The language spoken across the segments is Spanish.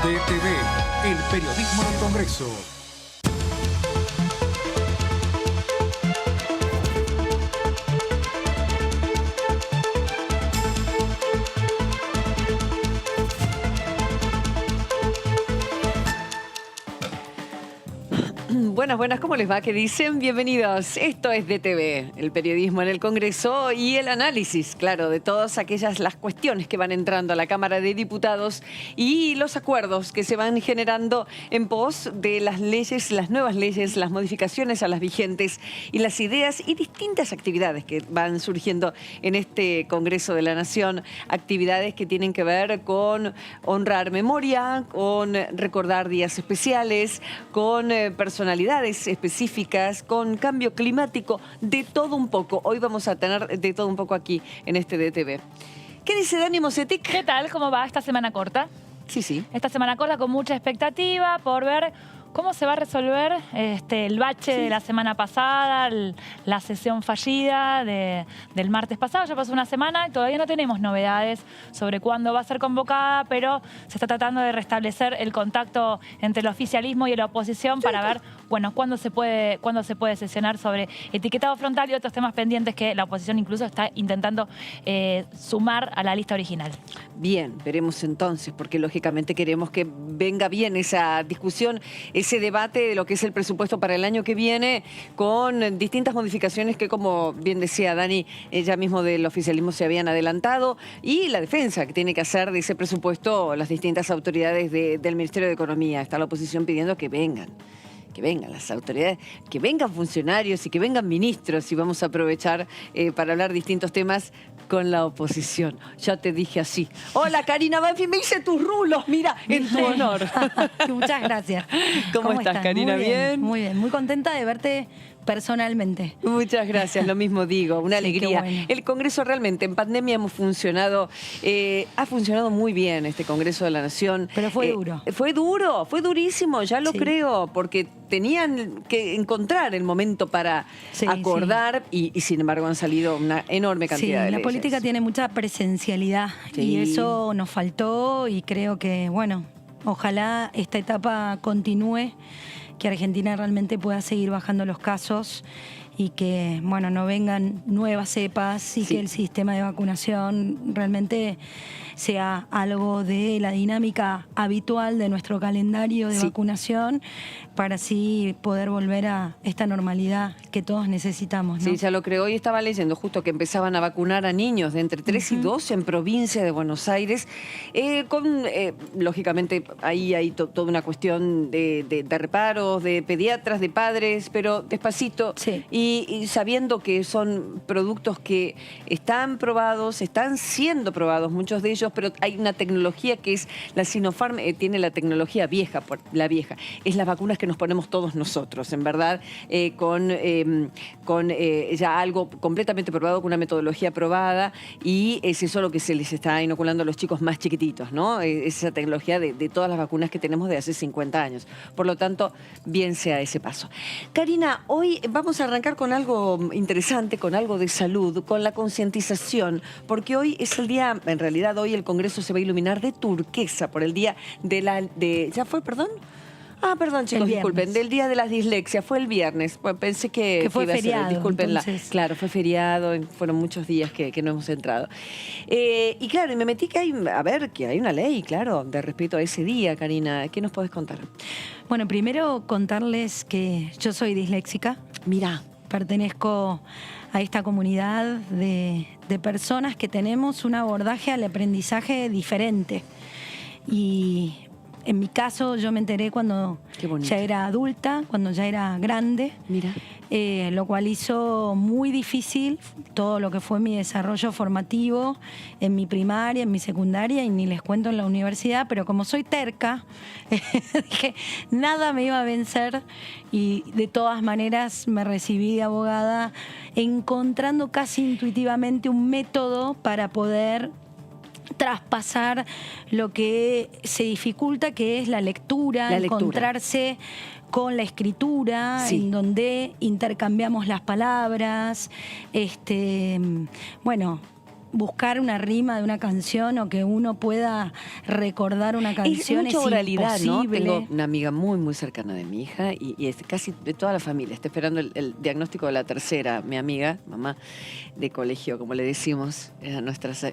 DTV, el periodismo del Congreso. Buenas, ¿cómo les va? ¿Qué dicen? Bienvenidos. Esto es DTV, el periodismo en el Congreso y el análisis, claro, de todas las cuestiones que van entrando a la Cámara de Diputados y los acuerdos que se van generando en pos de las leyes, las nuevas leyes, las modificaciones a las vigentes y las ideas y distintas actividades que van surgiendo en este Congreso de la Nación. Actividades que tienen que ver con honrar memoria, con recordar días especiales, con personalidades específicas, con cambio climático, de todo un poco. Hoy vamos a tener de todo un poco aquí en este DTV. ¿Qué dice Dani Mosetic? ¿Qué tal? ¿Cómo va esta semana corta? Sí. Esta semana corta con mucha expectativa por ver cómo se va a resolver el bache de la semana pasada, la sesión fallida del martes pasado. Ya pasó una semana y todavía no tenemos novedades sobre cuándo va a ser convocada, pero se está tratando de restablecer el contacto entre el oficialismo y la oposición para ver, bueno, cuándo se puede sesionar sobre etiquetado frontal y otros temas pendientes que la oposición incluso está intentando sumar a la lista original. Bien, veremos entonces, porque lógicamente queremos que venga bien esa discusión, ese debate de lo que es el presupuesto para el año que viene, con distintas modificaciones que, como bien decía Dani, ya mismo del oficialismo se habían adelantado, y la defensa que tiene que hacer de ese presupuesto las distintas autoridades del Ministerio de Economía. Está la oposición pidiendo que vengan las autoridades, que vengan funcionarios y que vengan ministros, y vamos a aprovechar para hablar distintos temas con la oposición. Ya te dije así. Hola, Karina Banfi, me hice tus rulos, mira, en tu honor. Muchas gracias. ¿Cómo estás, Karina? ¿Bien? Muy bien, muy contenta de verte personalmente. Muchas gracias, lo mismo digo, una alegría. Bueno. El Congreso realmente, en pandemia hemos funcionado, ha funcionado muy bien este Congreso de la Nación. Pero fue duro. Fue duro, fue durísimo, ya lo creo, porque tenían que encontrar el momento para acordar y sin embargo han salido una enorme cantidad de leyes. La política tiene mucha presencialidad y eso nos faltó, y creo que, bueno, ojalá esta etapa continúe, que Argentina realmente pueda seguir bajando los casos y que, bueno, no vengan nuevas cepas y que el sistema de vacunación realmente sea algo de la dinámica habitual de nuestro calendario de vacunación, para así poder volver a esta normalidad que todos necesitamos, ¿no? Sí, ya lo creo. Hoy estaba leyendo justo que empezaban a vacunar a niños de entre 3 y 12 en provincia de Buenos Aires, lógicamente ahí hay toda una cuestión de reparos, de pediatras, de padres, pero despacito y sabiendo que son productos que están probados, están siendo probados muchos de ellos, pero hay una tecnología que es la Sinopharm, tiene la tecnología vieja, es las vacunas que nos ponemos todos nosotros, en verdad, con ya algo completamente probado, con una metodología probada, y es eso lo que se les está inoculando a los chicos más chiquititos, ¿no? Es esa tecnología de todas las vacunas que tenemos de hace 50 años. Por lo tanto, bien sea ese paso. Karina, hoy vamos a arrancar con algo interesante, con algo de salud, con la concientización, porque hoy es el día, en realidad hoy el Congreso se va a iluminar de turquesa por el día ¿ya fue, perdón? Ah, perdón, chicos, disculpen, del día de la dislexia, fue el viernes. Pues pensé que fue iba feriado, a ser, discúlpenla. entonces. Claro, fue feriado, fueron muchos días que no hemos entrado. Y claro, y me metí que hay una ley, claro, de respeto a ese día, Karina. ¿Qué nos podés contar? Bueno, primero contarles que yo soy disléxica. Mirá. Pertenezco a esta comunidad de personas que tenemos un abordaje al aprendizaje diferente. Y en mi caso yo me enteré cuando ya era adulta, cuando ya era grande. Mira. Lo cual hizo muy difícil todo lo que fue mi desarrollo formativo en mi primaria, en mi secundaria, y ni les cuento en la universidad, pero como soy terca, dije, nada me iba a vencer, y de todas maneras me recibí de abogada, encontrando casi intuitivamente un método para poder traspasar lo que se dificulta, que es la lectura. Encontrarse con la escritura, en donde intercambiamos las palabras. Bueno, buscar una rima de una canción o que uno pueda recordar una canción es mucha oralidad, ¿no? imposible. Tengo una amiga muy, muy cercana de mi hija y es casi de toda la familia. Está esperando el diagnóstico de la tercera, mi amiga, mamá de colegio, como le decimos, a nuestras...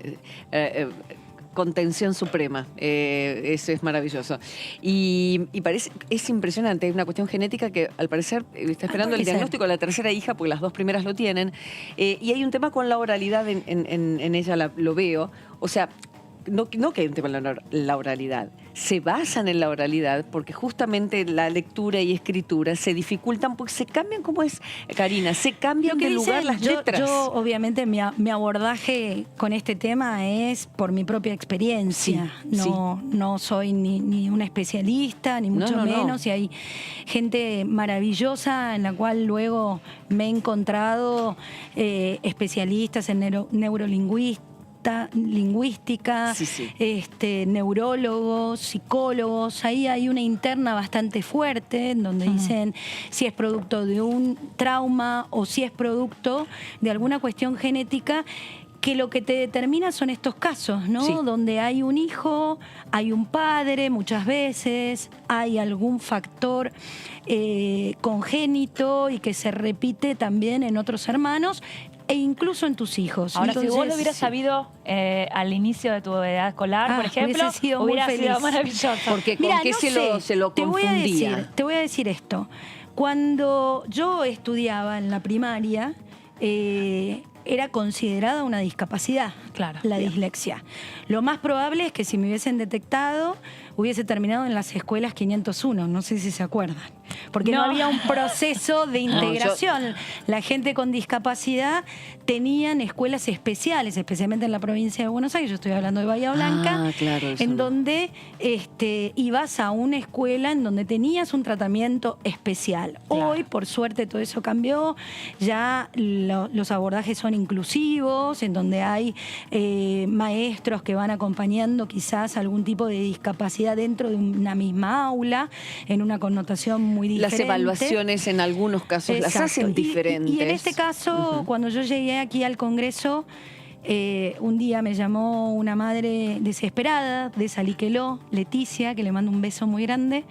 contención suprema, eso es maravilloso. Y parece, es impresionante, es una cuestión genética que al parecer está esperando el diagnóstico de la tercera hija, porque las dos primeras lo tienen, y hay un tema con la oralidad en ella, lo veo, o sea, no que hay un tema en la oralidad, se basan en la oralidad porque justamente la lectura y escritura se dificultan porque se cambian, ¿cómo es, Karina? Se cambian de lugar las letras. Yo obviamente, mi abordaje con este tema es por mi propia experiencia. Sí, no soy ni una especialista, ni mucho menos. Y hay gente maravillosa en la cual luego me he encontrado especialistas en neurolingüística, neurólogos, psicólogos. Ahí hay una interna bastante fuerte en donde dicen si es producto de un trauma o si es producto de alguna cuestión genética, que lo que te determina son estos casos, ¿no? Sí. Donde hay un hijo, hay un padre, muchas veces hay algún factor congénito y que se repite también en otros hermanos e incluso en tus hijos. Ahora, entonces, si vos lo hubieras sabido al inicio de tu edad escolar, por ejemplo, hubiese sido muy hubiera feliz. sido maravilloso. Porque ¿con Mira, qué no se lo te confundía? voy a decir esto. Cuando yo estudiaba en la primaria, era considerada una discapacidad, Claro. la dislexia. Lo más probable es que si me hubiesen detectado, hubiese terminado en las escuelas 501, no sé si se acuerdan, porque no había un proceso de integración. La gente con discapacidad tenían escuelas especiales, especialmente en la provincia de Buenos Aires, yo estoy hablando de Bahía Blanca, claro, eso en no. donde ibas a una escuela en donde tenías un tratamiento especial. Claro. Hoy, por suerte, todo eso cambió, ya los abordajes son inclusivos, en donde hay maestros que van acompañando quizás algún tipo de discapacidad dentro de una misma aula, en una connotación muy diferente. Las evaluaciones en algunos casos las hacen diferentes. Y en este caso, cuando yo llegué aquí al Congreso, un día me llamó una madre desesperada de Saliqueló, Leticia, que le mando un beso muy grande,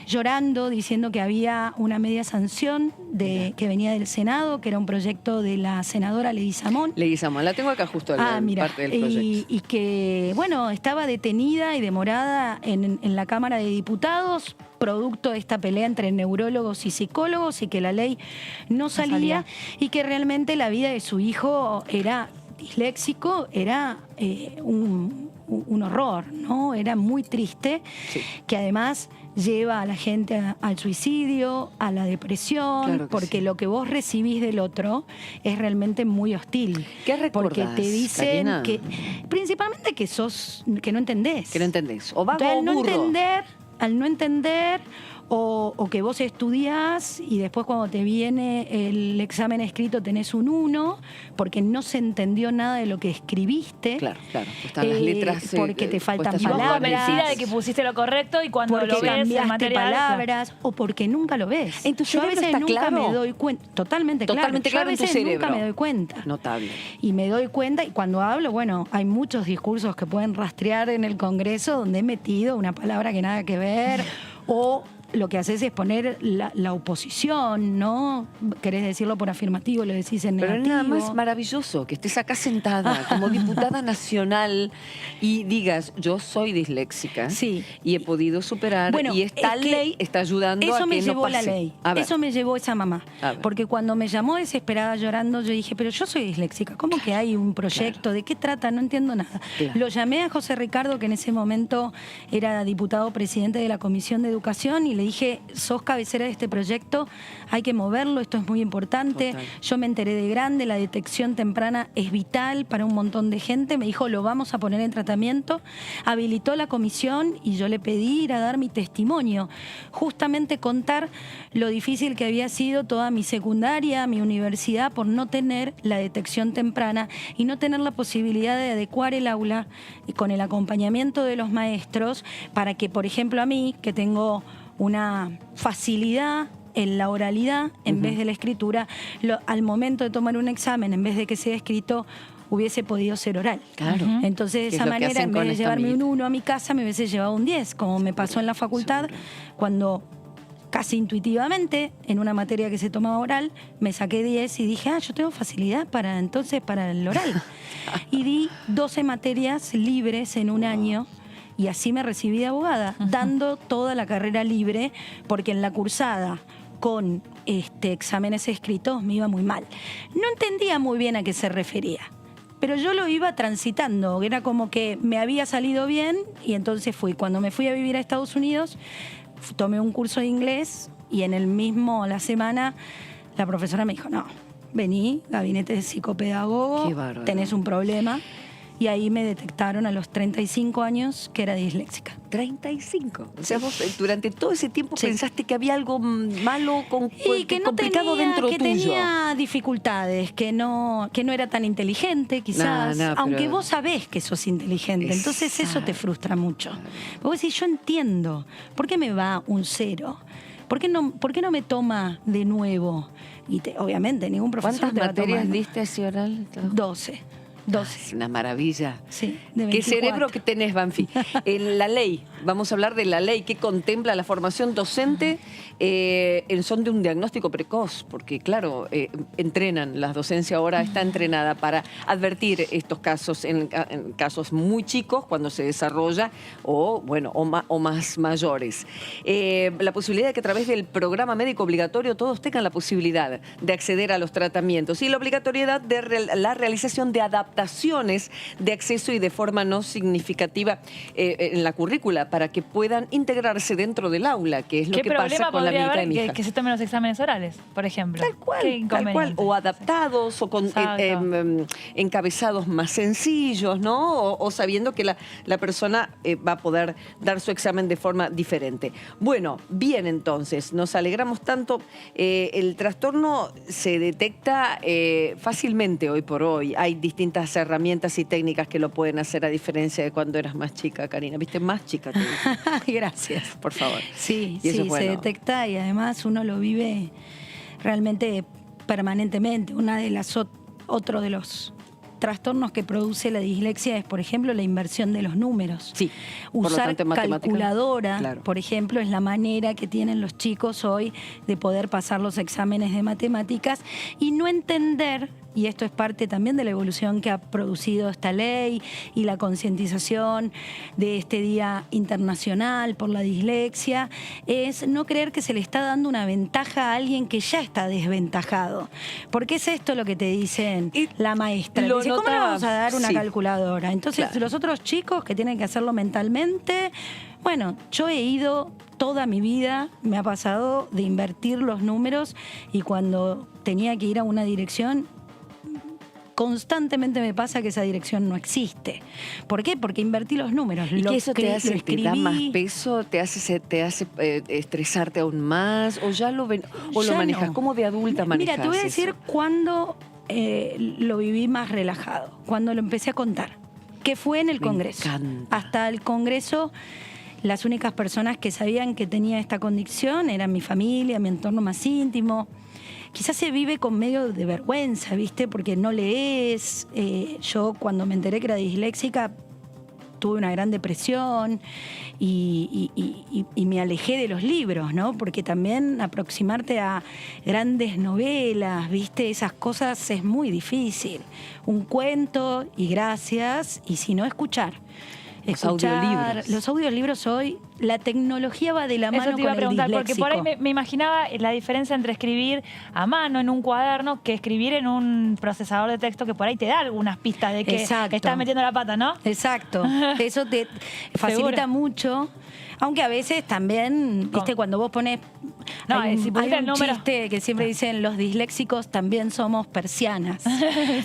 llorando, diciendo que había una media sanción que venía del Senado, que era un proyecto de la senadora Leguizamón. Leguizamón, la tengo acá justo en parte del proyecto. Y que, bueno, estaba detenida y demorada en la Cámara de Diputados, producto de esta pelea entre neurólogos y psicólogos, y que la ley no salía, y que realmente la vida de su hijo era disléxico, era un horror, ¿no? Era muy triste, que además lleva a la gente al suicidio, a la depresión, Claro que porque sí. lo que vos recibís del otro es realmente muy hostil. ¿Qué recordás, Porque te dicen Karina? que, principalmente que no entendés. Que no entendés. O vago Entonces, o burro. al no entender, o que vos estudiás y después cuando te viene el examen escrito tenés un 1 porque no se entendió nada de lo que escribiste. Claro. Están las letras. Porque te faltan puestas Y vos palabras. convencida de que pusiste lo correcto y cuando Porque lo ves el cambiaste material... palabras o porque nunca lo ves. ¿En tu Yo a cerebro veces está nunca claro? me doy cuenta. Totalmente claro. Totalmente claro Yo a en tu veces cerebro. nunca me doy cuenta. Notable. Y me doy cuenta, y cuando hablo, bueno, hay muchos discursos que pueden rastrear en el Congreso donde he metido una palabra que nada que ver, o lo que haces es poner la oposición, ¿no? Querés decirlo por afirmativo, lo decís en Pero es negativo. nada más maravilloso que estés acá sentada como diputada nacional y digas, yo soy disléxica Sí. y he podido superar, Bueno, y esta es que ley está ayudando a eso que me no llevó pase. la ley. A ver. Eso me llevó esa mamá. A ver. Porque cuando me llamó desesperada llorando, yo dije, pero yo soy disléxica. ¿Cómo que hay un proyecto? ¿De qué trata? No entiendo nada. Claro. Lo llamé a José Ricardo, que en ese momento era diputado presidente de la Comisión de Educación, y le dije, sos cabecera de este proyecto, hay que moverlo, esto es muy importante. Total. Yo me enteré de grande, la detección temprana es vital para un montón de gente. Me dijo, lo vamos a poner en tratamiento. Habilitó la comisión y yo le pedí ir a dar mi testimonio. Justamente contar lo difícil que había sido toda mi secundaria, mi universidad, por no tener la detección temprana y no tener la posibilidad de adecuar el aula con el acompañamiento de los maestros para que, por ejemplo, a mí, que tengo una facilidad en la oralidad en vez de la escritura, al momento de tomar un examen, en vez de que sea escrito, hubiese podido ser oral. Claro. Entonces, de Que es esa lo que manera, hacen en vez con de esta llevarme un amiguita. 1 a mi casa, me hubiese llevado un 10, como me pasó en la facultad, cuando casi intuitivamente, en una materia que se tomaba oral, me saqué 10 y dije, yo tengo facilidad para el oral. Y di 12 materias libres en un año. Y así me recibí de abogada, dando toda la carrera libre, porque en la cursada con exámenes escritos me iba muy mal. No entendía muy bien a qué se refería, pero yo lo iba transitando. Era como que me había salido bien y entonces fui. Cuando me fui a vivir a Estados Unidos, tomé un curso de inglés y en la semana, la profesora me dijo, no, vení, gabinete de psicopedagogo, Qué bárbaro. tenés un problema. Y ahí me detectaron a los 35 años que era disléxica. 35. O sea, vos durante todo ese tiempo Sí. pensaste que había algo malo, Y que no complicado tenía, dentro que tuyo. tenía dificultades, que no era tan inteligente quizás, No, aunque pero- vos sabés que sos inteligente, entonces eso te frustra mucho. Vos decís, yo entiendo, ¿por qué me va un 0? ¿Por qué no me toma de nuevo? Y obviamente ningún profesor ¿Cuántas te va a tomar. materias diste ese oral? 12. Es una maravilla. Sí, de ¿Qué 24. cerebro que tenés, Banfi? En la ley, vamos a hablar de la ley que contempla la formación docente en son de un diagnóstico precoz, porque claro, entrenan, la docencia ahora está entrenada para advertir estos casos en casos muy chicos cuando se desarrolla o más mayores. La posibilidad de que a través del programa médico obligatorio todos tengan la posibilidad de acceder a los tratamientos y la obligatoriedad de la realización de adaptaciones de acceso y de forma no significativa en la currícula para que puedan integrarse dentro del aula, que es lo ¿Qué que pasa problema con la podría amiguita de haber mi que, hija. que se tomen los exámenes orales, por ejemplo? Tal cual, ¿Qué tal cual. inconveniente? O adaptados o con Exacto. encabezados más sencillos, ¿no? O sabiendo que la persona va a poder dar su examen de forma diferente. Bueno, bien entonces, nos alegramos tanto. El trastorno se detecta fácilmente hoy por hoy. Hay distintas herramientas y técnicas que lo pueden hacer a diferencia de cuando eras más chica, Karina. ¿Viste? Más chica tú. Gracias. Por favor. Sí, Y eso sí, es bueno. se detecta y además uno lo vive realmente permanentemente. Otro de los trastornos que produce la dislexia es, por ejemplo, la inversión de los números. Sí, por lo Usar tanto, en matemática, calculadora, claro. por ejemplo, es la manera que tienen los chicos hoy de poder pasar los exámenes de matemáticas y no entender, y esto es parte también de la evolución que ha producido esta ley y la concientización de este Día Internacional por la Dislexia, es no creer que se le está dando una ventaja a alguien que ya está desventajado. Porque es esto lo que te dicen Y la maestra. lo Dice, ¿cómo le notaba? vamos a dar una Sí. calculadora? Entonces, Claro. los otros chicos que tienen que hacerlo mentalmente, bueno, yo he ido toda mi vida, me ha pasado de invertir los números y cuando tenía que ir a una dirección, constantemente me pasa que esa dirección no existe. ¿Por qué? Porque invertí los números. ¿Y Lo que eso te lo hace, te da escribí. más peso, te hace estresarte aún más, o ya lo Ya manejas? no. ¿Cómo de adulta manejas Mira, te voy a decir eso? cuándo lo viví más relajado, cuando lo empecé a contar, que fue en el Me Congreso. encanta. Hasta el Congreso, las únicas personas que sabían que tenía esta condición eran mi familia, mi entorno más íntimo. Quizás se vive con medio de vergüenza, ¿viste? Porque no lees. Yo cuando me enteré que era disléxica tuve una gran depresión y me alejé de los libros, ¿no? Porque también aproximarte a grandes novelas, ¿viste? Esas cosas es muy difícil. Un cuento y gracias, y si no, escuchar. Los audiolibros. Los audiolibros hoy, la tecnología va de la mano Eso te iba a con el preguntar, porque por ahí disléxico. me imaginaba la diferencia entre escribir a mano en un cuaderno que escribir en un procesador de texto que por ahí te da algunas pistas de que Exacto. estás metiendo la pata, ¿no? Exacto. Eso te facilita Seguro. mucho. Aunque a veces también, viste, cuando vos pones... No, hay si un, pusiste hay un el número- chiste que siempre dicen, los disléxicos también somos persianas.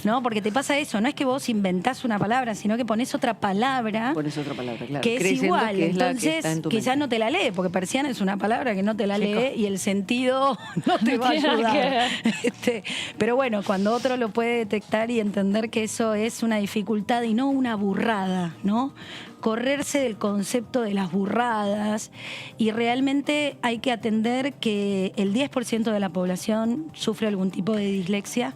¿No? Porque te pasa eso, no es que vos inventás una palabra, sino que pones otra palabra Pones otra palabra, claro. que es creyendo igual. que es la que está Entonces, en tu quizás mente. no te la lee, porque persiana es una palabra que no te la Chico. lee y el sentido no te va a tiene nada que ayudar. ver. Pero bueno, cuando otro lo puede detectar y entender que eso es una dificultad y no una burrada, ¿no? Correrse del concepto de las burradas y realmente hay que atender que el 10% de la población sufre algún tipo de dislexia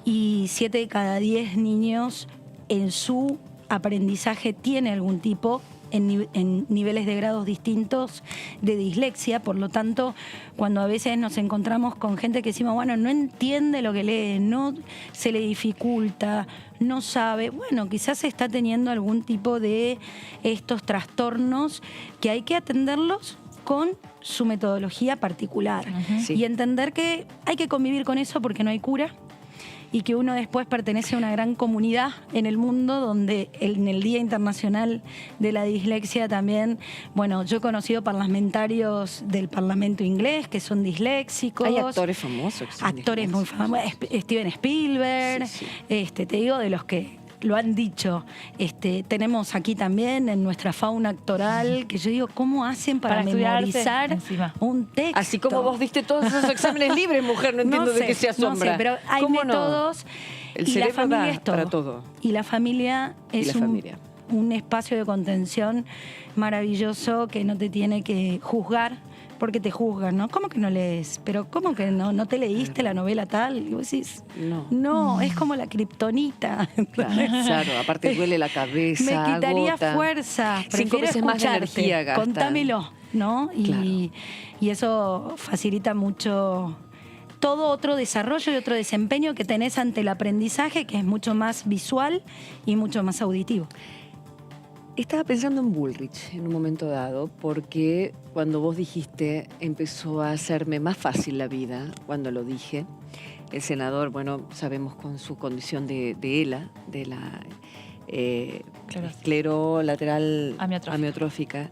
y 7 de cada 10 niños en su aprendizaje tiene algún tipo, en niveles de grados distintos de dislexia. Por lo tanto, cuando a veces nos encontramos con gente que decimos, bueno, no entiende lo que lee, no se le dificulta, no sabe, bueno, quizás está teniendo algún tipo de estos trastornos que hay que atenderlos con su metodología particular. Sí. Y entender que hay que convivir con eso porque no hay cura, y que uno después pertenece a una gran comunidad en el mundo donde en el Día Internacional de la Dislexia también, bueno, yo he conocido parlamentarios del Parlamento inglés que son disléxicos. Hay actores famosos. Que son actores muy famosos, Steven Spielberg, Sí, te digo, de los que lo han dicho. Tenemos aquí también en nuestra fauna actoral, que yo digo, ¿cómo hacen para estudiarse memorizar encima un texto? Así como vos diste todos esos exámenes libres, mujer, no entiendo de qué se asombra. No sé, pero hay ¿Cómo no? métodos. El y la cerebro familia da es todo. para todo. Y la familia es la familia. un espacio de contención maravilloso que no te tiene que juzgar, porque te juzgan, ¿no? ¿Cómo que no lees? Pero ¿cómo que no te leíste la novela tal? Y vos decís, no, es como la kriptonita. Claro, aparte duele la cabeza, Me quitaría agota. fuerza. 5 Prefiero veces más de escucharte. energía gastan. Contámelo, ¿no? Claro. Y eso facilita mucho todo otro desarrollo y otro desempeño que tenés ante el aprendizaje, que es mucho más visual y mucho más auditivo. Estaba pensando en Bullrich en un momento dado, porque cuando vos dijiste, empezó a hacerme más fácil la vida, cuando lo dije. El senador, bueno, sabemos con su condición de ELA, de la esclerolateral amiotrófica,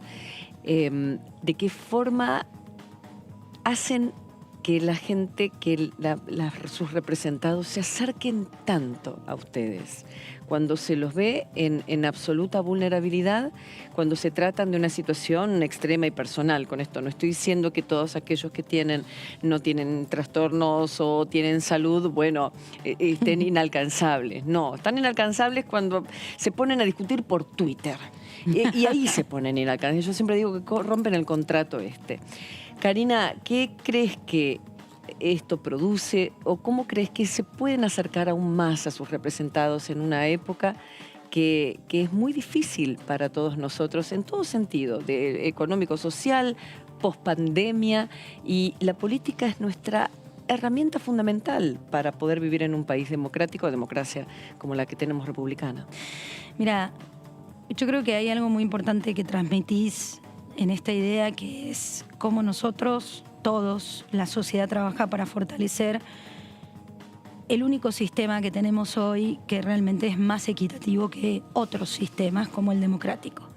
de qué forma hacen que la gente, que sus representados se acerquen tanto a ustedes, cuando se los ve en absoluta vulnerabilidad, cuando se tratan de una situación extrema y personal. Con esto no estoy diciendo que todos aquellos que no tienen trastornos o tienen salud, bueno, estén inalcanzables. No, están inalcanzables cuando se ponen a discutir por Twitter. Y ahí se ponen inalcanzables. Yo siempre digo que rompen el contrato este. Karina, ¿qué crees que esto produce o cómo crees que se pueden acercar aún más a sus representados en una época que es muy difícil para todos nosotros en todo sentido, de económico, social, pospandemia, y la política es nuestra herramienta fundamental para poder vivir en un país democrático, democracia como la que tenemos republicana? Mira, yo creo que hay algo muy importante que transmitís en esta idea, que es cómo nosotros, todos, la sociedad trabaja para fortalecer el único sistema que tenemos hoy que realmente es más equitativo que otros sistemas como el democrático,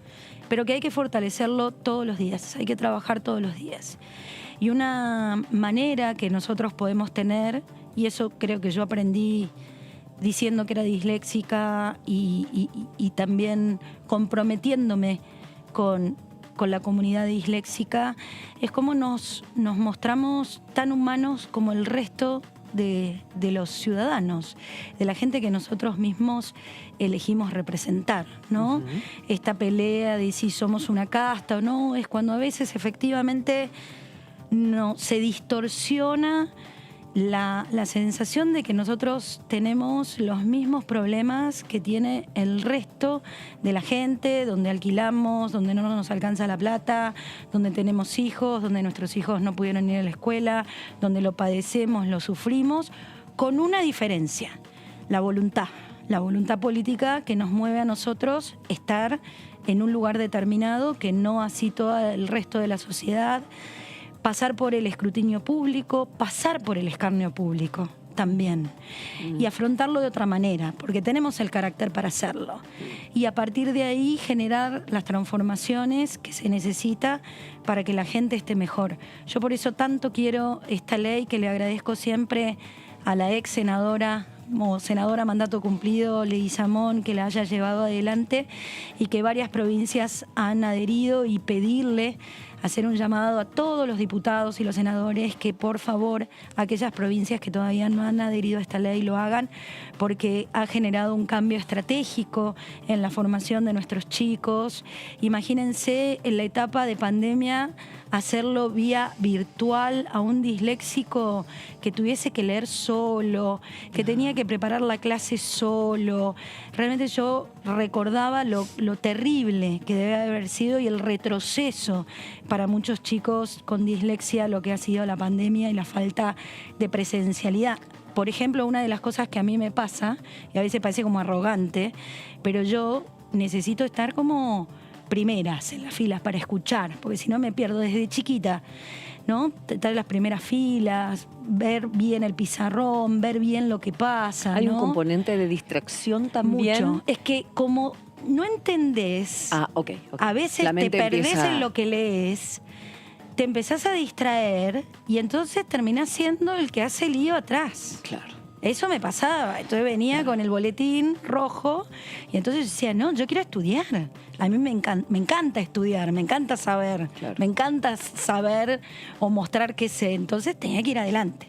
pero que hay que fortalecerlo todos los días, hay que trabajar todos los días. Y una manera que nosotros podemos tener, y eso creo que yo aprendí diciendo que era disléxica y también comprometiéndome con la comunidad disléxica, es cómo nos mostramos tan humanos como el resto de los ciudadanos, de la gente que nosotros mismos elegimos representar, ¿no? Uh-huh. Esta pelea de si somos una casta o no, es cuando a veces efectivamente no, se distorsiona la sensación de que nosotros tenemos los mismos problemas que tiene el resto de la gente, donde alquilamos, donde no nos alcanza la plata, donde tenemos hijos, donde nuestros hijos no pudieron ir a la escuela, donde lo padecemos, lo sufrimos, con una diferencia: la voluntad política que nos mueve a nosotros estar en un lugar determinado, que no así todo el resto de la sociedad. Pasar por el escrutinio público, pasar por el escarnio público también. Y afrontarlo de otra manera, porque tenemos el carácter para hacerlo. Y a partir de ahí generar las transformaciones que se necesita para que la gente esté mejor. Yo por eso tanto quiero esta ley, que le agradezco siempre a la ex senadora o senadora mandato cumplido, Leguizamón, que la haya llevado adelante, y que varias provincias han adherido, y pedirle hacer un llamado a todos los diputados y los senadores que por favor aquellas provincias que todavía no han adherido a esta ley lo hagan, porque ha generado un cambio estratégico en la formación de nuestros chicos. Imagínense en la etapa de pandemia hacerlo vía virtual a un disléxico que tuviese que leer solo, que tenía que preparar la clase solo. Realmente yo recordaba lo terrible que debe haber sido y el retroceso para muchos chicos con dislexia, lo que ha sido la pandemia y la falta de presencialidad. Por ejemplo, una de las cosas que a mí me pasa, y a veces parece como arrogante, pero yo necesito estar como primeras en las filas para escuchar, porque si no me pierdo desde chiquita, ¿no? Estar en las primeras filas, ver bien el pizarrón, ver bien lo que pasa, Hay ¿no? un componente de distracción también. Mucho. Es que como no entendés, Ok. a veces La te mente perdés empieza- en lo que lees, te empezás a distraer y entonces terminás siendo el que hace lío atrás. Claro. Eso me pasaba. Entonces venía con el boletín rojo y entonces decía, no, yo quiero estudiar. A mí me encanta estudiar, me encanta saber, Claro. me encanta saber o mostrar qué sé. Entonces tenía que ir adelante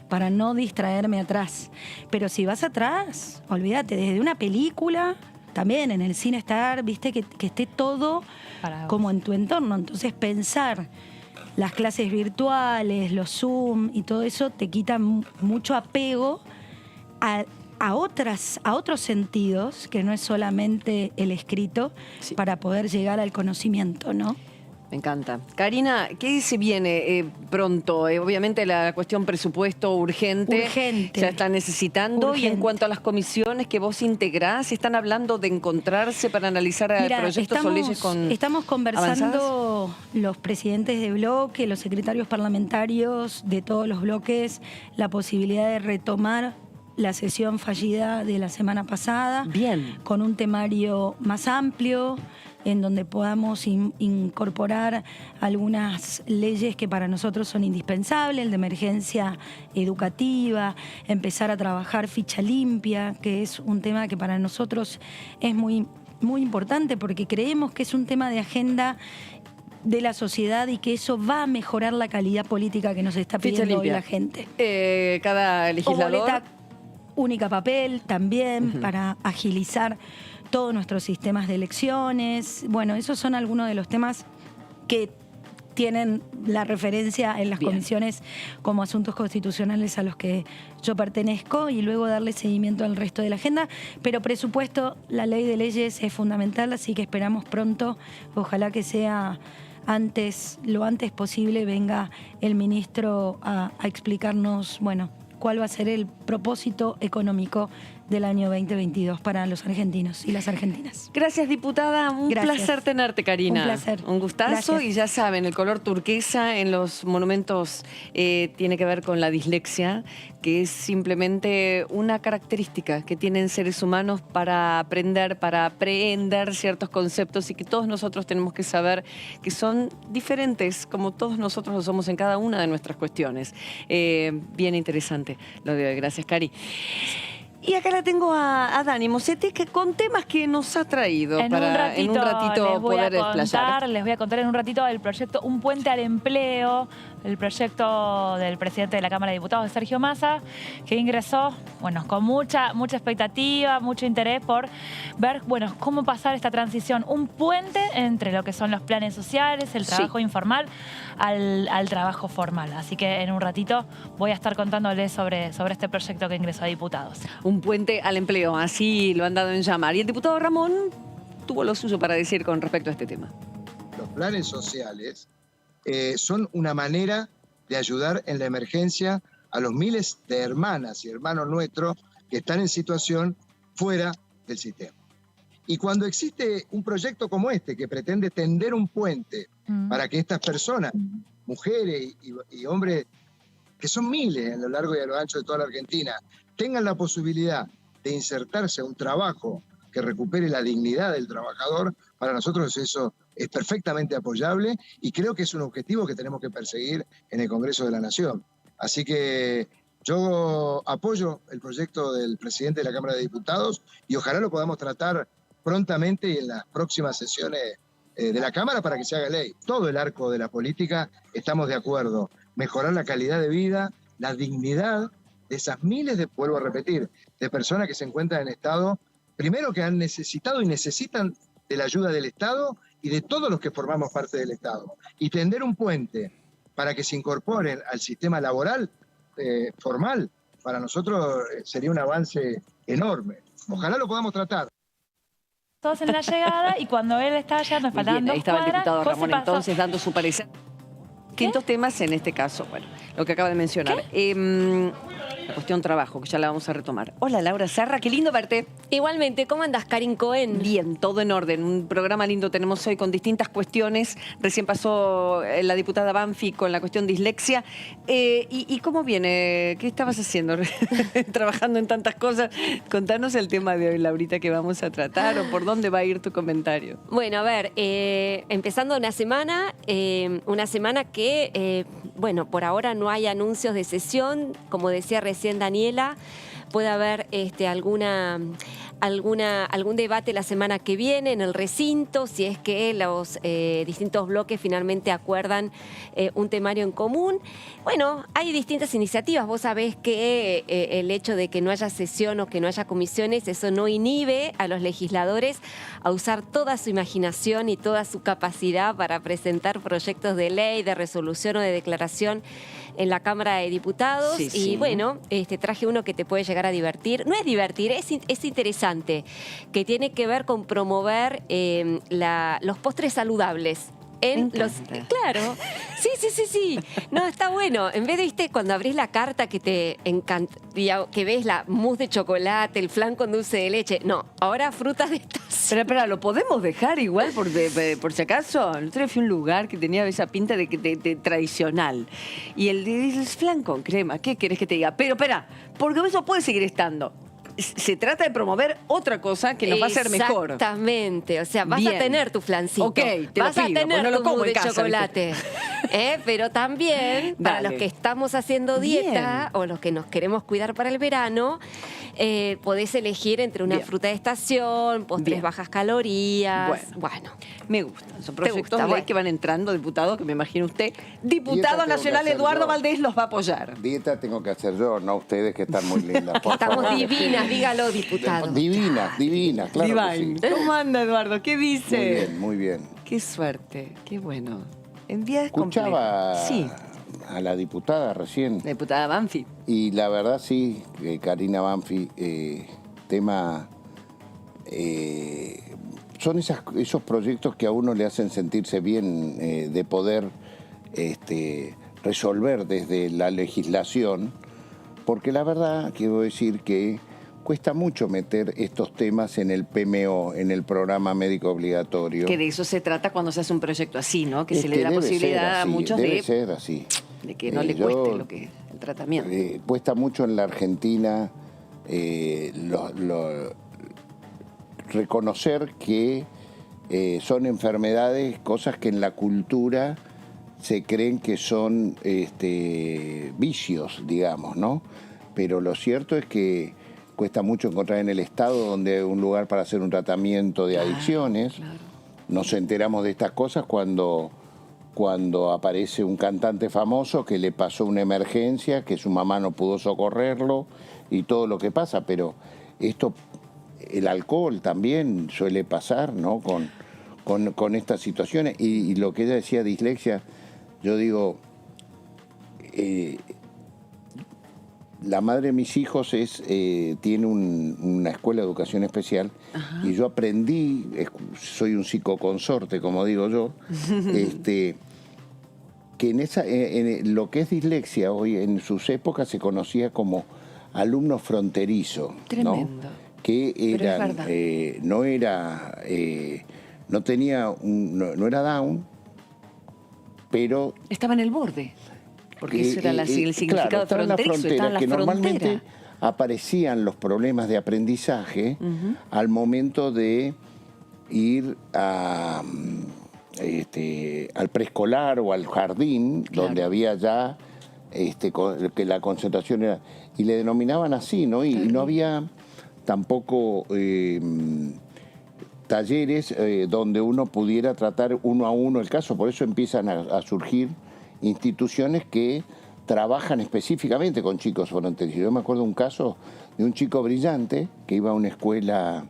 para no distraerme atrás. Pero si vas atrás, olvídate, desde una película, también en el cine estar, viste, que esté todo Para vos. como en tu entorno. Entonces pensar las clases virtuales, los Zoom y todo eso te quita mucho apego a otros sentidos, que no es solamente el escrito, Sí. para poder llegar al conocimiento, ¿no? Me encanta. Karina, ¿qué se viene pronto? Obviamente la cuestión presupuesto urgente. Urgente. Ya están necesitando. Y en Urgente. cuanto a las comisiones que vos integrás, ¿están hablando de encontrarse para analizar Mira, proyectos o leyes con estamos conversando avanzadas? los presidentes de bloque, los secretarios parlamentarios de todos los bloques, la posibilidad de retomar la sesión fallida de la semana pasada. Bien. Con un temario más amplio, en donde podamos incorporar algunas leyes que para nosotros son indispensables, el de emergencia educativa, empezar a trabajar ficha limpia, que es un tema que para nosotros es muy, muy importante, porque creemos que es un tema de agenda de la sociedad y que eso va a mejorar la calidad política que nos está Ficha pidiendo hoy limpia. la gente. Cada O legislador. boleta única papel también, para agilizar todos nuestros sistemas de elecciones. Bueno, esos son algunos de los temas que tienen la referencia en las Bien. comisiones como asuntos constitucionales a los que yo pertenezco, y luego darle seguimiento al resto de la agenda. Pero presupuesto, la ley de leyes es fundamental, así que esperamos pronto, ojalá que sea lo antes posible, venga el ministro a explicarnos, bueno, cuál va a ser el propósito económico del año 2022 para los argentinos y las argentinas. Gracias, diputada. Un Gracias. placer tenerte, Karina. Un placer. Un gustazo. Gracias. Y ya saben, el color turquesa en los monumentos tiene que ver con la dislexia, que es simplemente una característica que tienen seres humanos para aprender, para aprehender ciertos conceptos, y que todos nosotros tenemos que saber que son diferentes, como todos nosotros lo somos en cada una de nuestras cuestiones. Bien interesante lo de hoy. Gracias, Cari. Y acá la tengo a Dani Mosetti, que con temas que nos ha traído para en un ratito les voy poder a contar, explayar. les voy a contar en un ratito el proyecto Un Puente al Empleo, el proyecto del presidente de la Cámara de Diputados, de Sergio Massa, que ingresó, bueno, con mucha expectativa, mucho interés por ver, bueno, cómo pasar esta transición, un puente entre lo que son los planes sociales, el trabajo informal, al trabajo formal. Así que en un ratito voy a estar contándoles sobre este proyecto que ingresó a diputados. Un puente al empleo, así lo han dado en llamar. Y el diputado Ramón tuvo lo suyo para decir con respecto a este tema. Los planes sociales son una manera de ayudar en la emergencia a los miles de hermanas y hermanos nuestros que están en situación fuera del sistema. Y cuando existe un proyecto como este que pretende tender un puente para que estas personas, mujeres y hombres, que son miles a lo largo y a lo ancho de toda la Argentina, tengan la posibilidad de insertarse a un trabajo que recupere la dignidad del trabajador, para nosotros eso es perfectamente apoyable, y creo que es un objetivo que tenemos que perseguir en el Congreso de la Nación. Así que yo apoyo el proyecto del presidente de la Cámara de Diputados y ojalá lo podamos tratar prontamente y en las próximas sesiones de la Cámara para que se haga ley. Todo el arco de la política estamos de acuerdo. Mejorar la calidad de vida, la dignidad de esas miles de, vuelvo a repetir, de personas que se encuentran en estado, primero que han necesitado y necesitan de la ayuda del Estado y de todos los que formamos parte del Estado. Y tender un puente para que se incorporen al sistema laboral formal, para nosotros sería un avance enorme. Ojalá lo podamos tratar. Todos en la llegada y cuando él estaba llegando, Muy faltaban bien, ahí dos estaba el cuadras, diputado José Ramón pasó. entonces dando su parecer. Quintos temas en este caso, bueno, lo que acaba de mencionar. La cuestión trabajo, que ya la vamos a retomar. Hola, Laura Serra, qué lindo verte. Igualmente, ¿cómo andás, Karin Cohen? Bien, todo en orden. Un programa lindo tenemos hoy con distintas cuestiones. Recién pasó la diputada Banfi con la cuestión dislexia. ¿Y cómo viene? ¿Qué estabas haciendo? Trabajando en tantas cosas. Contanos el tema de hoy, Laurita, que vamos a tratar o por dónde va a ir tu comentario. Bueno, a ver, empezando una semana que, bueno, por ahora no hay anuncios de sesión. Como decía recién Daniela, puede haber algún debate la semana que viene en el recinto, si es que los distintos bloques finalmente acuerdan un temario en común. Bueno, hay distintas iniciativas. Vos sabés que el hecho de que no haya sesión o que no haya comisiones, eso no inhibe a los legisladores a usar toda su imaginación y toda su capacidad para presentar proyectos de ley, de resolución o de declaración en la Cámara de Diputados. Sí, y sí. bueno, traje uno que te puede llegar a divertir. No es divertir, es interesante, que tiene que ver con promover los postres saludables. Claro, sí. No, está bueno. En vez de, viste, cuando abrís la carta que te encanta, que ves la mousse de chocolate, el flan con dulce de leche. No, ahora frutas de estación. Espera, ¿lo podemos dejar igual por si acaso? El otro día fui a un lugar que tenía esa pinta de tradicional. Y el flan con crema, ¿qué querés que te diga? Pero espera, porque eso puede seguir estando. Se trata de promover otra cosa que nos va a hacer mejor. Exactamente, o sea, vas Bien. a tener tu flancito. Ok, te lo vas pido, a tener pues no lo tu como mousse en de casa, chocolate. Pero también, para Dale. los que estamos haciendo dieta o los que nos queremos cuidar para el verano, podés elegir entre una Bien. fruta de estación, postres Bien. bajas calorías. Bueno. Me gustan. Son proyectos gusta? de ley Bueno. que van entrando, diputado, que me imagino usted. Diputado Dieta tengo nacional que hacer Eduardo yo. Valdés los va a apoyar. Dieta tengo que hacer yo, no ustedes que están muy lindas. por Estamos favor. divinas, dígalo, diputado. Divinas, claro que sí. Divine. ¿Cómo anda, Eduardo? ¿Qué dice? Muy bien. Qué suerte, qué bueno. En días Escuchaba complejos. Sí, a la diputada recién la diputada Banfi. y la verdad sí, Karina Banfi, tema... son esos proyectos que a uno le hacen sentirse bien de poder resolver desde la legislación, porque la verdad quiero decir que cuesta mucho meter estos temas en el PMO, en el programa médico obligatorio. Que de eso se trata cuando se hace un proyecto así, ¿no? Que Es se le dé la debe ser posibilidad a así, muchos debe ser así. de que no le Yo, cueste el tratamiento. Cuesta mucho en la Argentina reconocer que son enfermedades, cosas que en la cultura se creen que son vicios, digamos, ¿no? Pero lo cierto es que cuesta mucho encontrar en el Estado donde hay un lugar para hacer un tratamiento de adicciones. Claro. Nos enteramos de estas cosas cuando aparece un cantante famoso que le pasó una emergencia, que su mamá no pudo socorrerlo y todo lo que pasa, pero esto, el alcohol también suele pasar, ¿no? Con estas situaciones. Y lo que ella decía, dislexia, yo digo, la madre de mis hijos tiene una escuela de educación especial. Ajá. Y yo aprendí, soy un psicoconsorte, como digo yo, que en lo que es dislexia hoy, en sus épocas se conocía como alumno fronterizo. Tremendo. ¿No? Que eran, no era, no tenía, no era Down, pero... Estaba en el borde. Porque eso era el significado claro, fronterizo, estaba en la que frontera. Normalmente aparecían los problemas de aprendizaje al momento de ir al preescolar o al jardín, claro, donde había ya que la concentración era... Y le denominaban así, ¿no? Y no había tampoco talleres donde uno pudiera tratar uno a uno el caso. Por eso empiezan a surgir instituciones que trabajan específicamente con chicos fronterizos. Yo me acuerdo un caso de un chico brillante que iba a una escuela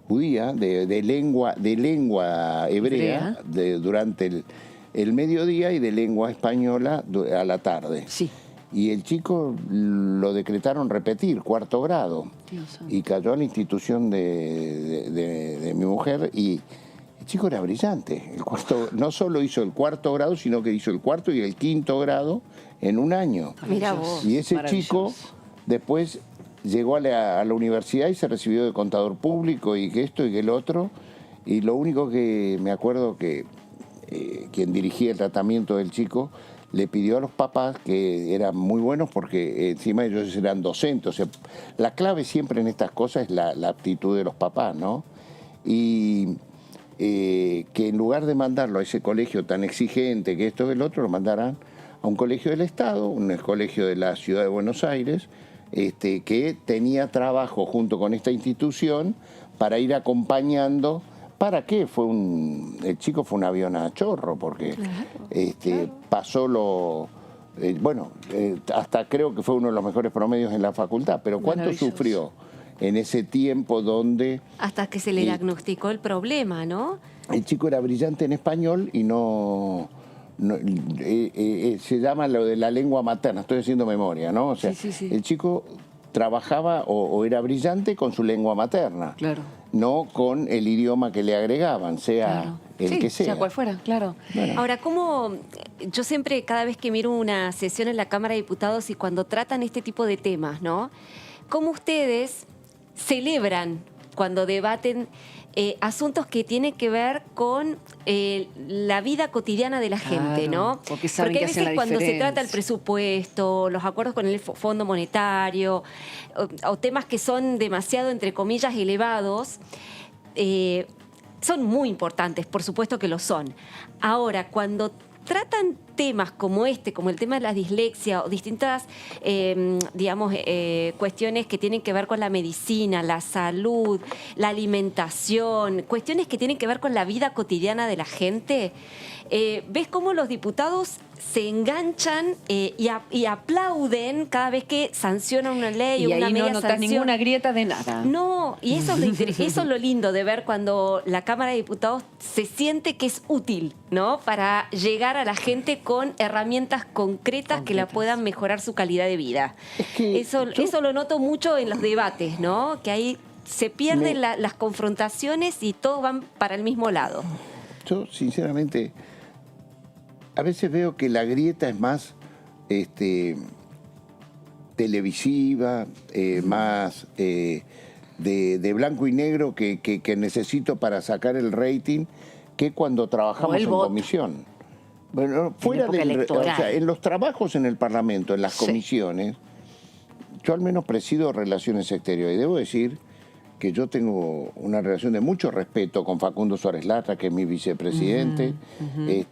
judía de lengua hebrea durante el mediodía y de lengua española a la tarde. Sí. Y el chico lo decretaron repetir, 4º grado. Y cayó a la institución de mi mujer y el chico era brillante. No solo hizo el 4º grado, sino que hizo el 4º y el 5º grado en un año. Mira vos. Y ese chico después llegó a la universidad y se recibió de contador público y que esto y que el otro. Y lo único que me acuerdo que quien dirigía el tratamiento del chico le pidió a los papás, que eran muy buenos porque encima ellos eran docentes. O sea, la clave siempre en estas cosas es la aptitud de los papás, ¿no? Y que en lugar de mandarlo a ese colegio tan exigente, que esto y el otro, lo mandaran a un colegio del Estado, un colegio de la Ciudad de Buenos Aires, que tenía trabajo junto con esta institución para ir acompañando. ¿Para qué? El chico fue un avión a chorro, porque pasó hasta creo que fue uno de los mejores promedios en la facultad, pero ¿cuánto sufrió en ese tiempo donde... Hasta que se le diagnosticó el problema, ¿no? El chico era brillante en español y se llama lo de la lengua materna, estoy haciendo memoria, ¿no? O sea, el chico trabajaba o era brillante con su lengua materna. Claro. No con el idioma que le agregaban, sea el que sea. Sea cual fuera, claro. Bueno. Ahora, yo siempre, cada vez que miro una sesión en la Cámara de Diputados y cuando tratan este tipo de temas, ¿no? ¿Cómo ustedes celebran cuando debaten asuntos que tienen que ver con la vida cotidiana de la gente, ¿no? Porque a veces cuando se trata el diferencia. presupuesto, los acuerdos con el Fondo Monetario, o temas que son demasiado, entre comillas, elevados, son muy importantes, por supuesto que lo son. Ahora, cuando tratan temas como como el tema de la dislexia o distintas, cuestiones que tienen que ver con la medicina, la salud, la alimentación, cuestiones que tienen que ver con la vida cotidiana de la gente, ves cómo los diputados se enganchan y aplauden cada vez que sancionan una ley o y una ahí media no notas sanción. ninguna grieta de nada. No, y eso es lo lindo de ver cuando la Cámara de Diputados se siente que es útil, ¿no? Para llegar a la gente con herramientas concretas que la puedan mejorar su calidad de vida. Eso lo noto mucho en los debates, ¿no? Que ahí se pierden las confrontaciones y todos van para el mismo lado. Yo, sinceramente, a veces veo que la grieta es más televisiva, más de blanco y negro que necesito para sacar el rating, que cuando trabajamos en comisión. Bueno, fuera en los trabajos en el Parlamento, en las comisiones, yo al menos presido Relaciones Exteriores. Y debo decir que yo tengo una relación de mucho respeto con Facundo Suárez Latra, que es mi vicepresidente,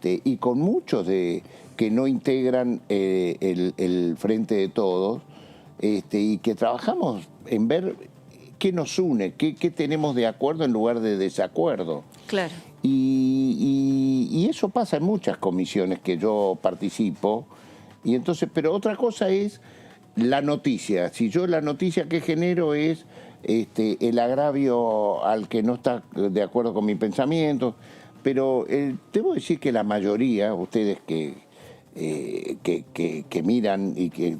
y con muchos que no integran el Frente de Todos, y que trabajamos en ver qué nos une, qué tenemos de acuerdo en lugar de desacuerdo. Claro. Y eso pasa en muchas comisiones que yo participo. Y entonces, pero otra cosa es la noticia. Si yo la noticia que genero es el agravio al que no está de acuerdo con mi pensamiento, pero debo decir que la mayoría, ustedes que miran y que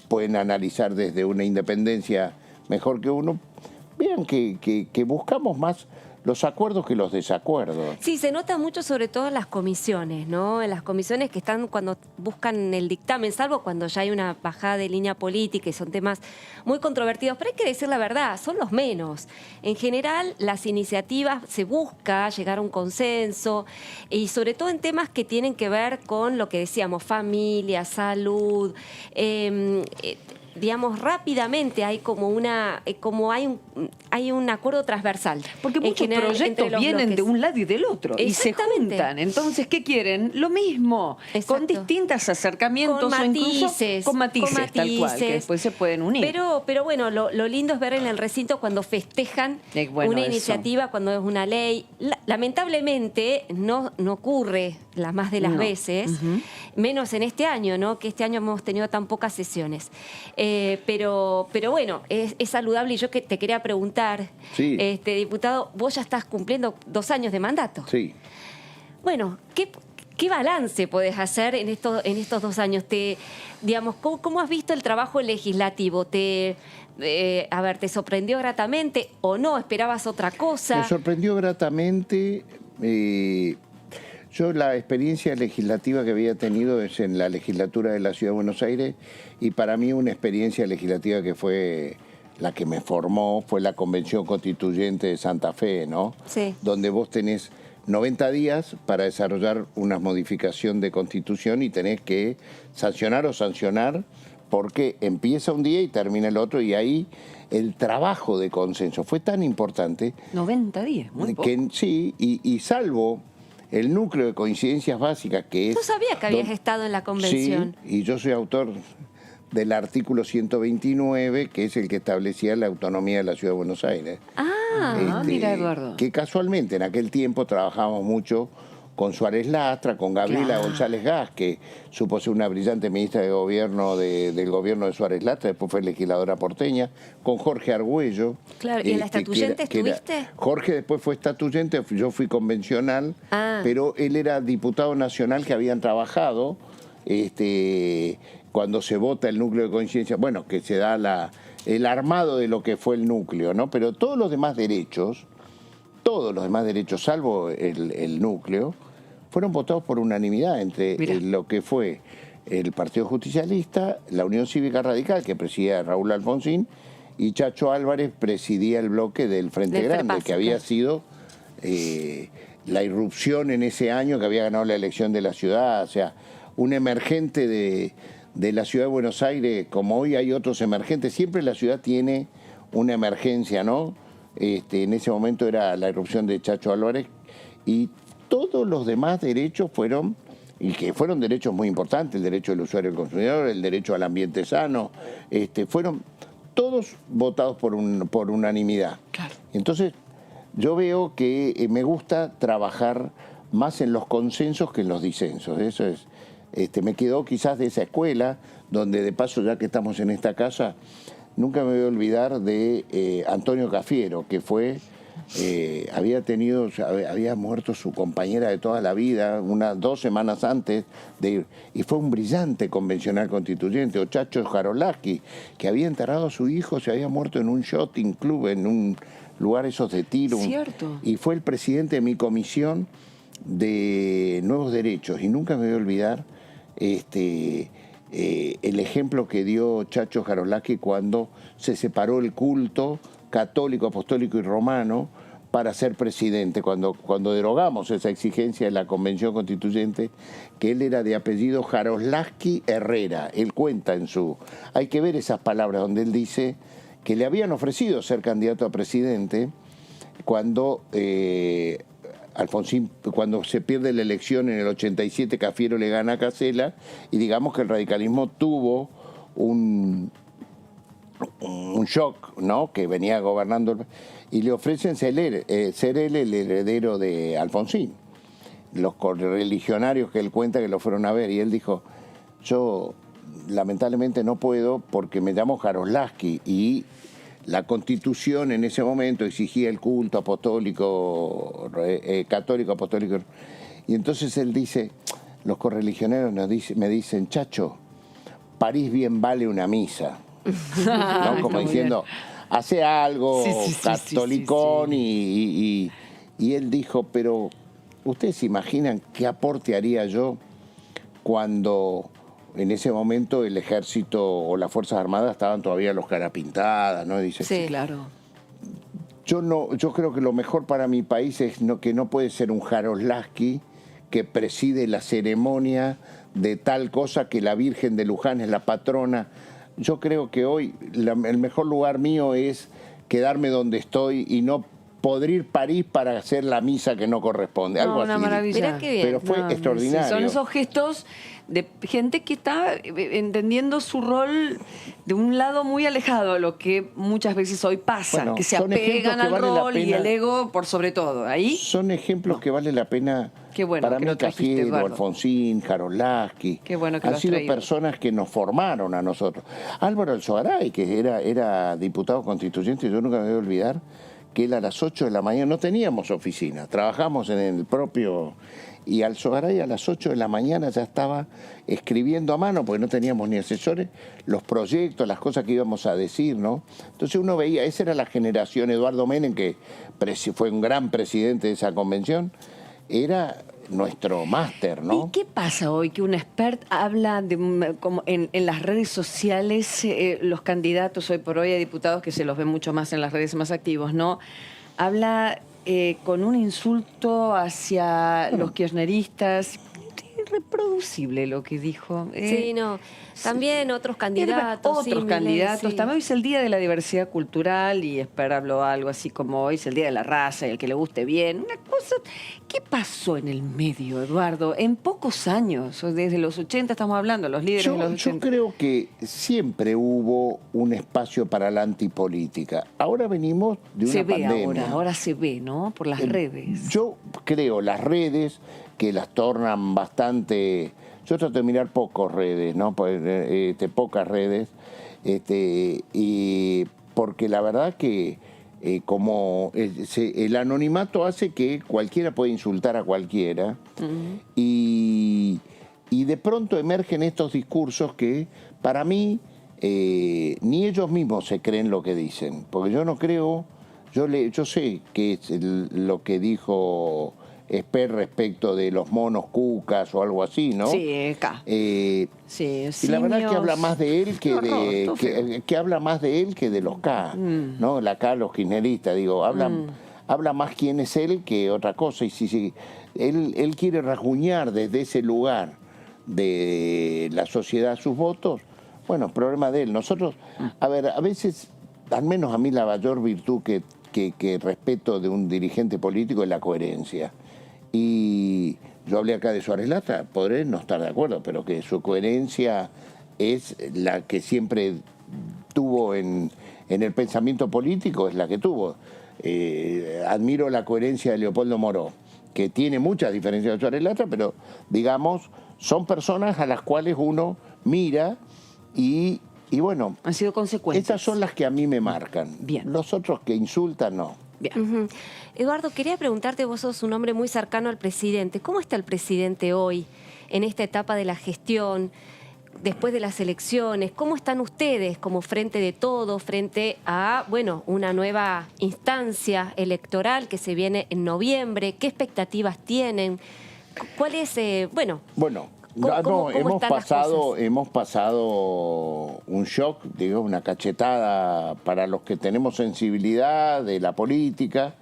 pueden analizar desde una independencia mejor que uno, vean que buscamos más los acuerdos que los desacuerdos. Sí, se nota mucho sobre todo en las comisiones, ¿no? En las comisiones que están cuando buscan el dictamen, salvo cuando ya hay una bajada de línea política y son temas muy controvertidos, pero hay que decir la verdad, son los menos. En general, las iniciativas se busca llegar a un consenso y sobre todo en temas que tienen que ver con lo que decíamos, familia, salud, digamos, rápidamente hay como hay un acuerdo transversal. Porque en muchos general, entre proyectos los vienen bloques. de un lado y del otro y se Exactamente. juntan. Entonces, ¿qué quieren? Lo mismo, Exacto. con distintos acercamientos Con o incluso matices, con matices, tal cual, que después se pueden unir. Pero bueno, lo lindo es ver en el recinto cuando festejan Bueno, una eso. iniciativa, cuando es una ley. Lamentablemente no ocurre las más de las No. veces, menos en este año, ¿no? Que este año hemos tenido tan pocas sesiones. Pero bueno, es saludable y yo que te quería preguntar, Sí. diputado, vos ya estás cumpliendo 2 años de mandato. Sí. Bueno, ¿qué balance podés hacer en estos 2 años? Digamos, ¿cómo has visto el trabajo legislativo? ¿Te sorprendió gratamente o no? ¿Esperabas otra cosa? Me sorprendió gratamente. Yo la experiencia legislativa que había tenido es en la legislatura de la Ciudad de Buenos Aires y para mí una experiencia legislativa que fue la que me formó fue la Convención Constituyente de Santa Fe, ¿no? Sí. Donde vos tenés 90 días para desarrollar una modificación de Constitución y tenés que sancionar porque empieza un día y termina el otro y ahí el trabajo de consenso fue tan importante 90 días, muy poco. que sí, y salvo el núcleo de coincidencias básicas que es... No sabía que habías estado en la convención. Sí, y yo soy autor del artículo 129, que es el que establecía la autonomía de la Ciudad de Buenos Aires. Mira, Eduardo. Que casualmente en aquel tiempo trabajábamos mucho con Suárez Lastra, con Gabriela Claro. González Gas, que supo ser una brillante ministra de gobierno del gobierno de Suárez Lastra, después fue legisladora porteña, con Jorge Argüello. Claro, ¿y en la estatuyente estuviste? Jorge después fue estatuyente, yo fui convencional, pero él era diputado nacional que habían trabajado cuando se vota el núcleo de coincidencia, bueno, que se da el armado de lo que fue el núcleo, ¿no? Pero todos los demás derechos, salvo el núcleo, fueron votados por unanimidad entre lo que fue el Partido Justicialista, la Unión Cívica Radical, que presidía Raúl Alfonsín, y Chacho Álvarez presidía el bloque del Frente Del Grande, FREPAS, que había claro. sido la irrupción en ese año, que había ganado la elección de la ciudad, o sea, un emergente de la Ciudad de Buenos Aires, como hoy hay otros emergentes, siempre la ciudad tiene una emergencia, ¿no? En ese momento era la irrupción de Chacho Álvarez y todos los demás derechos fueron, y que fueron derechos muy importantes, el derecho del usuario y del consumidor, el derecho al ambiente sano, fueron todos votados por unanimidad. Claro. Entonces, yo veo que me gusta trabajar más en los consensos que en los disensos. Eso es. Me quedó quizás de esa escuela, donde de paso, ya que estamos en esta casa, nunca me voy a olvidar de Antonio Cafiero, que fue, había muerto su compañera de toda la vida, 2 semanas antes de ir, y fue un brillante convencional constituyente, o Chacho Jarolaski, que había enterrado a su hijo, se había muerto en un yachting club, en un lugar esos de tiro. Cierto. Y fue el presidente de mi comisión de Nuevos Derechos, y nunca me voy a olvidar el ejemplo que dio Chacho Jarolaski cuando se separó el culto católico, apostólico y romano para ser presidente, cuando derogamos esa exigencia de la Convención Constituyente, que él era de apellido Jarolaski Herrera. Él cuenta hay que ver esas palabras donde él dice que le habían ofrecido ser candidato a presidente cuando Alfonsín, cuando se pierde la elección en el 87, Cafiero le gana a Casella, y digamos que el radicalismo tuvo un shock, ¿no? Que venía gobernando, y le ofrecen ser él el heredero de Alfonsín. Los correligionarios que él cuenta que lo fueron a ver, y él dijo, yo lamentablemente no puedo porque me llamo Jarolaski, y la Constitución en ese momento exigía el culto apostólico, católico apostólico. Y entonces él dice, los correligioneros me dicen, Chacho, París bien vale una misa. ¿No? Como diciendo, hace algo, catolicón. Y él dijo, pero ¿ustedes se imaginan qué aporte haría yo cuando en ese momento el ejército o las Fuerzas Armadas estaban todavía los carapintadas, ¿no? Dice, Sí, Claro. yo creo que lo mejor para mi país es que no puede ser un Jarolaski que preside la ceremonia de tal cosa, que la Virgen de Luján es la patrona. yo creo que hoy el mejor lugar mío es quedarme donde estoy y no poder ir a París para hacer la misa que no corresponde. Algo una así. maravilla. Mirá qué bien. Pero fue No, extraordinario. sí, son esos gestos de gente que está entendiendo su rol de un lado muy alejado a lo que muchas veces hoy pasa, Bueno, que se son ejemplos apegan que al vale la rol y pena- el ego por sobre todo. Ahí, Son ejemplos que vale la pena. Qué bueno para que mí, lo trajiste, Cafiero, Eduardo. Alfonsín, Jarolaski, Qué bueno que han lo has sido traído. personas que nos formaron a nosotros. Álvaro Alzogaray, que era diputado constituyente, yo nunca me voy a olvidar que él a las 8 de la mañana, no teníamos oficina, trabajamos en el propio... Y Alzogaray a las 8 de la mañana ya estaba escribiendo a mano, porque no teníamos ni asesores, los proyectos, las cosas que íbamos a decir, ¿no? Entonces uno veía, esa era la generación Eduardo Menem, que fue un gran presidente de esa convención, era nuestro máster, ¿no? ¿Y qué pasa hoy que un expert habla de como en las redes sociales, los candidatos hoy por hoy a diputados, que se los ve mucho más en las redes más activos, ¿no? Habla con un insulto hacia los kirchneristas. Irreproducible lo que dijo. Sí, no. También otros candidatos. Otros sí, candidatos. Milei, sí. También hoy es el Día de la Diversidad Cultural y habló algo así como hoy es el Día de la Raza y el que le guste bien. Una cosa. ¿Qué pasó en el medio, Eduardo? En pocos años, desde los 80 estamos hablando, los líderes de los 80. Yo creo que siempre hubo un espacio para la antipolítica. Ahora venimos de una Se ve pandemia. ahora se ve, ¿no? Por las redes. Yo creo las redes que las tornan bastante... Yo trato de mirar pocas redes, ¿no? Pocas redes. Y porque la verdad que el anonimato hace que cualquiera pueda insultar a cualquiera. Y de pronto emergen estos discursos que para mí ni ellos mismos se creen lo que dicen. Porque yo no creo... Yo sé que es lo que dijo Esper respecto de los monos cucas o algo así, ¿no? Sí, acá. Y la verdad que habla más de él que habla más de él que de los K, ¿no? La K, los kirchneristas, digo, habla más quién es él que otra cosa. Y si él quiere rasguñar desde ese lugar de la sociedad sus votos, bueno, problema de él. Nosotros, a ver, a veces, al menos a mí la mayor virtud que respeto de un dirigente político es la coherencia. Y yo hablé acá de Suárez Latra, podré no estar de acuerdo, pero que su coherencia es la que siempre tuvo en el pensamiento político, es la que tuvo. Admiro la coherencia de Leopoldo Moró, que tiene muchas diferencias de Suárez Latra, pero digamos, son personas a las cuales uno mira y bueno, Han sido consecuentes. estas son las que a mí me marcan. Bien. Los otros que insultan, no. Bien. Ujú. Eduardo, quería preguntarte, vos sos un hombre muy cercano al presidente. ¿Cómo está el presidente hoy, en esta etapa de la gestión, después de las elecciones? ¿Cómo están ustedes como frente de todos, frente a, bueno, una nueva instancia electoral que se viene en noviembre? ¿Qué expectativas tienen? ¿Cuál es, Bueno, ¿Cómo hemos están las cosas? pasado un shock, digo, una cachetada para los que tenemos sensibilidad de la política.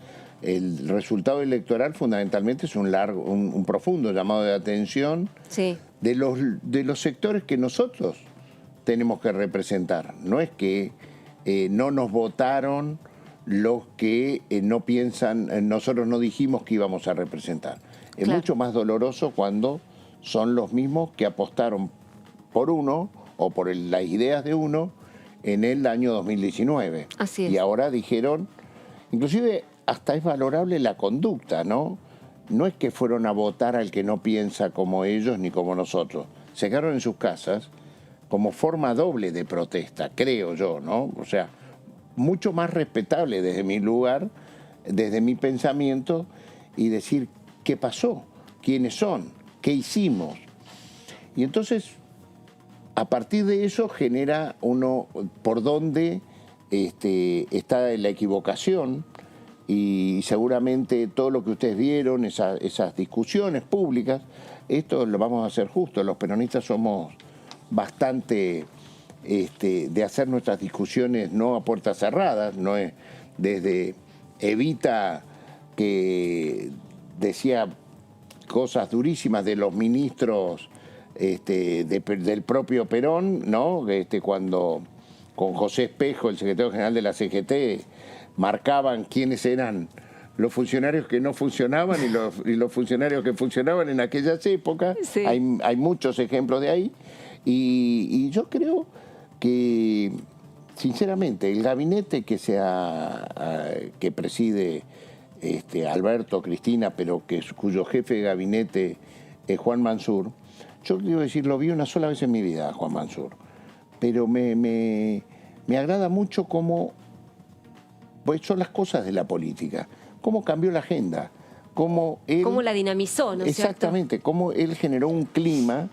El resultado electoral fundamentalmente es un profundo llamado de atención Sí. de los sectores que nosotros tenemos que representar. No es que no nos votaron los que no piensan, nosotros no dijimos que íbamos a representar. Es Claro. mucho más doloroso cuando son los mismos que apostaron por uno o por las ideas de uno en el año 2019. Así es. Y ahora dijeron, inclusive hasta es valorable la conducta, ¿no? No es que fueron a votar al que no piensa como ellos ni como nosotros. Se quedaron en sus casas como forma doble de protesta, creo yo, ¿no? O sea, mucho más respetable desde mi lugar, desde mi pensamiento, y decir qué pasó, quiénes son, qué hicimos. Y entonces, a partir de eso genera uno por dónde está la equivocación, y seguramente todo lo que ustedes vieron, esas discusiones públicas, esto lo vamos a hacer justo. Los peronistas somos bastante de hacer nuestras discusiones no a puertas cerradas, no es desde Evita, que decía cosas durísimas de los ministros del propio Perón, ¿no? Cuando con José Espejo, el secretario general de la CGT, marcaban quiénes eran los funcionarios que no funcionaban y los funcionarios que funcionaban en aquellas épocas. Sí. Hay muchos ejemplos de ahí. Y yo creo que, sinceramente, el gabinete que preside Alberto, Cristina, pero cuyo jefe de gabinete es Juan Mansur, yo quiero decir, lo vi una sola vez en mi vida, Juan Mansur, pero me agrada mucho cómo, pues son las cosas de la política, cómo cambió la agenda, cómo la dinamizó, ¿no es cierto? exactamente, cómo él generó un clima,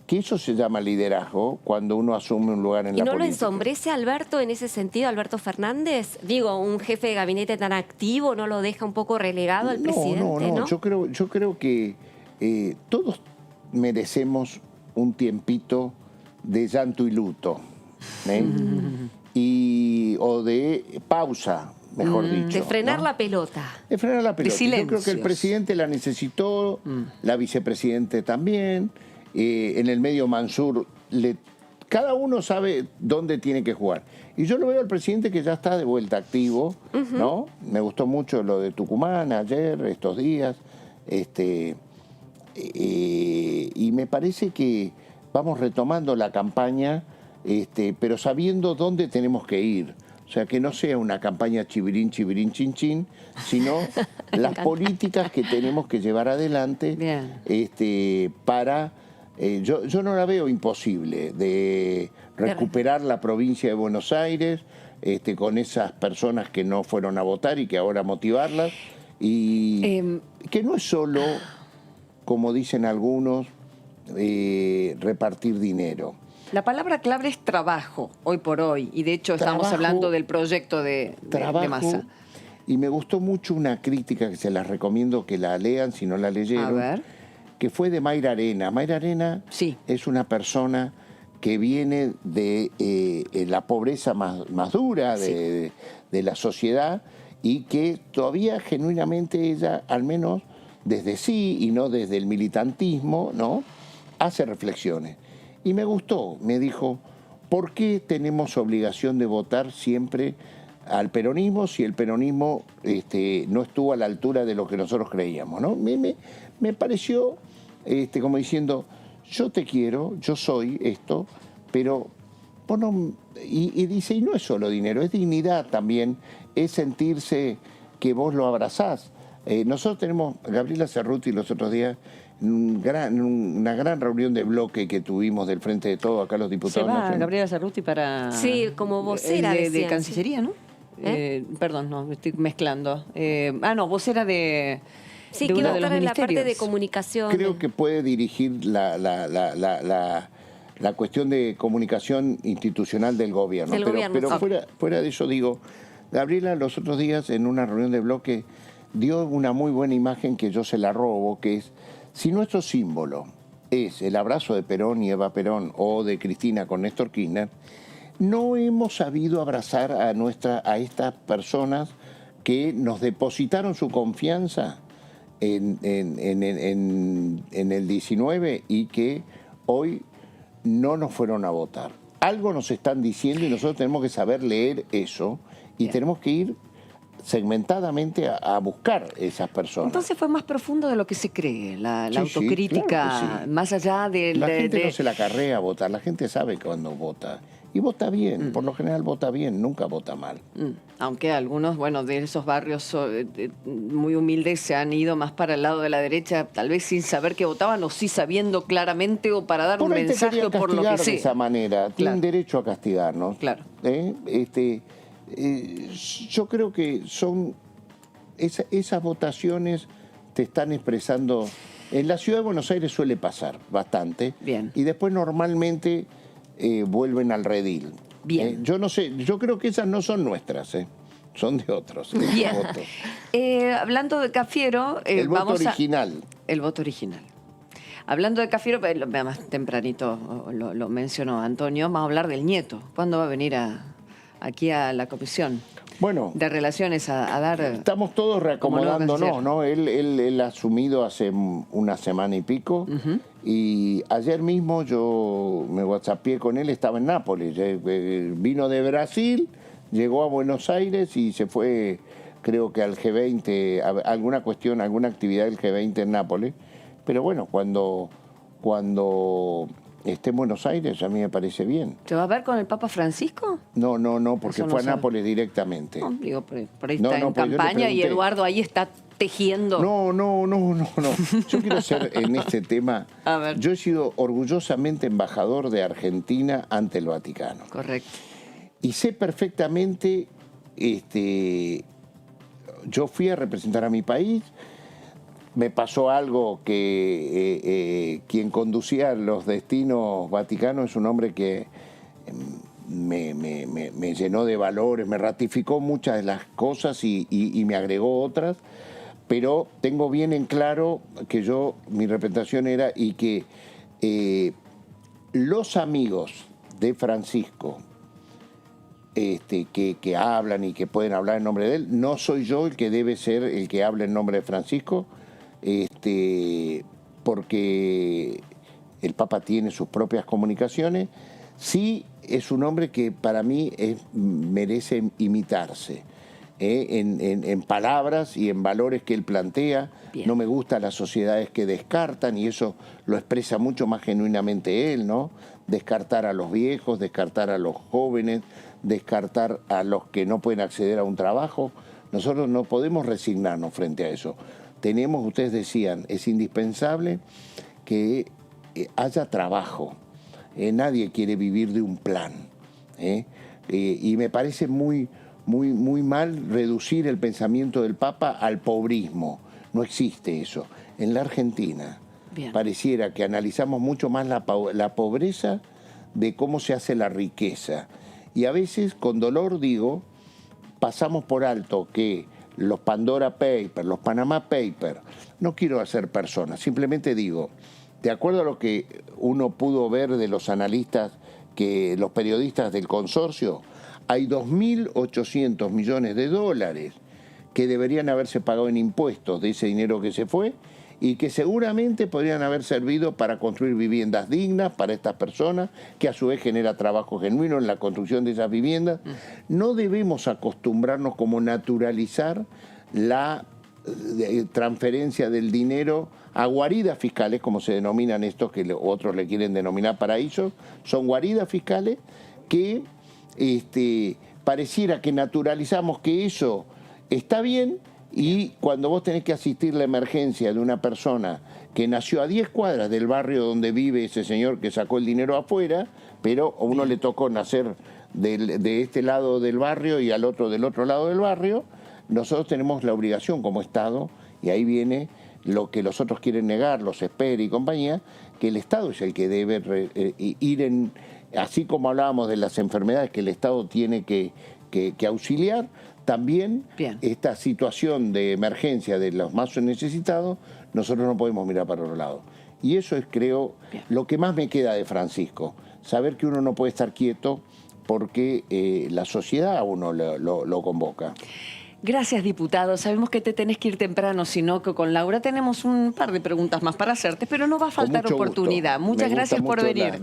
que eso se llama liderazgo, cuando uno asume un lugar en la política. ¿Y no lo ensombrece Alberto en ese sentido, Alberto Fernández? Digo, un jefe de gabinete tan activo, ¿no lo deja un poco relegado al presidente? No, yo creo que todos merecemos un tiempito de llanto y luto, o de pausa, mejor dicho. De frenar ¿no? la pelota. De frenar la pelota. Yo creo que el silencios. presidente la necesitó, la vicepresidente también, en el medio Mansur, cada uno sabe dónde tiene que jugar. Y yo lo veo al presidente que ya está de vuelta activo, ¿no? Me gustó mucho lo de Tucumán ayer, estos días, y me parece que vamos retomando la campaña, pero sabiendo dónde tenemos que ir. O sea, que no sea una campaña chivirín, chivirín, chin, chin, sino las políticas que tenemos que llevar adelante para... yo no la veo imposible de recuperar la provincia de Buenos Aires con esas personas que no fueron a votar y que ahora motivarlas. Y que no es solo, como dicen algunos, repartir dinero. La palabra clave es trabajo, hoy por hoy. Y de hecho estamos hablando del proyecto de Massa. Y me gustó mucho una crítica que se las recomiendo que la lean si no la leyeron. A ver. Que fue de Mayra Arena. Mayra Arena es una persona que viene de la pobreza más dura de la sociedad y que todavía genuinamente ella, al menos desde sí y no desde el militantismo, ¿no? Hace reflexiones. Y me gustó, me dijo, ¿por qué tenemos obligación de votar siempre al peronismo si el peronismo no estuvo a la altura de lo que nosotros creíamos, ¿no? Me pareció como diciendo, yo te quiero, yo soy esto, pero vos no... Y dice, y no es solo dinero, es dignidad también, es sentirse que vos lo abrazás. Nosotros tenemos, Gabriela Cerruti los otros días, una gran reunión de bloque que tuvimos del Frente de Todos, acá los diputados. Se va Gabriela Cerruti para... Sí, como vocera de Cancillería, ¿no? Perdón, no, me estoy mezclando. Vocera de... Sí, de que uno va a de los estar en la parte de ministerios. comunicación. Creo que puede dirigir la cuestión de comunicación institucional del gobierno. Pero fuera de eso, digo, Gabriela los otros días en una reunión de bloque dio una muy buena imagen que yo se la robo, que es, si nuestro símbolo es el abrazo de Perón y Eva Perón o de Cristina con Néstor Kirchner, no hemos sabido abrazar a estas personas que nos depositaron su confianza en el 19 y que hoy no nos fueron a votar. Algo nos están diciendo y nosotros tenemos que saber leer eso y tenemos que ir segmentadamente a buscar esas personas. Entonces fue más profundo de lo que se cree, la autocrítica, claro que sí. más allá de... La gente no se la carrea a votar, la gente sabe cuando vota. Y vota bien, por lo general vota bien, nunca vota mal. Aunque algunos, de esos barrios muy humildes se han ido más para el lado de la derecha, tal vez sin saber que votaban o sí sabiendo claramente o para dar un mensaje por lo que sea. De esa manera, tienen derecho a castigarnos. Claro. Yo creo que son esas votaciones te están expresando. En la ciudad de Buenos Aires suele pasar bastante. Bien. Y después normalmente vuelven al redil. Bien. Yo no sé, yo creo que esas no son nuestras, son de otros. Bien. Hablando de Cafiero, el voto original. El voto original. Hablando de Cafiero, más tempranito lo mencionó Antonio, vamos a hablar del nieto. ¿Cuándo va a venir aquí a la comisión? de relaciones a dar. Estamos todos reacomodándonos, ¿no? Él ha asumido hace una semana y pico. Y ayer mismo yo me whatsappié con él, estaba en Nápoles. Vino de Brasil, llegó a Buenos Aires y se fue, creo que al G20, alguna actividad del G20 en Nápoles. Pero bueno, cuando esté en Buenos Aires, a mí me parece bien. ¿Se va a ver con el Papa Francisco? No, porque fue a Nápoles directamente. No, digo, por ahí está en campaña y Eduardo ahí está tejiendo. No. Yo quiero ser en este tema. A ver. Yo he sido orgullosamente embajador de Argentina ante el Vaticano. Correcto. Y sé perfectamente, yo fui a representar a mi país. Me pasó algo que quien conducía los destinos vaticanos es un hombre que me llenó de valores, me ratificó muchas de las cosas y me agregó otras, pero tengo bien en claro que mi representación era y que los amigos de Francisco que hablan y que pueden hablar en nombre de él, no soy yo el que debe ser el que hable en nombre de Francisco, porque el Papa tiene sus propias comunicaciones. Sí, es un hombre que para mí merece imitarse en palabras y en valores que él plantea. Bien. No me gustan las sociedades que descartan, y eso lo expresa mucho más genuinamente él, ¿no? Descartar a los viejos, descartar a los jóvenes, descartar a los que no pueden acceder a un trabajo. Nosotros no podemos resignarnos frente a eso. Ustedes decían, es indispensable que haya trabajo. Nadie quiere vivir de un plan. Y me parece muy mal reducir el pensamiento del Papa al pobrismo. No existe eso. En la Argentina pareciera que analizamos mucho más la pobreza de cómo se hace la riqueza. Y a veces, con dolor digo, pasamos por alto que los Pandora Papers, los Panama Papers, no quiero hacer personas, simplemente digo, de acuerdo a lo que uno pudo ver de los analistas, los periodistas del consorcio, hay 2.800 millones de dólares que deberían haberse pagado en impuestos de ese dinero que se fue y que seguramente podrían haber servido para construir viviendas dignas para estas personas, que a su vez genera trabajo genuino en la construcción de esas viviendas. No debemos acostumbrarnos como naturalizar la transferencia del dinero a guaridas fiscales, como se denominan estos, que otros le quieren denominar paraísos. Son guaridas fiscales que pareciera que naturalizamos que eso está bien. Y cuando vos tenés que asistir la emergencia de una persona que nació a 10 cuadras del barrio donde vive ese señor que sacó el dinero afuera, pero a uno le tocó nacer de este lado del barrio y al otro del otro lado del barrio, nosotros tenemos la obligación como Estado, y ahí viene lo que los otros quieren negar, los SPER y compañía, que el Estado es el que debe ir en, así como hablábamos de las enfermedades que el Estado tiene que auxiliar, también esta situación de emergencia de los más necesitados, nosotros no podemos mirar para otro lado. Y eso es, creo, lo que más me queda de Francisco. Saber que uno no puede estar quieto porque la sociedad a uno lo convoca. Gracias, diputado. Sabemos que te tenés que ir temprano, sino que con Laura tenemos un par de preguntas más para hacerte, pero no va a faltar oportunidad. Muchas gracias por venir.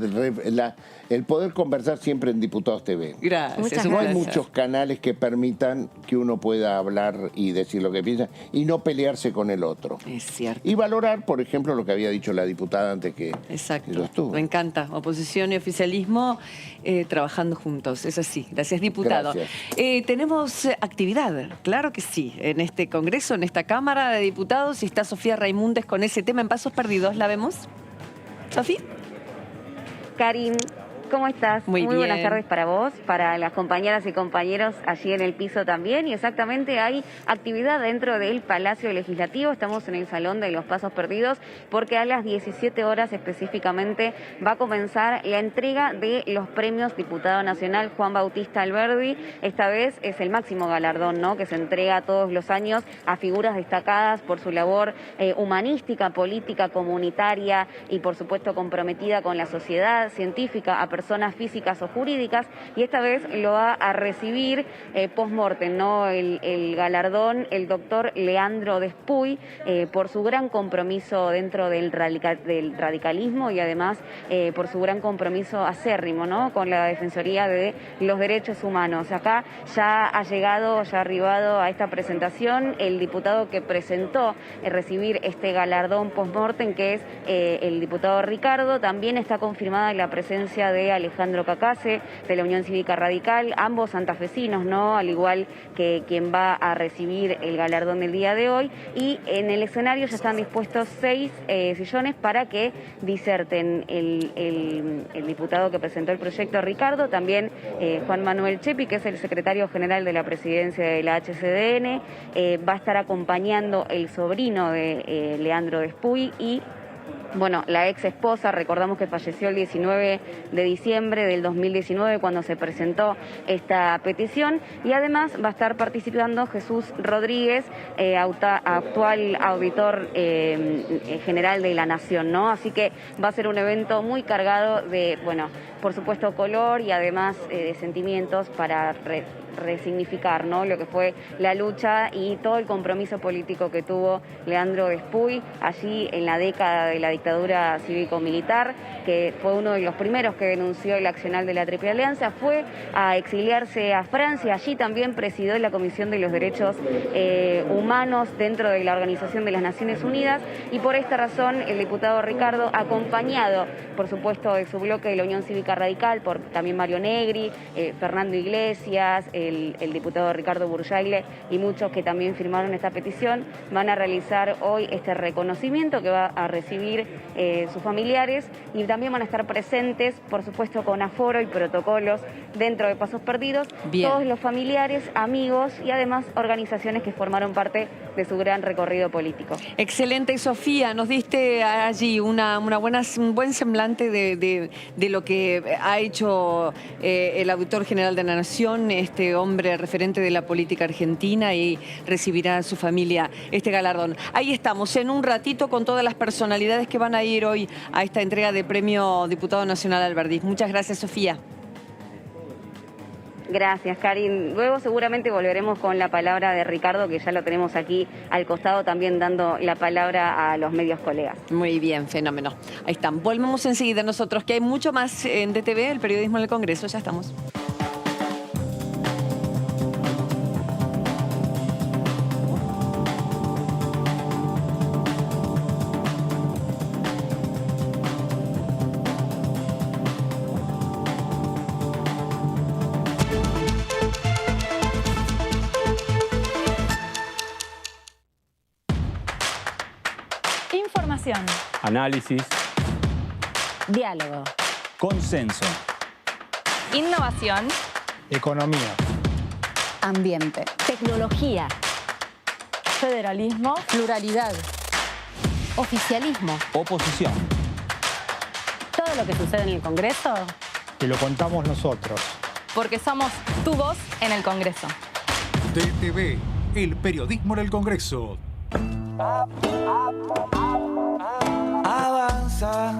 El poder conversar siempre en Diputados TV. Gracias. No hay muchos canales que permitan que uno pueda hablar y decir lo que piensa y no pelearse con el otro. Es cierto. Y valorar, por ejemplo, lo que había dicho la diputada antes que yo estuve. Me encanta. Oposición y oficialismo trabajando juntos. Es así. Gracias, diputado. Gracias. Tenemos actividad. Claro que sí, en este Congreso, en esta Cámara de Diputados, y está Sofía Raimundes con ese tema en Pasos Perdidos. ¿La vemos? ¿Sofía? Karin, ¿cómo estás? Muy bien. Buenas tardes para vos, para las compañeras y compañeros allí en el piso también. Y exactamente hay actividad dentro del Palacio Legislativo. Estamos en el Salón de los Pasos Perdidos porque a las 17 horas específicamente va a comenzar la entrega de los premios Diputado Nacional Juan Bautista Alberdi. Esta vez es el máximo galardón, ¿no?, que se entrega todos los años a figuras destacadas por su labor humanística, política, comunitaria y por supuesto comprometida con la sociedad científica, a personas físicas o jurídicas, y esta vez lo va a recibir post-mortem, ¿no? El galardón, el doctor Leandro Despuy, por su gran compromiso dentro del radicalismo y además por su gran compromiso acérrimo, ¿no? Con la Defensoría de los Derechos Humanos. Acá ya ha arribado a esta presentación el diputado que presentó recibir este galardón post-mortem, que es el diputado Ricardo. También está confirmada la presencia de Alejandro Cacase, de la Unión Cívica Radical, ambos santafesinos, ¿no? Al igual que quien va a recibir el galardón del día de hoy. Y en el escenario ya están dispuestos 6 sillones para que diserten el diputado que presentó el proyecto, Ricardo, también Juan Manuel Chepi, que es el secretario general de la presidencia de la HCDN, va a estar acompañando el sobrino de Leandro Despuy y bueno, la ex esposa, recordamos que falleció el 19 de diciembre del 2019 cuando se presentó esta petición, y además va a estar participando Jesús Rodríguez, actual auditor general de la Nación, ¿no? Así que va a ser un evento muy cargado de, bueno, por supuesto color y además de sentimientos para resignificar, ¿no? Lo que fue la lucha y todo el compromiso político que tuvo Leandro Despuy allí en la década de la dictadura cívico-militar, que fue uno de los primeros que denunció el accionar de la Triple Alianza, fue a exiliarse a Francia, allí también presidió la Comisión de los Derechos Humanos dentro de la Organización de las Naciones Unidas, y por esta razón el diputado Ricardo, acompañado por supuesto de su bloque de la Unión Cívica Radical, por también Mario Negri, Fernando Iglesias, el diputado Ricardo Burjaile y muchos que también firmaron esta petición, van a realizar hoy este reconocimiento que va a recibir sus familiares, y también van a estar presentes, por supuesto con aforo y protocolos dentro de Pasos Perdidos, todos los familiares, amigos y además organizaciones que formaron parte de su gran recorrido político. Excelente, Sofía, nos diste allí un buen semblante de lo que ha hecho el auditor general de la Nación, este hombre referente de la política argentina, y recibirá a su familia este galardón. Ahí estamos, en un ratito, con todas las personalidades que van a ir hoy a esta entrega de Premio Diputado Nacional Alberdiz. Muchas gracias, Sofía. Gracias, Karin. Luego seguramente volveremos con la palabra de Ricardo, que ya lo tenemos aquí al costado, también dando la palabra a los medios colegas. Muy bien, fenómeno. Ahí están. Volvemos enseguida nosotros, que hay mucho más en DTV, el periodismo en el Congreso. Ya estamos. Información. Análisis. Diálogo. Consenso. Innovación. Economía. Ambiente. Tecnología. Federalismo. Pluralidad. Oficialismo. Oposición. Todo lo que sucede en el Congreso. Que lo contamos nosotros. Porque somos tu voz en el Congreso. DTV, el periodismo en el Congreso. Avanza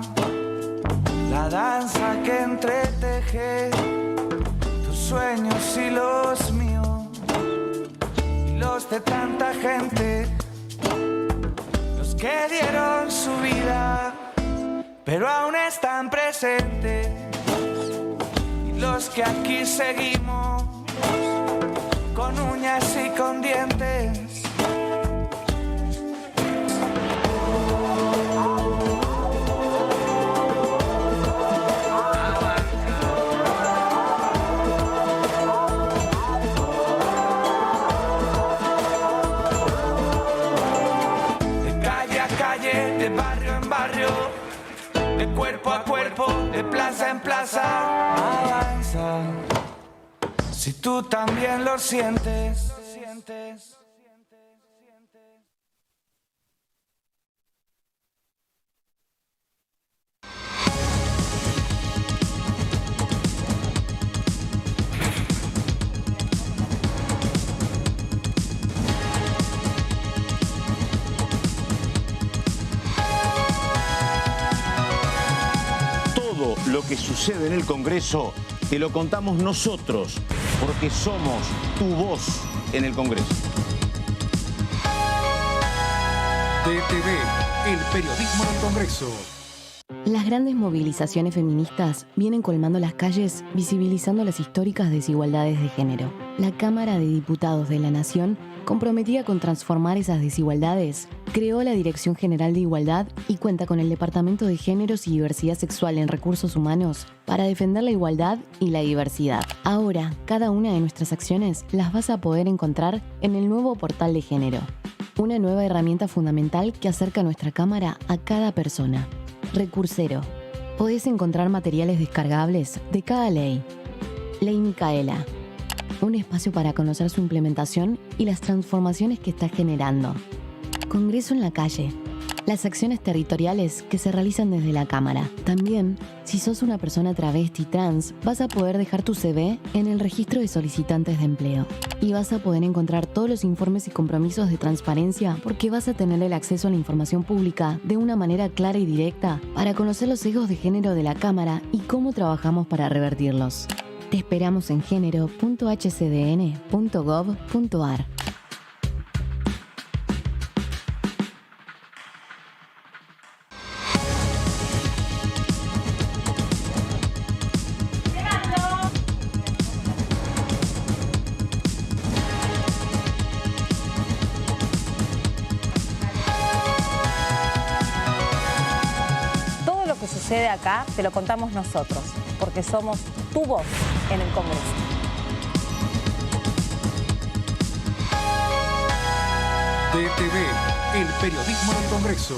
la danza que entreteje tus sueños y los míos y los de tanta gente, los que dieron su vida pero aún están presentes, y los que aquí seguimos con uñas y con dientes. De cuerpo a cuerpo, de plaza en plaza, avanza. Si tú también lo sientes. Lo que sucede en el Congreso te lo contamos nosotros, porque somos tu voz en el Congreso. DTV, el periodismo del Congreso. Las grandes movilizaciones feministas vienen colmando las calles, visibilizando las históricas desigualdades de género. La Cámara de Diputados de la Nación, comprometida con transformar esas desigualdades, creó la Dirección General de Igualdad y cuenta con el Departamento de Géneros y Diversidad Sexual en Recursos Humanos para defender la igualdad y la diversidad. Ahora, cada una de nuestras acciones las vas a poder encontrar en el nuevo portal de género. Una nueva herramienta fundamental que acerca a nuestra Cámara a cada persona. Recursero. Podés encontrar materiales descargables de cada ley. Ley Micaela. Un espacio para conocer su implementación y las transformaciones que está generando. Congreso en la calle. Las acciones territoriales que se realizan desde la Cámara. También, si sos una persona travesti trans, vas a poder dejar tu CV en el registro de solicitantes de empleo. Y vas a poder encontrar todos los informes y compromisos de transparencia porque vas a tener el acceso a la información pública de una manera clara y directa para conocer los sesgos de género de la Cámara y cómo trabajamos para revertirlos. Te esperamos en género.hcdn.gov.ar. Sucede acá, te lo contamos nosotros, porque somos tu voz en el Congreso. DTV, el periodismo del Congreso.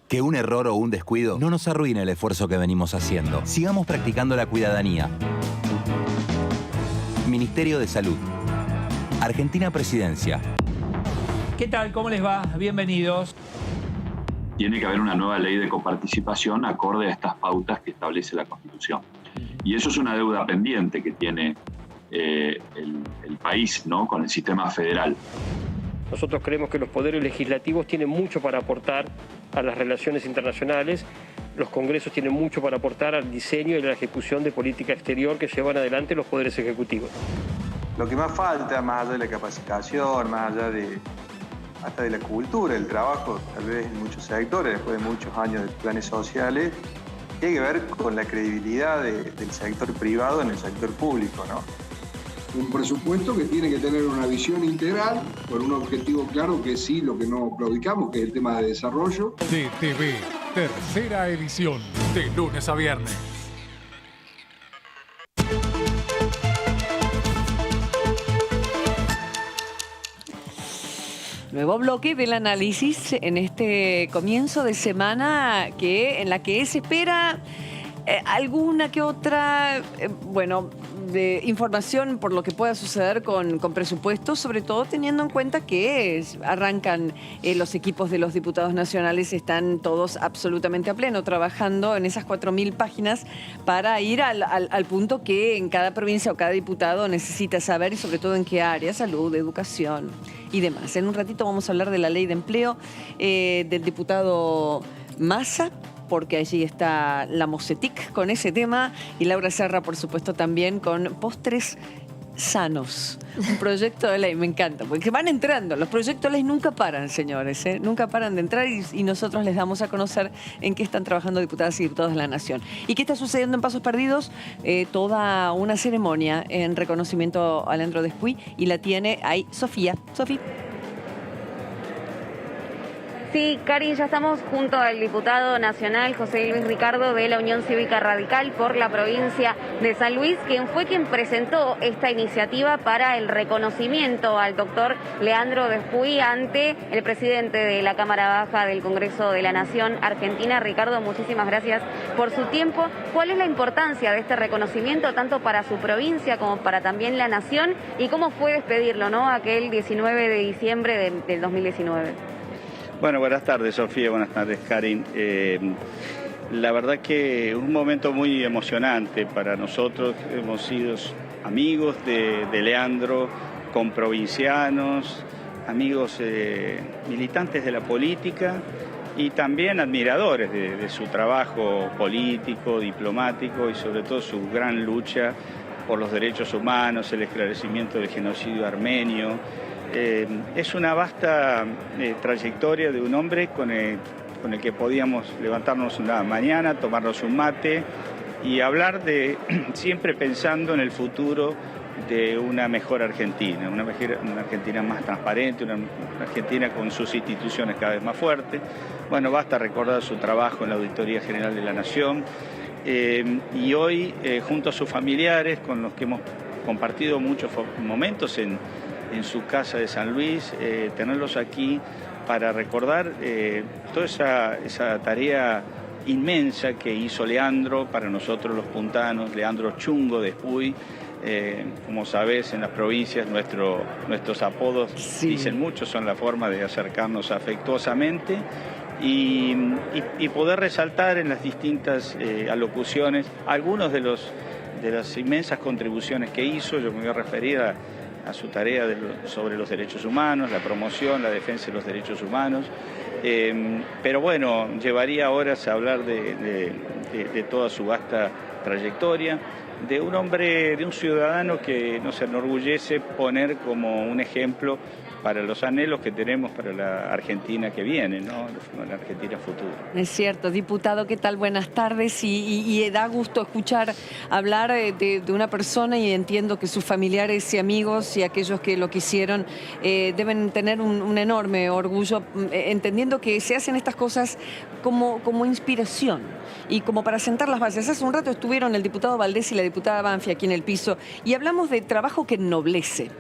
Que un error o un descuido no nos arruine el esfuerzo que venimos haciendo. Sigamos practicando la cuidadanía. Ministerio de Salud. Argentina Presidencia. ¿Qué tal? ¿Cómo les va? Bienvenidos. Tiene que haber una nueva ley de coparticipación acorde a estas pautas que establece la Constitución. Y eso es una deuda pendiente que tiene el país, ¿no?, con el sistema federal. Nosotros creemos que los poderes legislativos tienen mucho para aportar a las relaciones internacionales, los congresos tienen mucho para aportar al diseño y a la ejecución de política exterior que llevan adelante los poderes ejecutivos. Lo que más falta, más allá de la capacitación, más allá hasta de la cultura, el trabajo, tal vez en muchos sectores, después de muchos años de planes sociales, tiene que ver con la credibilidad del sector privado en el sector público, ¿no? Un presupuesto que tiene que tener una visión integral, con un objetivo claro que sí, lo que no claudicamos, que es el tema de desarrollo. DTV, tercera edición, de lunes a viernes. Nuevo bloque del análisis en este comienzo de semana en la que se espera alguna que otra, de información por lo que pueda suceder con presupuestos, sobre todo teniendo en cuenta que arrancan los equipos de los diputados nacionales, están todos absolutamente a pleno trabajando en esas 4.000 páginas para ir al punto que en cada provincia o cada diputado necesita saber, y sobre todo en qué área: salud, educación y demás. En un ratito vamos a hablar de la ley de empleo del diputado Massa, porque allí está la Mocetic con ese tema, y Laura Serra, por supuesto, también con postres sanos. Un proyecto de ley, me encanta, porque van entrando. Los proyectos de ley nunca paran, señores, nunca paran de entrar, y nosotros les damos a conocer en qué están trabajando diputadas y diputados de la Nación. ¿Y qué está sucediendo en Pasos Perdidos? Toda una ceremonia en reconocimiento a Leandro Despuy, y la tiene ahí Sofía. Sofía. Sí, Karin, ya estamos junto al diputado nacional José Luis Ricardo de la Unión Cívica Radical por la provincia de San Luis, quien presentó esta iniciativa para el reconocimiento al doctor Leandro Despuy ante el presidente de la Cámara Baja del Congreso de la Nación Argentina. Ricardo, muchísimas gracias por su tiempo. ¿Cuál es la importancia de este reconocimiento tanto para su provincia como para también la nación? ¿Y cómo fue despedirlo, ¿no? Aquel 19 de diciembre del 2019. Bueno, buenas tardes, Sofía, buenas tardes, Karin. La verdad que un momento muy emocionante para nosotros. Hemos sido amigos de Leandro, comprovincianos, amigos militantes de la política y también admiradores de su trabajo político, diplomático y sobre todo su gran lucha por los derechos humanos, el esclarecimiento del genocidio armenio. Es una vasta trayectoria de un hombre con el que podíamos levantarnos una mañana, tomarnos un mate y hablar siempre pensando en el futuro de una mejor Argentina, una Argentina más transparente, una Argentina con sus instituciones cada vez más fuertes. Bueno, basta recordar su trabajo en la Auditoría General de la Nación y hoy, junto a sus familiares, con los que hemos compartido muchos momentos en su casa de San Luis, tenerlos aquí para recordar toda esa tarea inmensa que hizo Leandro para nosotros los puntanos, Leandro Chungo Despuy. Como sabés, en las provincias nuestros apodos dicen mucho, son la forma de acercarnos afectuosamente y poder resaltar en las distintas alocuciones algunos de las inmensas contribuciones que hizo. Yo me voy a referir a su tarea sobre los derechos humanos, la promoción, la defensa de los derechos humanos. Pero bueno, llevaría horas a hablar de toda su vasta trayectoria, de un hombre, de un ciudadano que nos enorgullece poner como un ejemplo para los anhelos que tenemos para la Argentina que viene, ¿no? La Argentina futura. Es cierto, diputado, ¿qué tal? Buenas tardes y da gusto escuchar hablar de una persona y entiendo que sus familiares y amigos y aquellos que lo quisieron deben tener un enorme orgullo, entendiendo que se hacen estas cosas como inspiración y como para sentar las bases. Hace un rato estuvieron el diputado Valdés y la diputada Banfi aquí en el piso y hablamos de trabajo que ennoblece.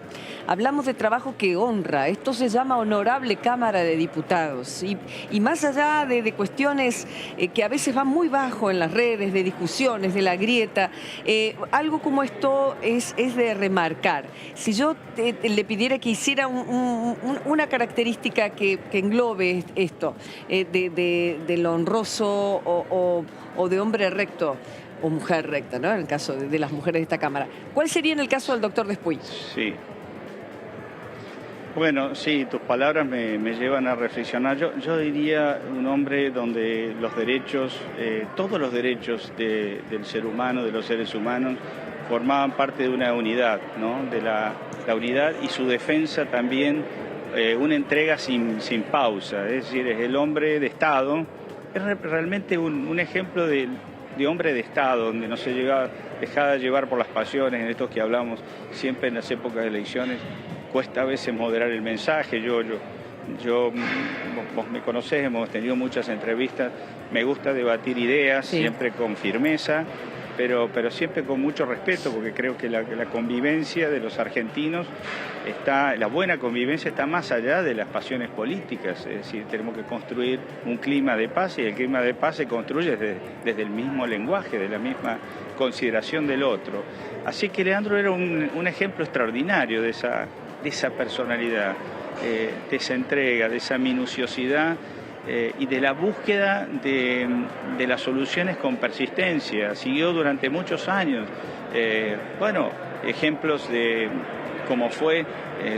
Hablamos de trabajo que honra. Esto se llama Honorable Cámara de Diputados. Y más allá de cuestiones que a veces van muy bajo en las redes, de discusiones, de la grieta, algo como esto es de remarcar. Si yo le pidiera que hiciera una característica que englobe esto, de lo honroso o de hombre recto, o mujer recta, ¿no? En el caso de las mujeres de esta Cámara. ¿Cuál sería en el caso del doctor Despuy? Sí. Bueno, sí, tus palabras me llevan a reflexionar. Yo diría un hombre donde los derechos, todos los derechos del ser humano, de los seres humanos, formaban parte de una unidad, ¿no? De la unidad y su defensa también, una entrega sin pausa. Es decir, es el hombre de Estado, es realmente un ejemplo de hombre de Estado, donde no se dejaba llevar por las pasiones, en estos que hablamos siempre en las épocas de elecciones. Cuesta a veces moderar el mensaje. Vos me conocés, hemos tenido muchas entrevistas. Me gusta debatir ideas, siempre con firmeza, pero siempre con mucho respeto, porque creo que la convivencia de los argentinos la buena convivencia está más allá de las pasiones políticas. Es decir, tenemos que construir un clima de paz y el clima de paz se construye desde el mismo lenguaje, de la misma consideración del otro. Así que Leandro era un ejemplo extraordinario de esa personalidad, de esa entrega, de esa minuciosidad y de la búsqueda de las soluciones con persistencia. Siguió durante muchos años. Ejemplos de cómo fue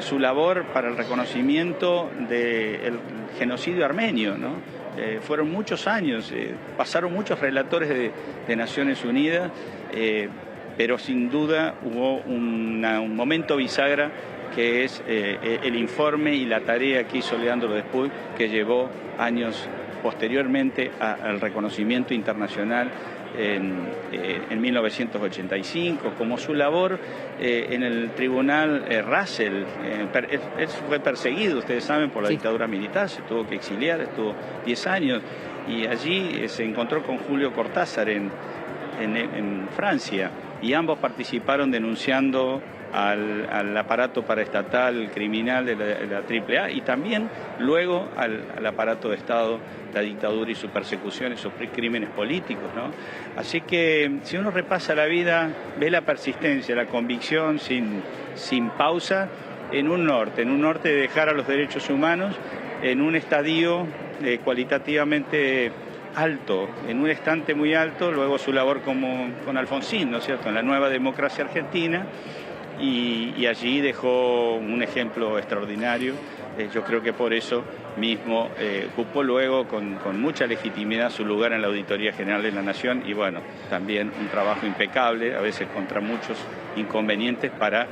su labor para el reconocimiento del genocidio armenio, ¿no? Fueron muchos años, pasaron muchos relatores de Naciones Unidas, pero sin duda hubo un momento bisagra que es el informe y la tarea que hizo Leandro Despuy, que llevó años posteriormente al reconocimiento internacional en 1985, como su labor en el tribunal Russell. Él fue perseguido, ustedes saben, por la dictadura militar, se tuvo que exiliar, estuvo 10 años y allí se encontró con Julio Cortázar en Francia y ambos participaron denunciando al aparato paraestatal criminal de la AAA y también luego al aparato de Estado, la dictadura y su persecución y sus crímenes políticos, ¿no? Así que si uno repasa la vida, ve la persistencia, la convicción sin pausa en un norte de dejar a los derechos humanos en un estadio cualitativamente alto, en un estante muy alto, luego su labor con Alfonsín, ¿no es cierto?, en la nueva democracia argentina. Y allí dejó un ejemplo extraordinario. Yo creo que por eso mismo ocupó luego con mucha legitimidad su lugar en la Auditoría General de la Nación y bueno, también un trabajo impecable, a veces contra muchos inconvenientes para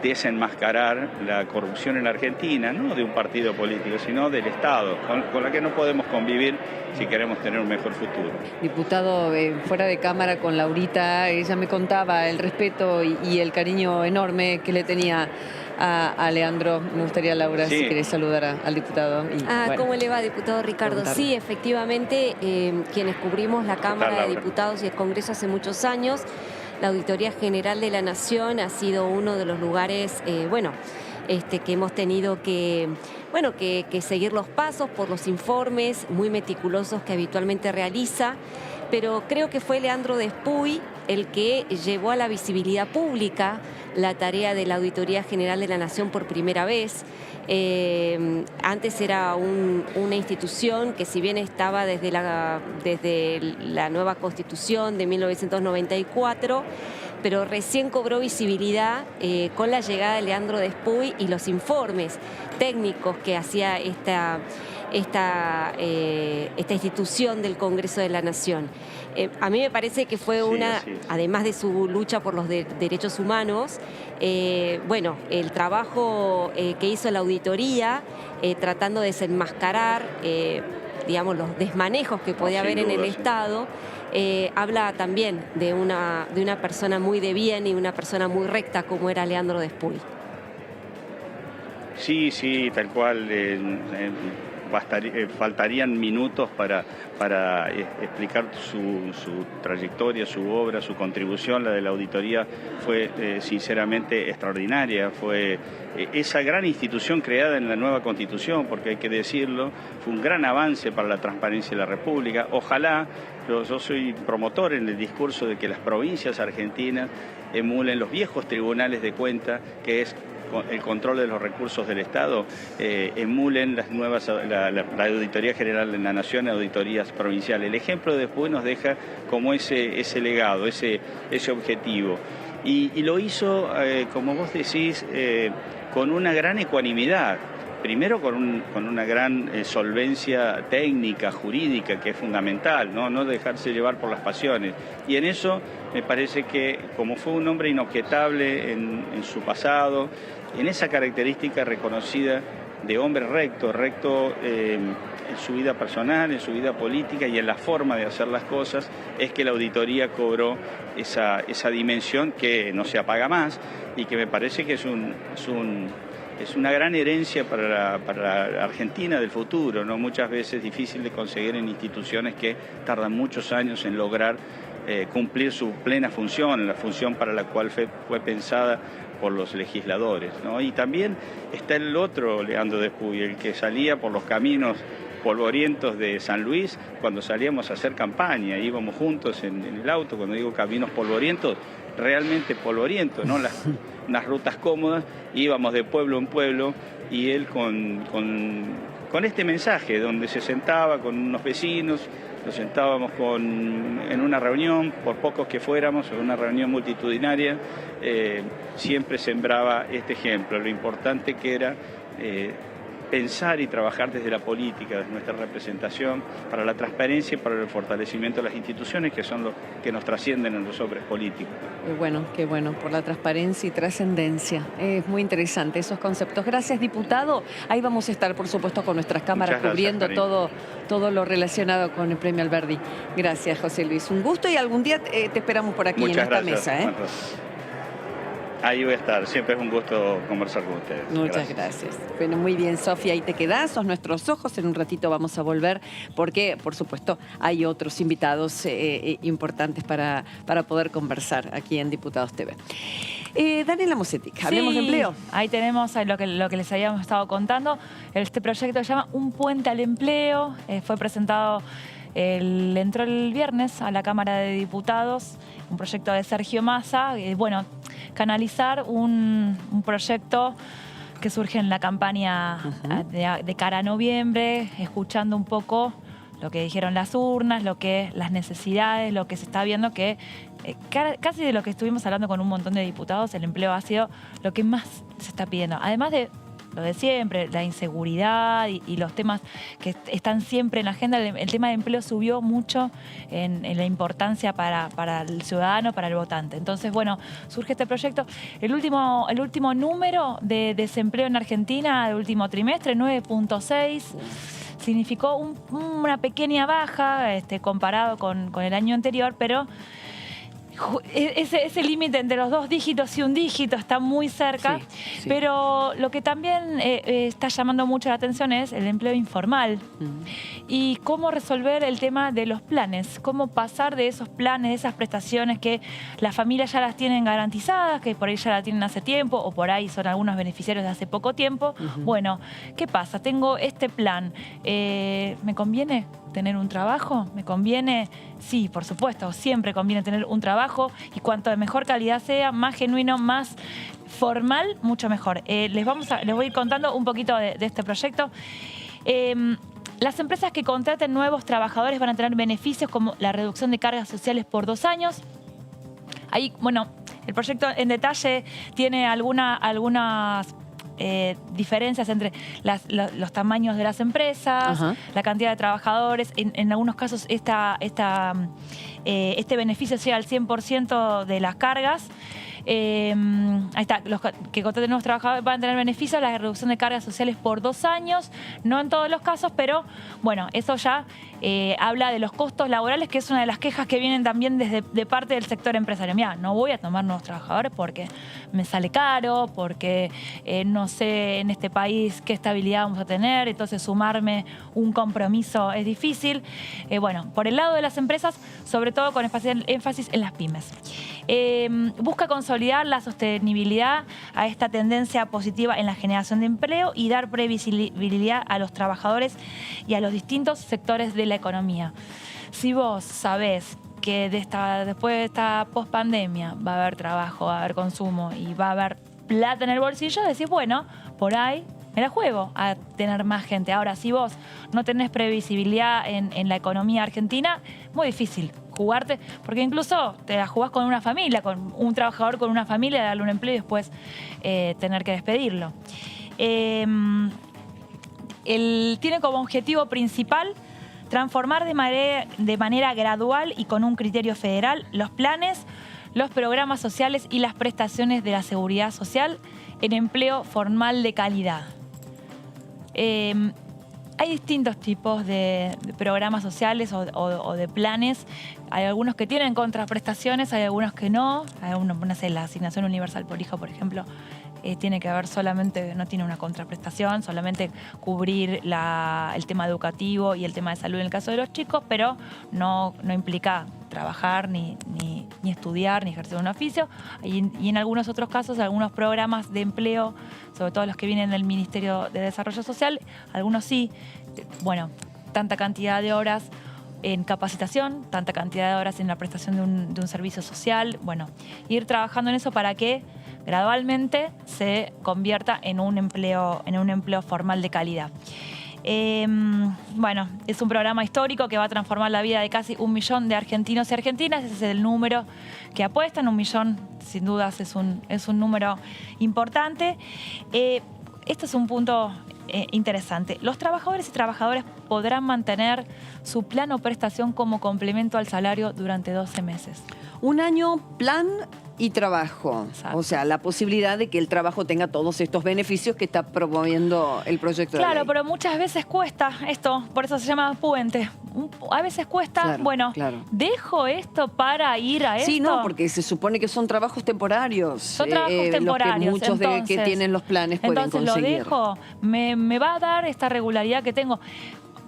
desenmascarar la corrupción en la Argentina, no de un partido político, sino del Estado, con la que no podemos convivir si queremos tener un mejor futuro. Diputado, fuera de cámara con Laurita, ella me contaba el respeto y el cariño enorme que le tenía a Leandro. Me gustaría, Laura, si querés saludar al diputado. ¿Cómo le va, diputado Ricardo? Sí, efectivamente, quienes cubrimos la Cámara de Diputados y el Congreso hace muchos años, la Auditoría General de la Nación ha sido uno de los lugares, que hemos tenido que seguir los pasos por los informes muy meticulosos que habitualmente realiza, pero creo que fue Leandro Despuy el que llevó a la visibilidad pública la tarea de la Auditoría General de la Nación por primera vez. Antes era una institución que, si bien estaba desde la nueva Constitución de 1994, pero recién cobró visibilidad con la llegada de Leandro Despuy y los informes técnicos que hacía esta institución del Congreso de la Nación. A mí me parece que fue además de su lucha por los derechos humanos, el trabajo que hizo la auditoría tratando de desenmascarar los desmanejos que podía haber en el Estado, habla también de una persona muy de bien y una persona muy recta como era Leandro Despuy. Sí, tal cual. Faltarían minutos para explicar su trayectoria, su obra, su contribución. La de la auditoría fue sinceramente extraordinaria. Fue esa gran institución creada en la nueva Constitución, porque hay que decirlo, fue un gran avance para la transparencia de la República. Ojalá, yo soy promotor en el discurso de que las provincias argentinas emulen los viejos tribunales de cuentas, que es el control de los recursos del Estado, emulen las nuevas, la Auditoría General de la Nación, auditorías provinciales. El ejemplo después nos deja como ese legado, ese objetivo. Y lo hizo, como vos decís, con una gran ecuanimidad. Primero con una gran solvencia técnica, jurídica, que es fundamental, no dejarse llevar por las pasiones. Y en eso me parece que, como fue un hombre inobjetable en su pasado, en esa característica reconocida de hombre recto en su vida personal, en su vida política y en la forma de hacer las cosas, es que la auditoría cobró esa dimensión que no se apaga más y que me parece que es una gran herencia para la Argentina del futuro, ¿no? Muchas veces difícil de conseguir en instituciones que tardan muchos años en lograr cumplir su plena función, la función para la cual fue pensada por los legisladores, ¿no? Y también está el otro Leandro Despuy, el que salía por los caminos polvorientos de San Luis cuando salíamos a hacer campaña, íbamos juntos en el auto. Cuando digo caminos polvorientos, realmente polvorientos, ¿no? Unas rutas cómodas, íbamos de pueblo en pueblo y él con este mensaje, donde se sentaba con unos vecinos, nos sentábamos en una reunión, por pocos que fuéramos, en una reunión multitudinaria, siempre sembraba este ejemplo, lo importante que era pensar y trabajar desde la política, desde nuestra representación, para la transparencia y para el fortalecimiento de las instituciones, que son los que nos trascienden en los hombres políticos. Qué bueno, por la transparencia y trascendencia. Es muy interesante esos conceptos. Gracias, diputado. Ahí vamos a estar, por supuesto, con nuestras cámaras cubriendo todo lo relacionado con el Premio Alberdi. Gracias, José Luis. Un gusto y algún día te esperamos por aquí en esta mesa. Ahí voy a estar, siempre es un gusto conversar con ustedes. Muchas gracias. Bueno, muy bien, Sofía, ahí te quedás, sos nuestros ojos, en un ratito vamos a volver, porque, por supuesto, hay otros invitados importantes para poder conversar aquí en Diputados TV. Daniela Mosetic, hablemos de empleo. Ahí tenemos lo que les habíamos estado contando. Este proyecto se llama Un Puente al Empleo, fue presentado... entró el viernes a la Cámara de Diputados, un proyecto de Sergio Massa, canalizar un proyecto que surge en la campaña de cara a noviembre, escuchando un poco lo que dijeron las urnas, las necesidades, lo que se está viendo, que casi de lo que estuvimos hablando con un montón de diputados, el empleo ha sido lo que más se está pidiendo. Además de lo de siempre, la inseguridad y los temas que están siempre en la agenda. El tema de empleo subió mucho en la importancia para el ciudadano, para el votante. Entonces, bueno, surge este proyecto. El último número de desempleo en Argentina, del último trimestre, 9.6. Significó una pequeña baja comparado con el año anterior, pero... Ese límite entre los 2 dígitos y 1 dígito está muy cerca, pero lo que también está llamando mucho la atención es el empleo informal y cómo resolver el tema de los planes, cómo pasar de esos planes, de esas prestaciones que las familias ya las tienen garantizadas, que por ahí ya la tienen hace tiempo o por ahí son algunos beneficiarios de hace poco tiempo. Bueno, ¿qué pasa? Tengo este plan, ¿me conviene tener un trabajo? ¿Me conviene? Sí, por supuesto, siempre conviene tener un trabajo y cuanto de mejor calidad sea, más genuino, más formal, mucho mejor. Les voy a ir contando un poquito de este proyecto. Las empresas que contraten nuevos trabajadores van a tener beneficios como la reducción de cargas sociales por 2 años. Ahí, bueno, el proyecto en detalle tiene algunas diferencias entre los tamaños de las empresas, la cantidad de trabajadores. En algunos casos este beneficio llega al 100% de las cargas. Ahí está, los que contraten nuevos trabajadores van a tener beneficio de la reducción de cargas sociales por 2 años, no en todos los casos, pero bueno, eso ya habla de los costos laborales, que es una de las quejas que vienen también de parte del sector empresarial. Mira, no voy a tomar nuevos trabajadores porque me sale caro, porque no sé en este país qué estabilidad vamos a tener, entonces sumarme un compromiso es difícil. Bueno, por el lado de las empresas, sobre todo con especial énfasis en las pymes. Busca consolidar la sostenibilidad a esta tendencia positiva en la generación de empleo y dar previsibilidad a los trabajadores y a los distintos sectores de la economía. Si vos sabés que después de esta pospandemia va a haber trabajo, va a haber consumo y va a haber plata en el bolsillo, decís, bueno, por ahí me la juego a tener más gente. Ahora, si vos no tenés previsibilidad en la economía argentina, muy difícil jugarte, porque incluso te la jugás con una familia, con un trabajador con una familia, darle un empleo y después tener que despedirlo. Tiene como objetivo principal transformar de manera gradual y con un criterio federal los planes, los programas sociales y las prestaciones de la seguridad social en empleo formal de calidad. Hay distintos tipos de programas sociales o de planes. Hay algunos que tienen contraprestaciones, hay algunos que no. Hay algunos, no sé, la asignación universal por hijo, por ejemplo, tiene que haber solamente, no tiene una contraprestación, solamente cubrir el tema educativo y el tema de salud en el caso de los chicos, pero no implica trabajar, ni estudiar, ni ejercer un oficio. Y en algunos otros casos, algunos programas de empleo, sobre todo los que vienen del Ministerio de Desarrollo Social, algunos sí, bueno, tanta cantidad de horas en capacitación, tanta cantidad de horas en la prestación de un servicio social. Bueno, ir trabajando en eso para que gradualmente se convierta en un empleo formal de calidad. Bueno, es un programa histórico que va a transformar la vida de casi 1 millón de argentinos y argentinas. Ese es el número que apuestan. 1 millón, sin dudas, es un número importante. Este es un punto interesante. ¿Los trabajadores y trabajadoras podrán mantener su plan o prestación como complemento al salario durante 12 meses? Un año, plan y trabajo. Exacto. O sea, la posibilidad de que el trabajo tenga todos estos beneficios que está promoviendo el proyecto de Claro, ley. pero muchas veces cuesta esto, por eso se llama puente. A veces cuesta, Claro, bueno, claro. ¿dejo esto para ir a esto? Sí, no, porque se supone que son trabajos temporarios. Son trabajos Los temporarios. que muchos que entonces, tienen los planes pueden entonces conseguir. lo dejo, me va a dar esta regularidad que tengo.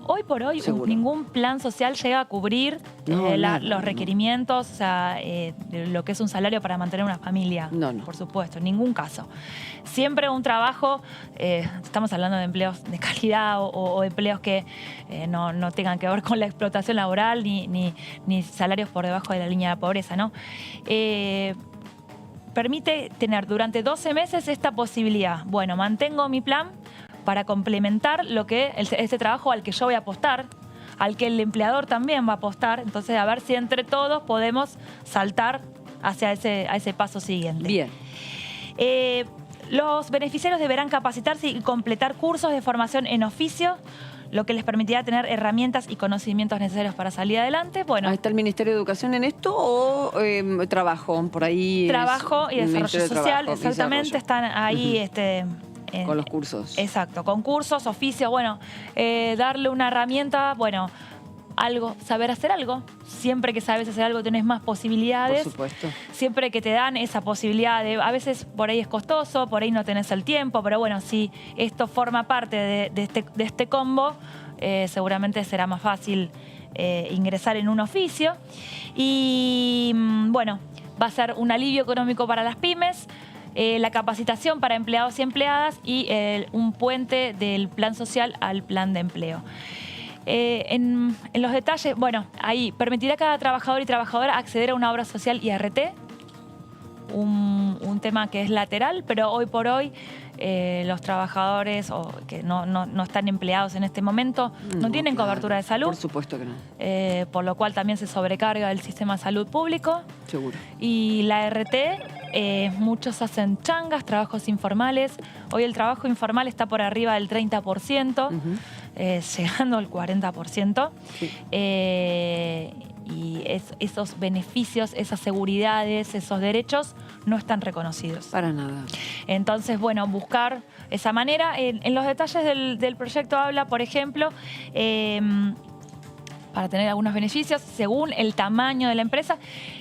Hoy por hoy ningún plan social llega a cubrir los requerimientos, o sea, de lo que es un salario para mantener una familia. No. Por supuesto, en ningún caso. Siempre un trabajo, estamos hablando de empleos de calidad o empleos que no tengan que ver con la explotación laboral ni salarios por debajo de la línea de pobreza, ¿no? Permite tener durante 12 meses esta posibilidad. Bueno, mantengo mi plan para complementar lo que este trabajo al que yo voy a apostar, al que el empleador también va a apostar. Entonces, a ver si entre todos podemos saltar hacia ese paso siguiente. Bien. Los beneficiarios deberán capacitarse y completar cursos de formación en oficio, lo que les permitirá tener herramientas y conocimientos necesarios para salir adelante. Bueno, ¿Está el Ministerio de Educación en esto o trabajo? Por ahí. Trabajo y Desarrollo Social, exactamente, están ahí. Con los cursos. Exacto, con cursos, oficios, bueno, darle una herramienta, bueno, saber hacer algo. Siempre que sabes hacer algo tenés más posibilidades. Por supuesto. Siempre que te dan esa posibilidad a veces por ahí es costoso, por ahí no tenés el tiempo, pero bueno, si esto forma parte de este combo, seguramente será más fácil ingresar en un oficio. Y bueno, va a ser un alivio económico para las pymes. La capacitación para empleados y empleadas y un puente del plan social al plan de empleo. En los detalles, bueno, ahí permitirá a cada trabajador y trabajadora acceder a una obra social IRT, un tema que es lateral, pero hoy por hoy los trabajadores que no están empleados en este momento no tienen cobertura de salud. Por supuesto que no. Por lo cual también se sobrecarga el sistema de salud público. Seguro. Y la RT, muchos hacen changas, trabajos informales. Hoy el trabajo informal está por arriba del 30%, llegando al 40%. Sí. Y esos beneficios, esas seguridades, esos derechos no están reconocidos. Para nada. Entonces, bueno, buscar esa manera. En los detalles del proyecto habla, por ejemplo, para tener algunos beneficios, según el tamaño de la empresa,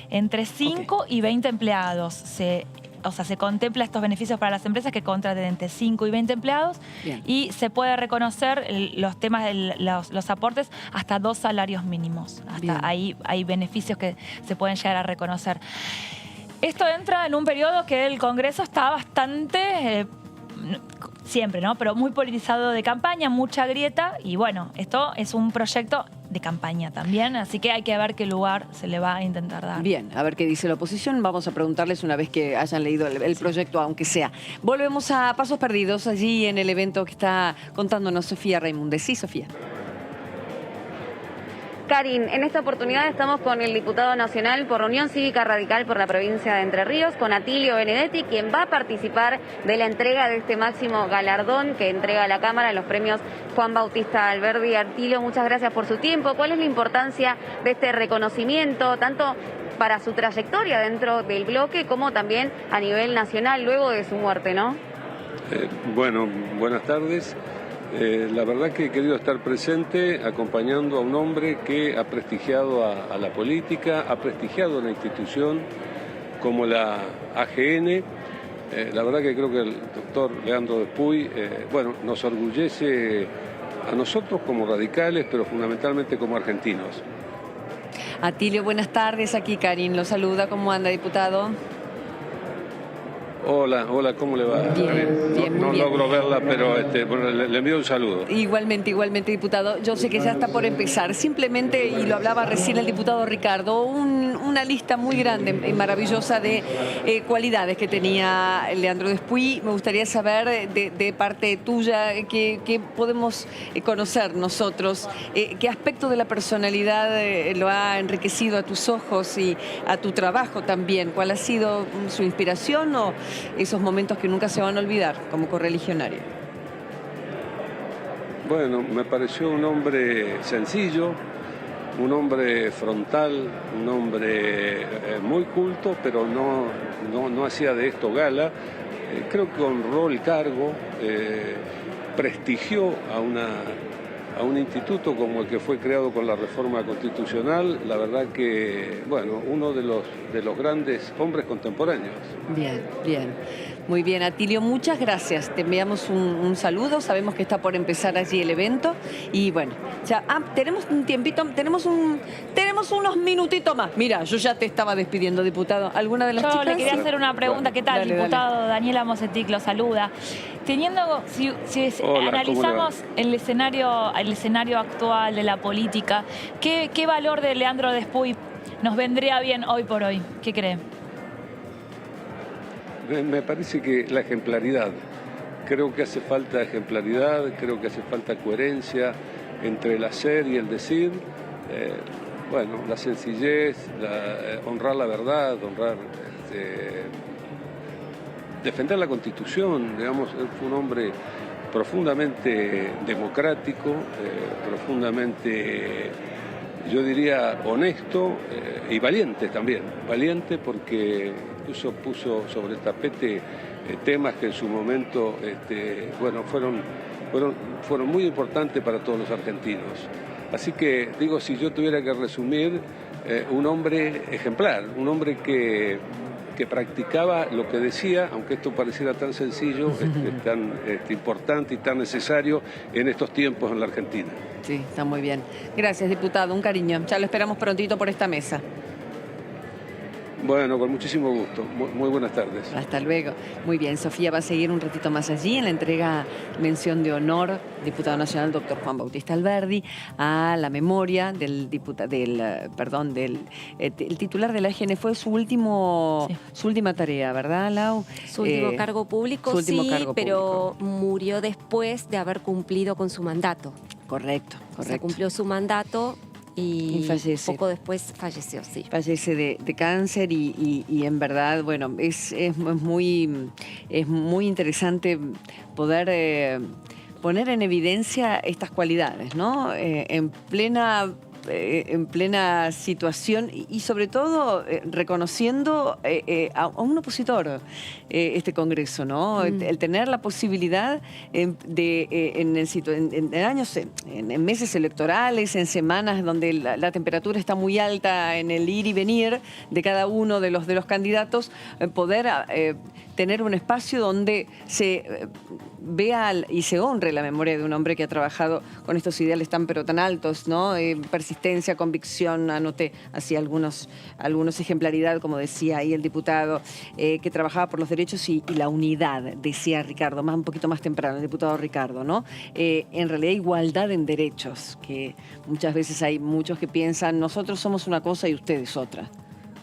entre 5 y 20 empleados. Se contempla estos beneficios para las empresas que contraten entre 5 y 20 empleados. Bien. Y se puede reconocer los temas de los aportes hasta 2 salarios mínimos. Hasta ahí hay beneficios que se pueden llegar a reconocer. Esto entra en un periodo que el Congreso está bastante, siempre, ¿no? Pero muy politizado de campaña, mucha grieta. Y bueno, esto es un proyecto de campaña también, así que hay que ver qué lugar se le va a intentar dar. Bien, a ver qué dice la oposición. Vamos a preguntarles una vez que hayan leído el proyecto, aunque sea. Volvemos a Pasos Perdidos, allí en el evento que está contándonos Sofía Raimundes. Sí, Sofía. Karin, en esta oportunidad estamos con el diputado nacional por Unión Cívica Radical por la provincia de Entre Ríos, con Atilio Benedetti, quien va a participar de la entrega de este máximo galardón que entrega la Cámara en los premios Juan Bautista Alberdi. Atilio, muchas gracias por su tiempo. ¿Cuál es la importancia de este reconocimiento, tanto para su trayectoria dentro del bloque como también a nivel nacional luego de su muerte, ¿no? Bueno, buenas tardes. La verdad que he querido estar presente acompañando a un hombre que ha prestigiado a la política, ha prestigiado a una institución como la AGN. La verdad que creo que el doctor Leandro Despuy, nos orgullece a nosotros como radicales, pero fundamentalmente como argentinos. Atilio, buenas tardes. Aquí Karin lo saluda. ¿Cómo anda, diputado? Hola, ¿cómo le va? Bien, no logro verla, pero le envío un saludo. Igualmente, diputado. Yo sé que ya está por empezar. Simplemente, y lo hablaba recién el diputado Ricardo, una lista muy grande y maravillosa de cualidades que tenía Leandro Despuy. Me gustaría saber de parte tuya qué podemos conocer nosotros, qué aspecto de la personalidad lo ha enriquecido a tus ojos y a tu trabajo también. ¿Cuál ha sido su inspiración o esos momentos que nunca se van a olvidar como correligionario? Bueno, me pareció un hombre sencillo, un hombre frontal, un hombre muy culto, pero no hacía de esto gala. Creo que honró el cargo, prestigió a un instituto como el que fue creado con la reforma constitucional. La verdad que, bueno, uno de los grandes hombres contemporáneos. Bien, bien. Muy bien, Atilio, muchas gracias. Te enviamos un saludo. Sabemos que está por empezar allí el evento. Y bueno, ya tenemos un tiempito, tenemos unos minutitos más. Mira, yo ya te estaba despidiendo, diputado. ¿Alguna de las chicas? Yo le quería hacer una pregunta. ¿Qué tal, dale, diputado? Dale. Daniela Mosetic lo saluda. Teniendo, si Hola, analizamos el escenario actual de la política, ¿qué valor de Leandro Despuy nos vendría bien hoy por hoy? ¿Qué cree? Me parece que la ejemplaridad, creo que hace falta ejemplaridad, creo que hace falta coherencia entre el hacer y el decir. Bueno, la sencillez, honrar la verdad, defender la Constitución, digamos. Fue un hombre profundamente democrático, profundamente, yo diría, honesto y valiente también. Valiente porque incluso puso sobre el tapete temas que en su momento bueno, fueron muy importantes para todos los argentinos. Así que, digo, si yo tuviera que resumir, un hombre ejemplar, un hombre que practicaba lo que decía, aunque esto pareciera tan sencillo, tan importante y tan necesario en estos tiempos en la Argentina. Sí, está muy bien. Gracias, diputado. Un cariño. Ya lo esperamos prontito por esta mesa. Bueno, con muchísimo gusto. Muy buenas tardes. Hasta luego. Muy bien, Sofía va a seguir un ratito más allí en la entrega mención de honor, diputado nacional doctor Juan Bautista Alberdi, a la memoria del el titular de la AGN. Fue su última tarea, ¿verdad, Lau? Su último cargo público, su último cargo pero murió después de haber cumplido con su mandato. Correcto. O sea, cumplió su mandato y fallece. Poco después falleció, sí. Fallece de cáncer y en verdad, bueno, es muy interesante poder poner en evidencia estas cualidades, ¿no? En plena situación y sobre todo reconociendo a un opositor este Congreso, ¿no? El tener la posibilidad en meses electorales, en semanas donde la temperatura está muy alta en el ir y venir de cada uno de los candidatos, poder tener un espacio donde se vea y se honre la memoria de un hombre que ha trabajado con estos ideales tan altos, ¿no? Persistencia, convicción, anoté así algunos ejemplaridad, como decía ahí el diputado, que trabajaba por los derechos y la unidad, decía Ricardo, un poquito más temprano, el diputado Ricardo, ¿no? En realidad igualdad en derechos, que muchas veces hay muchos que piensan nosotros somos una cosa y ustedes otra,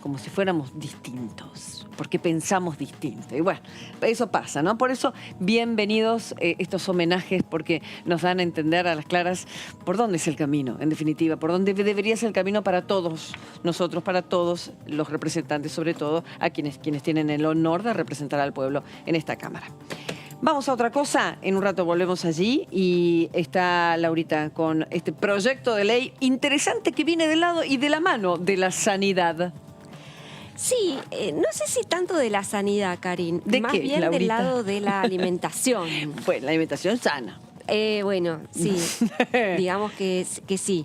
como si fuéramos distintos, porque pensamos distinto. Y bueno, eso pasa, ¿no? Por eso, bienvenidos estos homenajes, porque nos dan a entender a las claras por dónde es el camino, en definitiva, por dónde debería ser el camino para todos nosotros, para todos los representantes, sobre todo a quienes tienen el honor de representar al pueblo en esta Cámara. Vamos a otra cosa, en un rato volvemos allí y está Laurita con este proyecto de ley interesante que viene del lado y de la mano de la sanidad. Sí, no sé si tanto de la sanidad, Karin. ¿De más qué, bien Laurita? del lado de la alimentación. Pues la alimentación sana. Bueno, sí, digamos que sí.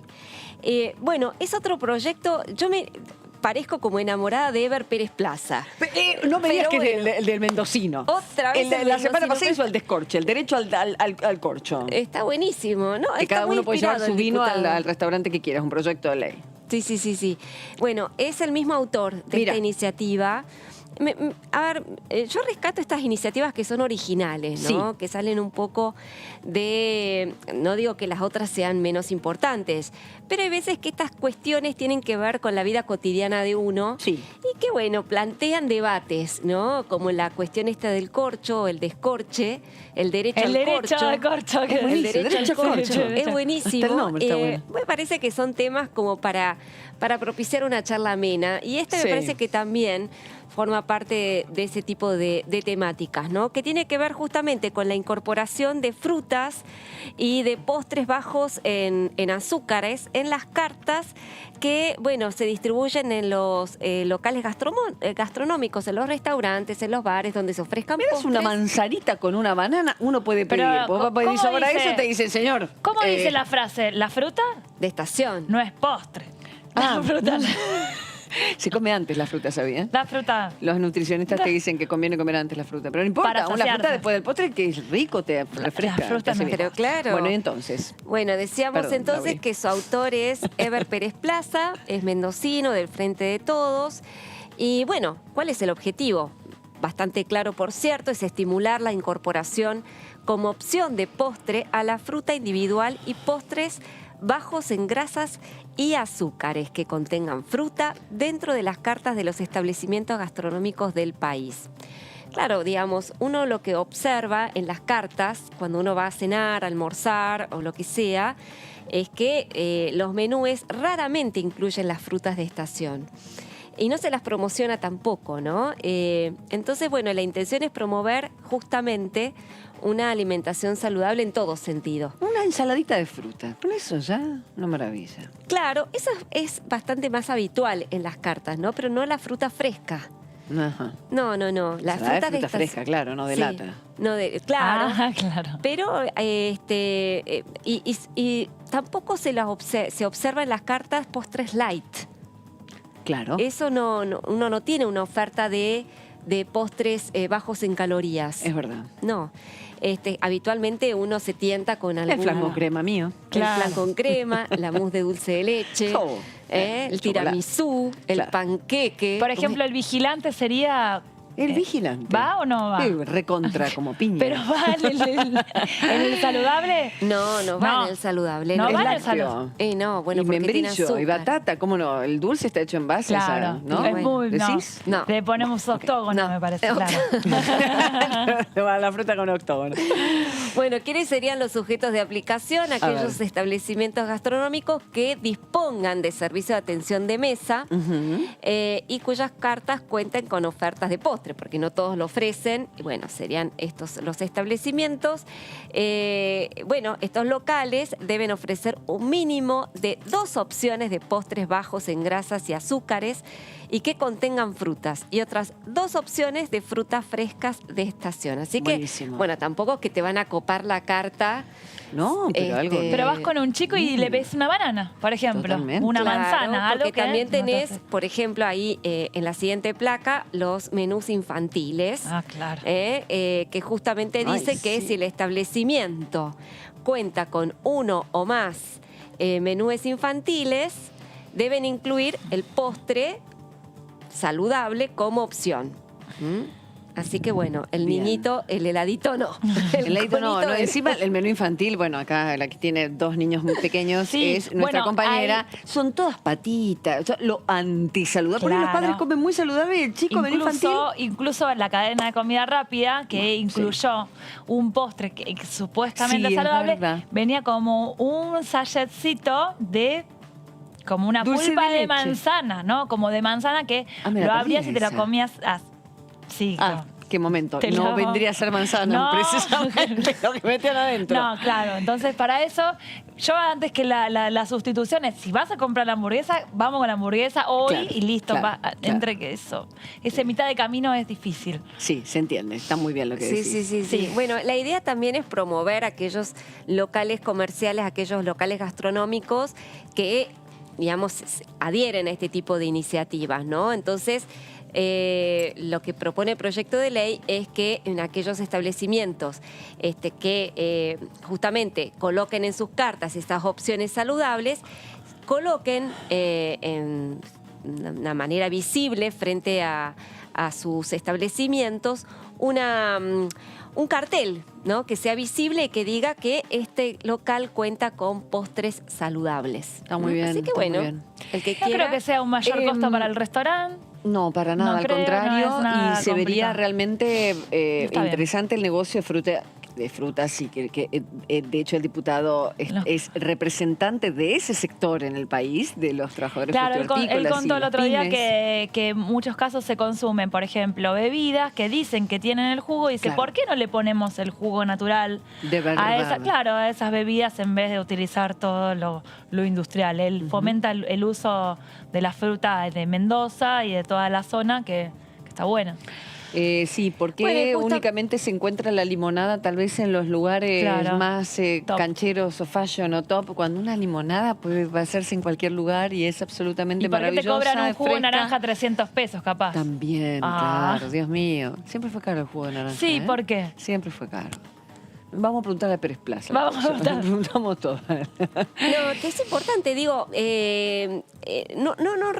Bueno, es otro proyecto. Yo me parezco como enamorada de Eber Pérez Plaza. No me digas que es el del mendocino. Otra vez la semana pasada hizo el descorche, el derecho al corcho. Está buenísimo, ¿no? Que Está cada muy uno puede llevar inspirado su el vino diputado. al restaurante que quiera, es un proyecto de ley. Sí. Bueno, es el mismo autor de esta iniciativa. A ver, yo rescato estas iniciativas que son originales, ¿no? Sí. Que salen un poco de... No digo que las otras sean menos importantes, pero hay veces que estas cuestiones tienen que ver con la vida cotidiana de uno. Sí. Y que, bueno, plantean debates, ¿no? Como la cuestión esta del corcho, el descorche, el derecho al corcho. Al corcho. El derecho al corcho. Es buenísimo. Hasta el nombre está bueno. Me parece que son temas como para propiciar una charla amena. Y me parece que también forma parte de ese tipo de temáticas, ¿no? Que tiene que ver justamente con la incorporación de frutas y de postres bajos en azúcares en las cartas que, bueno, se distribuyen en los locales gastronómicos, en los restaurantes, en los bares donde se ofrezcan postres. Una manzanita con una banana, uno puede pedir. Pero, Vos vas a pedir ¿cómo sobre dice? eso, te dice, señor. ¿Cómo dice la frase? ¿La fruta? De estación. No es postre. Ah, La fruta. Se come antes la fruta, ¿sabía? La fruta. Los nutricionistas te dicen que conviene comer antes la fruta. Pero no importa, Para una saciarte. fruta después del postre que es rico, te refresca. La fruta te hace no. bien. Pero claro. Bueno, y entonces. Bueno, decíamos Perdón, entonces Lauri. que su autor es Eber Pérez Plaza, es mendocino, del Frente de Todos. Y bueno, ¿cuál es el objetivo? Bastante claro, por cierto, es estimular la incorporación como opción de postre a la fruta individual y postres bajos en grasas y azúcares que contengan fruta dentro de las cartas de los establecimientos gastronómicos del país. Claro, digamos, uno lo que observa en las cartas, cuando uno va a cenar, a almorzar o lo que sea, es que los menúes raramente incluyen las frutas de estación. Y no se las promociona tampoco, ¿no? Entonces, bueno, la intención es promover justamente una alimentación saludable en todo sentido. Una ensaladita de fruta. Con eso ya, una maravilla. Claro, eso es bastante más habitual en las cartas, ¿no? Pero no la fruta fresca. Ajá. No. La Ensalada fruta de fruta fresca, claro, no de Sí. lata. No claro. Ah, claro. Pero y tampoco se observa en las cartas postres light. Claro. Eso uno no tiene una oferta de postres bajos en calorías. Es verdad. No. Habitualmente uno se tienta con algún... El flan con crema mío. El flan con crema, la mousse de dulce de leche, Oh, el tiramisú, el panqueque. Por ejemplo, el vigilante sería... El vigilante. ¿Va o no va? Sí, recontra como piña. ¿Pero va en el saludable? No va en el saludable. No Es va en el lácteo. saludable. No, bueno, y porque tiene membrillo, azúcar. y batata, ¿cómo no? El dulce está hecho en base a Claro, esa, ¿no? es muy... ¿Decís? No. Le ponemos octógono, me parece, claro. La fruta con octógono. Bueno, ¿quiénes serían los sujetos de aplicación? Aquellos ver. establecimientos gastronómicos que dispongan de servicio de atención de mesa y cuyas cartas cuenten con ofertas de postre, porque no todos lo ofrecen. Y bueno, serían estos los establecimientos. Bueno, estos locales deben ofrecer un mínimo de 2 opciones de postres bajos en grasas y azúcares y que contengan frutas, y otras 2 opciones de frutas frescas de estación. Así que, Buenísimo. bueno, tampoco es que te van a copar la carta. No, pero algo... Pero vas con un chico y le ves una banana, por ejemplo. Totalmente. Una Claro, manzana, algo porque que... también no te tenés, hace. por ejemplo, ahí en la siguiente placa, los menús infantiles. Ah, claro. Que justamente dice Ay, que sí. si el establecimiento cuenta con 1 o más menúes infantiles, deben incluir el postre saludable como opción. Así que bueno, el Bien. niñito, el heladito no. El heladito no, conito no. de- Encima el menú infantil, bueno, acá la que tiene 2 niños muy pequeños Sí, es nuestra bueno, compañera. Son todas patitas, o sea, lo antisaludable. Porque los Claro. padres comen muy saludable y el chico menú infantil. Incluso la cadena de comida rápida, que incluyó un postre que supuestamente Sí, es saludable, verdad. venía como un sachetcito de... como una Dulce pulpa de de, leche. manzana, ¿no? Como de manzana que Ah, me la lo perdí abrías y te lo esa. comías... sí, Ah, qué momento. Te No lo- vendría a ser manzana, No. precisamente lo que metían adentro. No, claro. Entonces, para eso, yo antes que la sustitución es, si vas a comprar la hamburguesa, vamos con la hamburguesa hoy Claro, y listo. claro, va, entre que eso. Ese mitad de camino es difícil. Sí, se entiende. Está muy bien lo que Sí, decís. sí. Bueno, la idea también es promover aquellos locales comerciales, aquellos locales gastronómicos que, digamos, adhieren a este tipo de iniciativas, ¿no? Entonces, lo que propone el proyecto de ley es que en aquellos establecimientos que justamente coloquen en sus cartas estas opciones saludables, coloquen en una manera visible frente a sus establecimientos un cartel, ¿no? Que sea visible y que diga que este local cuenta con postres saludables. Está muy bien. Así que está muy bueno, bien. el que No quiera... creo que sea un mayor costo para el restaurante. No, para nada, No al creo, contrario. no es nada y se vería complicado. realmente Está bien. interesante el negocio de fruta. de frutas y que de hecho el diputado es representante de ese sector en el país, de los trabajadores frutícolas. Él contó el otro día pymes. que en muchos casos se consumen, por ejemplo, bebidas que dicen que tienen el jugo y dice, Claro. ¿por qué no le ponemos el jugo natural De verdad. a esas bebidas en vez de utilizar todo lo industrial? Él fomenta el uso de la fruta de Mendoza y de toda la zona que está buena. Sí, porque Bueno, únicamente se encuentra la limonada tal vez en los lugares Claro. más cancheros o fashion o top, cuando una limonada puede hacerse en cualquier lugar y es absolutamente ¿Y por qué te maravillosa, cobran un jugo de fresca. naranja 300 pesos, capaz? También, claro, Dios mío. Siempre fue caro el jugo de naranja. Sí, ¿eh? ¿por qué? Siempre fue caro. Vamos a preguntarle a Pérez Plaza. Vamos a preguntar. Preguntamos todo. No, que es importante, digo, no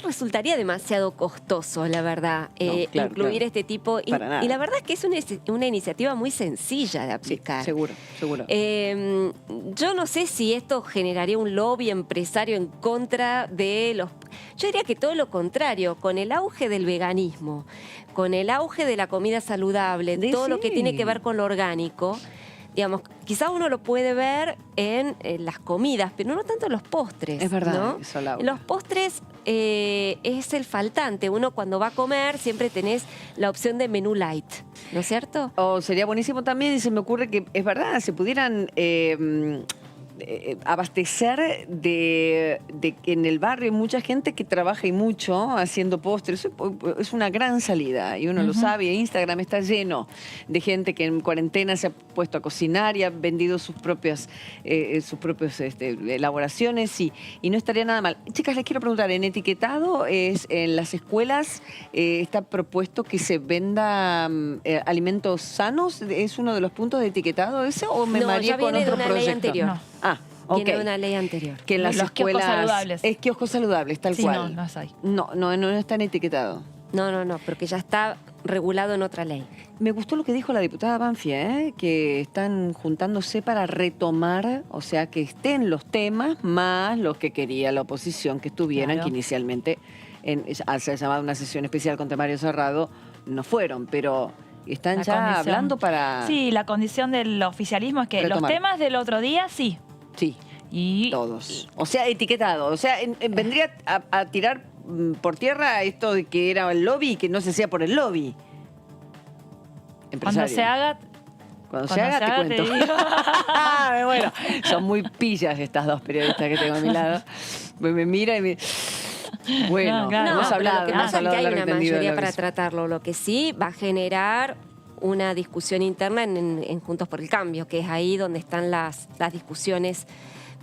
resultaría demasiado costoso, la verdad, claro, incluir claro. este tipo. Para nada. Y la verdad es que es una iniciativa muy sencilla de aplicar. Seguro, seguro. Yo no sé si esto generaría un lobby empresario en contra de los... Yo diría que todo lo contrario, con el auge del veganismo, con el auge de la comida saludable, todo lo que tiene que ver con lo orgánico, digamos, quizá uno lo puede ver en las comidas, pero no tanto en los postres. Es verdad, ¿no? eso, Laura. En los postres es el faltante. Uno cuando va a comer siempre tenés la opción de menú light, ¿no es cierto? O sería buenísimo también, y se me ocurre que es verdad, se pudieran abastecer de que en el barrio hay mucha gente que trabaja y mucho haciendo postres. Es una gran salida y uno lo sabe. Instagram está lleno de gente que en cuarentena se ha puesto a cocinar y ha vendido sus propias elaboraciones y no estaría nada mal. Chicas, les quiero preguntar, ¿en etiquetado en las escuelas está propuesto que se venda alimentos sanos? ¿Es uno de los puntos de etiquetado ese o me mareé ya con viene de otro una proyecto? ley anterior. No. Ah, ok. Viene de una ley anterior. Que en las Los kioscos escuelas saludables. es kioscos saludables, tal Sí, cual. no es ahí. No están etiquetados. No, porque ya está regulado en otra ley. Me gustó lo que dijo la diputada Banfia, que están juntándose para retomar, o sea, que estén los temas más los que quería la oposición que estuvieran, Claro. que inicialmente se ha llamado una sesión especial con temario cerrado, no fueron, pero están La ya condición. hablando para... Sí, la condición del oficialismo es que Retomar. los temas del otro día, sí. Sí, y todos. O sea, etiquetado. O sea, vendría a tirar por tierra esto de que era el lobby y que no se hacía por el lobby. Cuando se haga... Cuando se haga, te cuento. digo. Bueno, son muy pillas estas dos periodistas que tengo a mi lado. Me mira y me... Bueno, No, claro. hemos No, hablado, lo que hemos pasa es que hablado hay largo y una tendido de mayoría lo para que es. tratarlo. Lo que sí va a generar una discusión interna en Juntos por el Cambio, que es ahí donde están las discusiones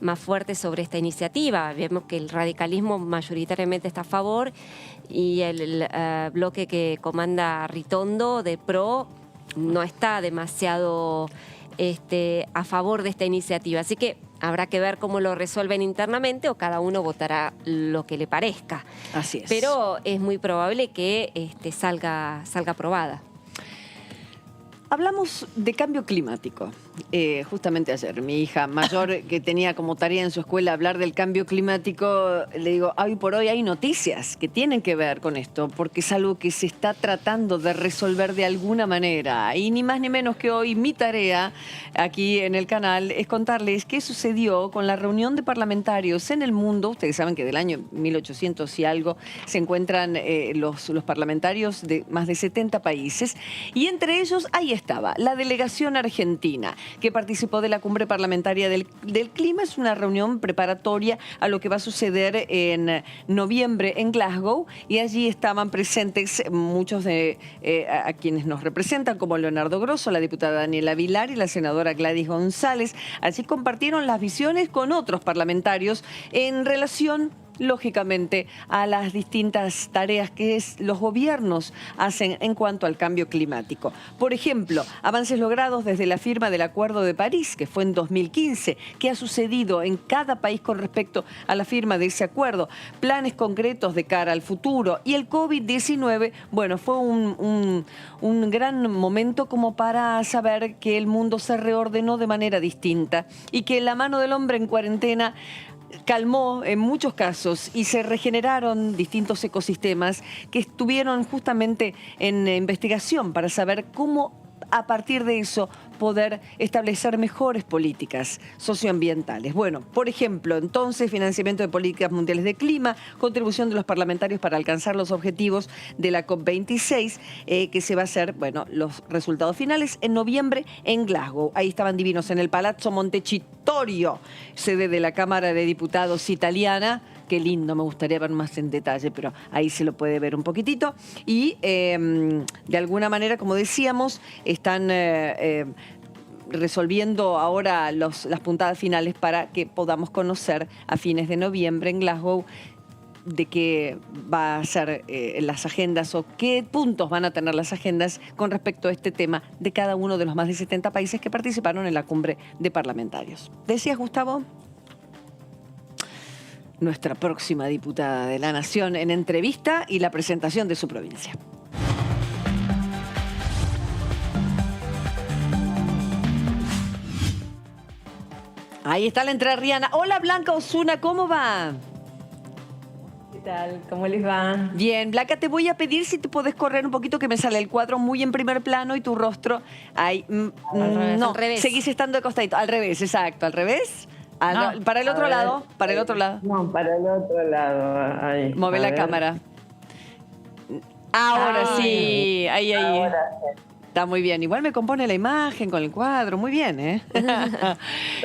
más fuertes sobre esta iniciativa. Vemos que el radicalismo mayoritariamente está a favor y el bloque que comanda Ritondo de PRO no está demasiado a favor de esta iniciativa. Así que habrá que ver cómo lo resuelven internamente o cada uno votará lo que le parezca. Así es. Pero es muy probable que salga aprobada. Hablamos de cambio climático. Justamente ayer, mi hija mayor, que tenía como tarea en su escuela hablar del cambio climático, le digo, hoy por hoy hay noticias que tienen que ver con esto, porque es algo que se está tratando de resolver de alguna manera. Y ni más ni menos que hoy mi tarea aquí en el canal es contarles qué sucedió con la reunión de parlamentarios en el mundo. Ustedes saben que del año 1800 y algo se encuentran los parlamentarios de más de 70 países, y entre ellos ahí estaba la delegación argentina, que participó de la cumbre parlamentaria del clima. Es una reunión preparatoria a lo que va a suceder en noviembre en Glasgow, y allí estaban presentes muchos de a quienes nos representan, como Leonardo Grosso, la diputada Daniela Vilar y la senadora Gladys González. Allí compartieron las visiones con otros parlamentarios en relación, lógicamente, a las distintas tareas que los gobiernos hacen en cuanto al cambio climático. Por ejemplo, avances logrados desde la firma del Acuerdo de París, que fue en 2015, qué ha sucedido en cada país con respecto a la firma de ese acuerdo, planes concretos de cara al futuro, y el COVID-19, bueno, fue un gran momento como para saber que el mundo se reordenó de manera distinta y que la mano del hombre en cuarentena calmó en muchos casos y se regeneraron distintos ecosistemas que estuvieron justamente en investigación para saber cómo a partir de eso poder establecer mejores políticas socioambientales. Bueno, por ejemplo, entonces, financiamiento de políticas mundiales de clima, contribución de los parlamentarios para alcanzar los objetivos de la COP26, que se va a hacer, bueno, los resultados finales en noviembre en Glasgow. Ahí estaban divinos en el Palazzo Montecitorio, sede de la Cámara de Diputados italiana. Qué lindo, me gustaría ver más en detalle, pero ahí se lo puede ver un poquitito. Y de alguna manera, como decíamos, están resolviendo ahora las puntadas finales para que podamos conocer a fines de noviembre en Glasgow de qué va a ser las agendas o qué puntos van a tener las agendas con respecto a este tema de cada uno de los más de 70 países que participaron en la cumbre de parlamentarios. ¿Decías, Gustavo? Nuestra próxima diputada de la Nación en entrevista y la presentación de su provincia. Ahí está la entrerriana. Hola, Blanca Osuna, ¿cómo va? ¿Qué tal? ¿Cómo les va? Bien, Blanca, te voy a pedir si te podés correr un poquito, que me sale el cuadro muy en primer plano y tu rostro ahí. No, al revés. Seguís estando de costadito. Al revés, exacto, al revés. Para el otro lado, para el otro lado. No, para el otro lado. Ahí. Mueve la cámara. Ahora sí, ahí. Ahora sí. Está muy bien. Igual me compone la imagen con el cuadro. Muy bien, ¿eh?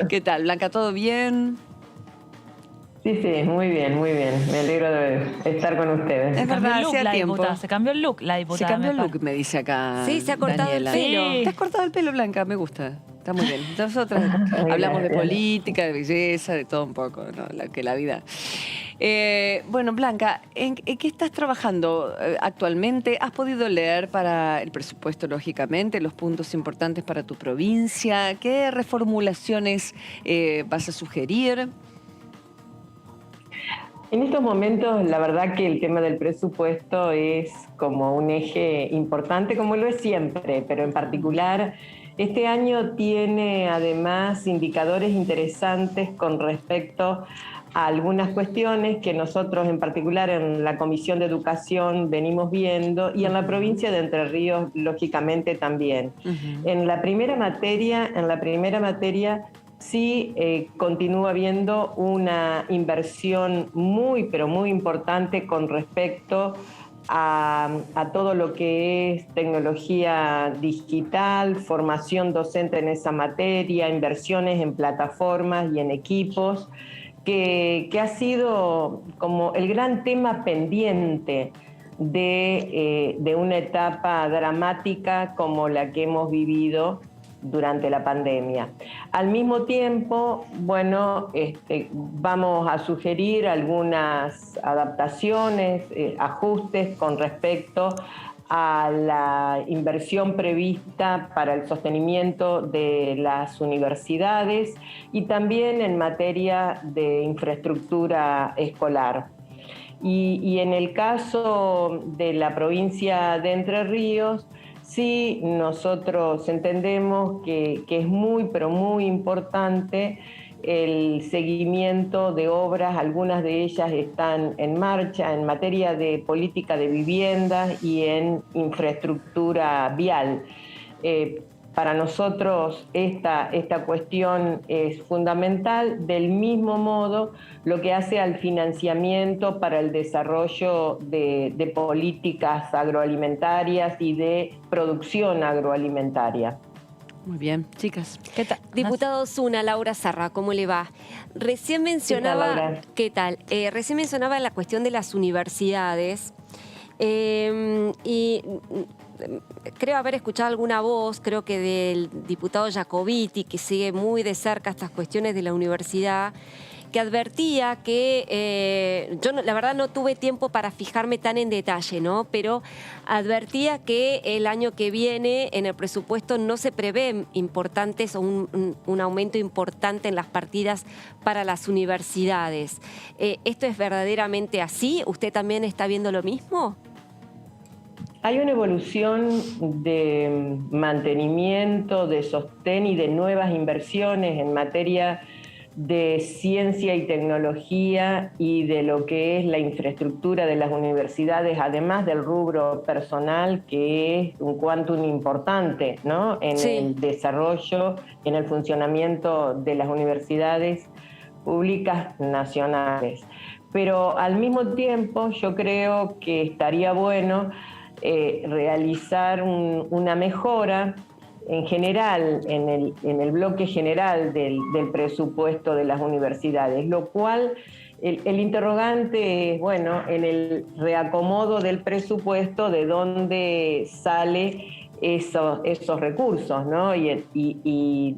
¿Qué tal, Blanca? ¿Todo bien? Sí, muy bien, muy bien. Me alegro de estar con ustedes. Es verdad, hacía tiempo. Se cambió el look, la diputada. Se cambió el look, me dice acá. Sí, se ha cortado Daniela. el pelo. Sí. Te has cortado el pelo, Blanca, me gusta. Está muy bien. Nosotros hablamos de política, de belleza, de todo un poco, ¿no? Que la vida. Bueno, Blanca, ¿en qué estás trabajando actualmente? ¿Has podido leer para el presupuesto, lógicamente, los puntos importantes para tu provincia? ¿Qué reformulaciones vas a sugerir? En estos momentos, la verdad que el tema del presupuesto es como un eje importante, como lo es siempre, pero en particular este año tiene además indicadores interesantes con respecto a algunas cuestiones que nosotros en particular en la Comisión de Educación venimos viendo y en la provincia de Entre Ríos lógicamente también. En la primera materia sí continúa habiendo una inversión muy, pero muy importante con respecto a todo lo que es tecnología digital, formación docente en esa materia, inversiones en plataformas y en equipos, que ha sido como el gran tema pendiente de una etapa dramática como la que hemos vivido durante la pandemia. Al mismo tiempo, bueno, vamos a sugerir algunas adaptaciones, ajustes con respecto a la inversión prevista para el sostenimiento de las universidades y también en materia de infraestructura escolar. Y en el caso de la provincia de Entre Ríos, sí, nosotros entendemos que es muy, pero muy importante el seguimiento de obras. Algunas de ellas están en marcha en materia de política de viviendas y en infraestructura vial. Para nosotros esta cuestión es fundamental, del mismo modo lo que hace al financiamiento para el desarrollo de políticas agroalimentarias y de producción agroalimentaria. Muy bien, chicas. ¿Qué tal? Diputado Osuna, Laura Sarra, ¿cómo le va? Recién mencionaba, ¿qué tal? Recién mencionaba la cuestión de las universidades y creo haber escuchado alguna voz, creo que del diputado Jacobiti, que sigue muy de cerca estas cuestiones de la universidad, que advertía que, yo la verdad no tuve tiempo para fijarme tan en detalle, ¿no? Pero advertía que el año que viene en el presupuesto no se prevé importantes o un aumento importante en las partidas para las universidades. ¿Esto es verdaderamente así? ¿Usted también está viendo lo mismo? Hay una evolución de mantenimiento, de sostén y de nuevas inversiones en materia de ciencia y tecnología y de lo que es la infraestructura de las universidades, además del rubro personal, que es un quantum importante, ¿no?, en el desarrollo, en el funcionamiento de las universidades públicas nacionales. Pero al mismo tiempo yo creo que estaría bueno realizar una mejora en general, en el bloque general del presupuesto de las universidades, lo cual el interrogante es, bueno, en el reacomodo del presupuesto, de dónde sale esos recursos, ¿no? Y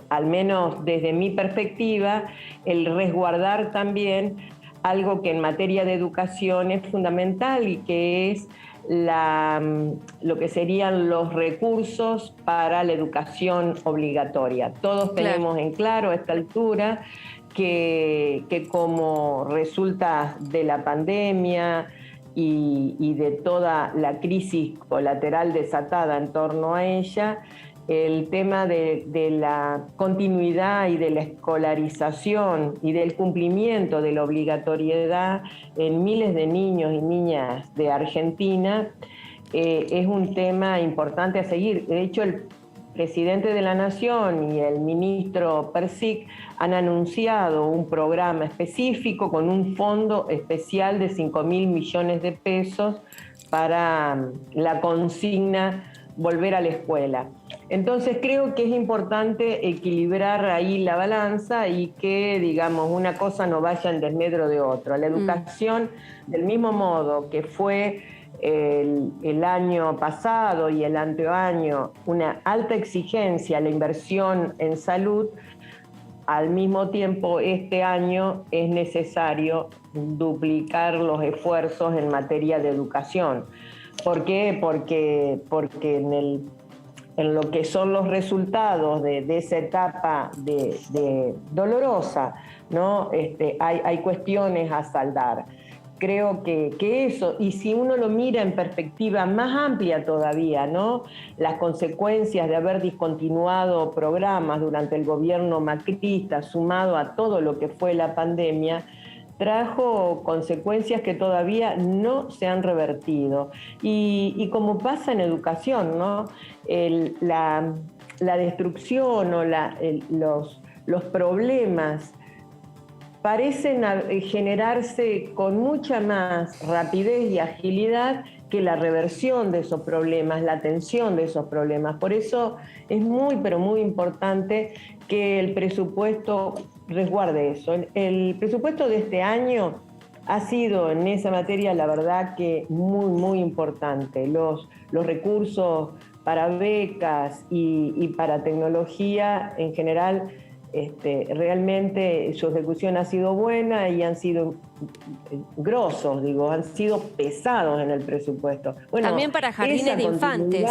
al menos desde mi perspectiva, el resguardar también algo que en materia de educación es fundamental y que es lo que serían los recursos para la educación obligatoria. Todos tenemos en claro a esta altura que como resulta de la pandemia y de toda la crisis colateral desatada en torno a ella, el tema de la continuidad y de la escolarización y del cumplimiento de la obligatoriedad en miles de niños y niñas de Argentina es un tema importante a seguir. De hecho, el presidente de la Nación y el ministro Persic han anunciado un programa específico con un fondo especial de 5.000 millones de pesos para la consigna volver a la escuela. Entonces creo que es importante equilibrar ahí la balanza y que, digamos, una cosa no vaya en desmedro de otra. La educación, del mismo modo que fue el año pasado y el anteaño una alta exigencia a la inversión en salud, al mismo tiempo este año es necesario duplicar los esfuerzos en materia de educación. ¿Por qué? Porque en lo que son los resultados de esa etapa de dolorosa, ¿no? Hay cuestiones a saldar. Creo que eso, y si uno lo mira en perspectiva más amplia todavía, ¿no?, las consecuencias de haber discontinuado programas durante el gobierno macrista, sumado a todo lo que fue la pandemia, trajo consecuencias que todavía no se han revertido. Y como pasa en educación, ¿no?, la destrucción o los problemas parecen generarse con mucha más rapidez y agilidad que la reversión de esos problemas, la atención de esos problemas. Por eso es muy, pero muy importante que el presupuesto resguarde eso. El presupuesto de este año ha sido en esa materia, la verdad, que muy, muy importante. Los recursos para becas y para tecnología en general, realmente su ejecución ha sido buena y han sido grosos, han sido pesados en el presupuesto. Bueno, también para jardines de infantes.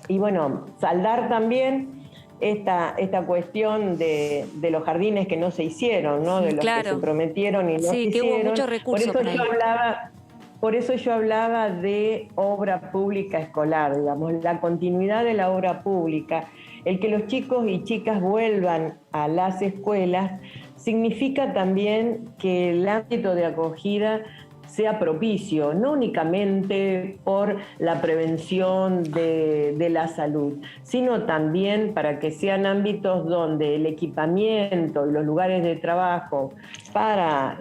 Y bueno, saldar también esta cuestión de los jardines que no se hicieron, ¿no? De los que se prometieron y no se hicieron. Que hubo muchos recursos por ahí. Por eso yo hablaba de obra pública escolar, digamos, la continuidad de la obra pública. El que los chicos y chicas vuelvan a las escuelas significa también que el ámbito de acogida sea propicio, no únicamente por la prevención de la salud, sino también para que sean ámbitos donde el equipamiento y los lugares de trabajo para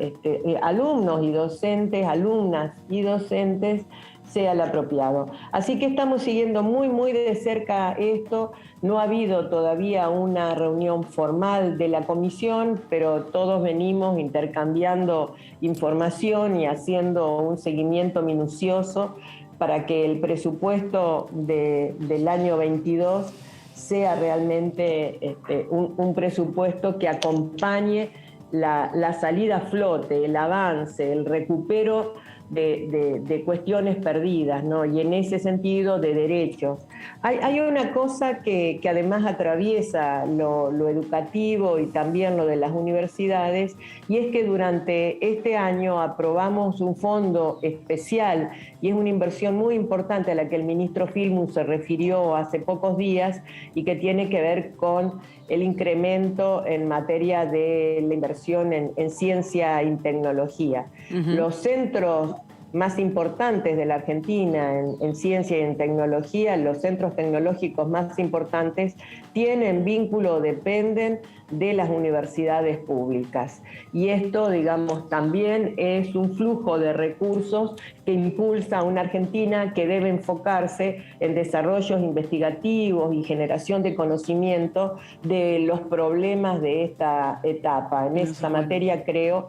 alumnos y docentes, alumnas y docentes, sea el apropiado. Así que estamos siguiendo muy, muy de cerca esto. No ha habido todavía una reunión formal de la comisión, pero todos venimos intercambiando información y haciendo un seguimiento minucioso para que el presupuesto del año 22 sea realmente un presupuesto que acompañe la salida a flote, el avance, el recupero de cuestiones perdidas, ¿no? Y en ese sentido de derechos. Hay una cosa que además atraviesa lo educativo y también lo de las universidades, y es que durante este año aprobamos un fondo especial, y es una inversión muy importante a la que el ministro Filmus se refirió hace pocos días, y que tiene que ver con el incremento en materia de la inversión en ciencia y tecnología. Los centros más importantes de la Argentina en ciencia y en tecnología, los centros tecnológicos más importantes, tienen vínculo, dependen de las universidades públicas. Y esto, digamos, también es un flujo de recursos que impulsa a una Argentina que debe enfocarse en desarrollos investigativos y generación de conocimiento de los problemas de esta etapa. En esta materia creo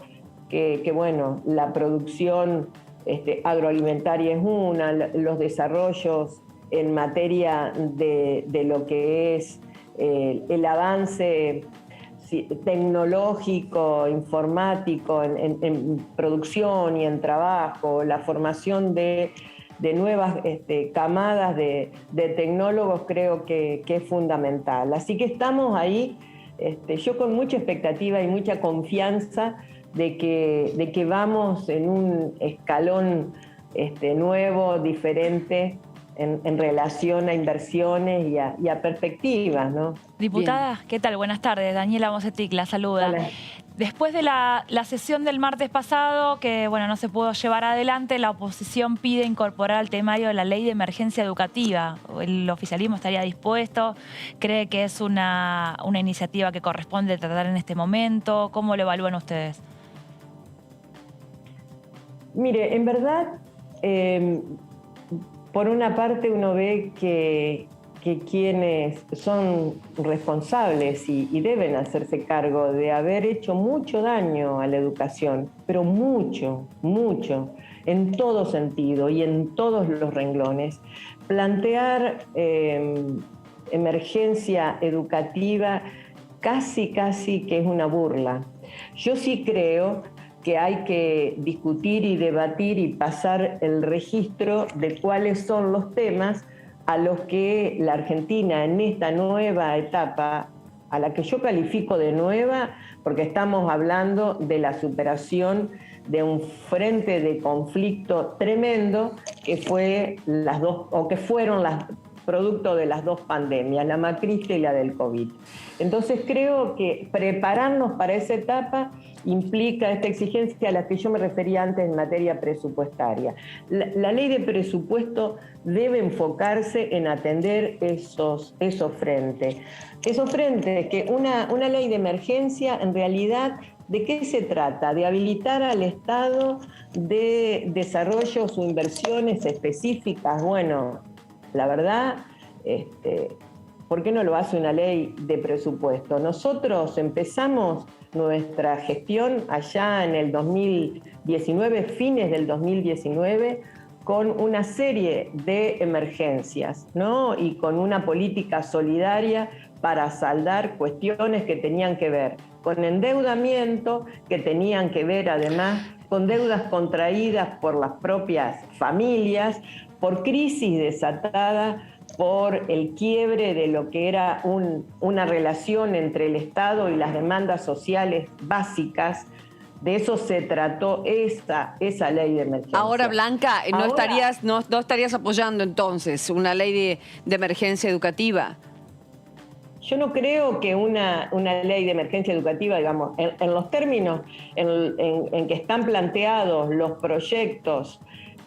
que bueno, la producción agroalimentaria es una, los desarrollos en materia de lo que es el avance tecnológico, informático, en producción y en trabajo, la formación de nuevas camadas de tecnólogos, creo que es fundamental. Así que estamos ahí, yo con mucha expectativa y mucha confianza de que vamos en un escalón nuevo, diferente, en relación a inversiones y a perspectivas, ¿no? Diputada, ¿qué tal? Buenas tardes. Daniela Mocetic la saluda. Hola. Después de la sesión del martes pasado, que bueno, no se pudo llevar adelante, la oposición pide incorporar al temario de la ley de emergencia educativa. ¿El oficialismo estaría dispuesto? ¿Cree que es una iniciativa que corresponde tratar en este momento? ¿Cómo lo evalúan ustedes? Mire, en verdad, por una parte uno ve que quienes son responsables y deben hacerse cargo de haber hecho mucho daño a la educación, pero mucho, mucho, en todo sentido y en todos los renglones, plantear emergencia educativa casi que es una burla. Yo sí creo que hay que discutir y debatir y pasar el registro de cuáles son los temas a los que la Argentina en esta nueva etapa, a la que yo califico de nueva, porque estamos hablando de la superación de un frente de conflicto tremendo que fue fueron producto de las dos pandemias, la macrista y la del COVID. Entonces creo que prepararnos para esa etapa implica esta exigencia a la que yo me refería antes en materia presupuestaria. La ley de presupuesto debe enfocarse en atender esos frentes. Esos frentes, que una ley de emergencia, en realidad, ¿de qué se trata? De habilitar al Estado de desarrollos o inversiones específicas. Bueno, la verdad, ¿por qué no lo hace una ley de presupuesto? Nosotros empezamos nuestra gestión allá en el 2019, fines del 2019, con una serie de emergencias, ¿no? Y con una política solidaria para saldar cuestiones que tenían que ver con endeudamiento, que tenían que ver además con deudas contraídas por las propias familias, por crisis desatada por el quiebre de lo que era una relación entre el Estado y las demandas sociales básicas. De eso se trató esa ley de emergencia. Ahora, Blanca, ¿no estarías apoyando entonces una ley de emergencia educativa? Yo no creo que una ley de emergencia educativa, digamos, en los términos en que están planteados los proyectos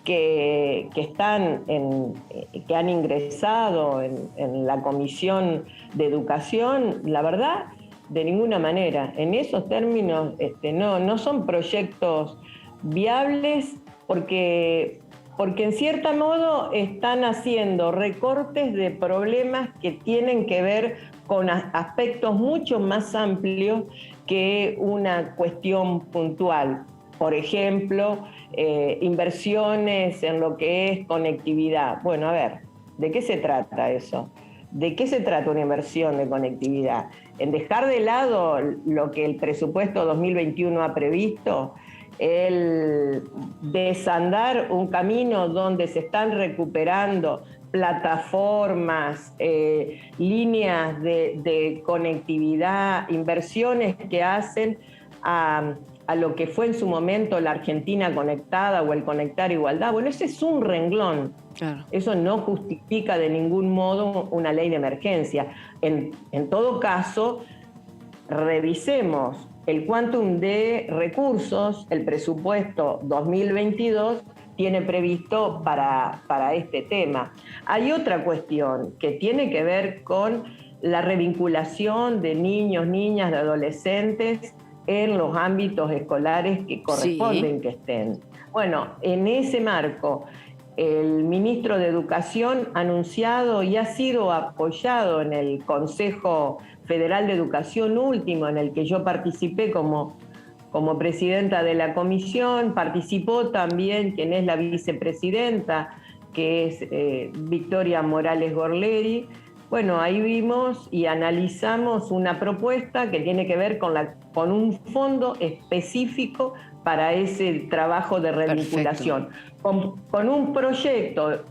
que han ingresado en la Comisión de Educación, la verdad, de ninguna manera. En esos términos no son proyectos viables porque en cierto modo están haciendo recortes de problemas que tienen que ver con aspectos mucho más amplios que una cuestión puntual. Por ejemplo, inversiones en lo que es conectividad. Bueno, a ver, ¿de qué se trata eso? ¿De qué se trata una inversión de conectividad? En dejar de lado lo que el presupuesto 2021 ha previsto el desandar un camino donde se están recuperando plataformas, líneas de conectividad, inversiones que hacen a lo que fue en su momento la Argentina Conectada o el Conectar Igualdad. Bueno, ese es un renglón. Claro. Eso no justifica de ningún modo una ley de emergencia. En todo caso, revisemos el quantum de recursos, el presupuesto 2022 tiene previsto para este tema. Hay otra cuestión que tiene que ver con la revinculación de niños, niñas, de adolescentes en los ámbitos escolares que corresponden que estén. Bueno, en ese marco, el ministro de Educación ha anunciado y ha sido apoyado en el Consejo Federal de Educación último, en el que yo participé como presidenta de la comisión. Participó también quien es la vicepresidenta, que es Victoria Morales Gorleri. Bueno, ahí vimos y analizamos una propuesta que tiene que ver con un fondo específico para ese trabajo de revinculación, con un proyecto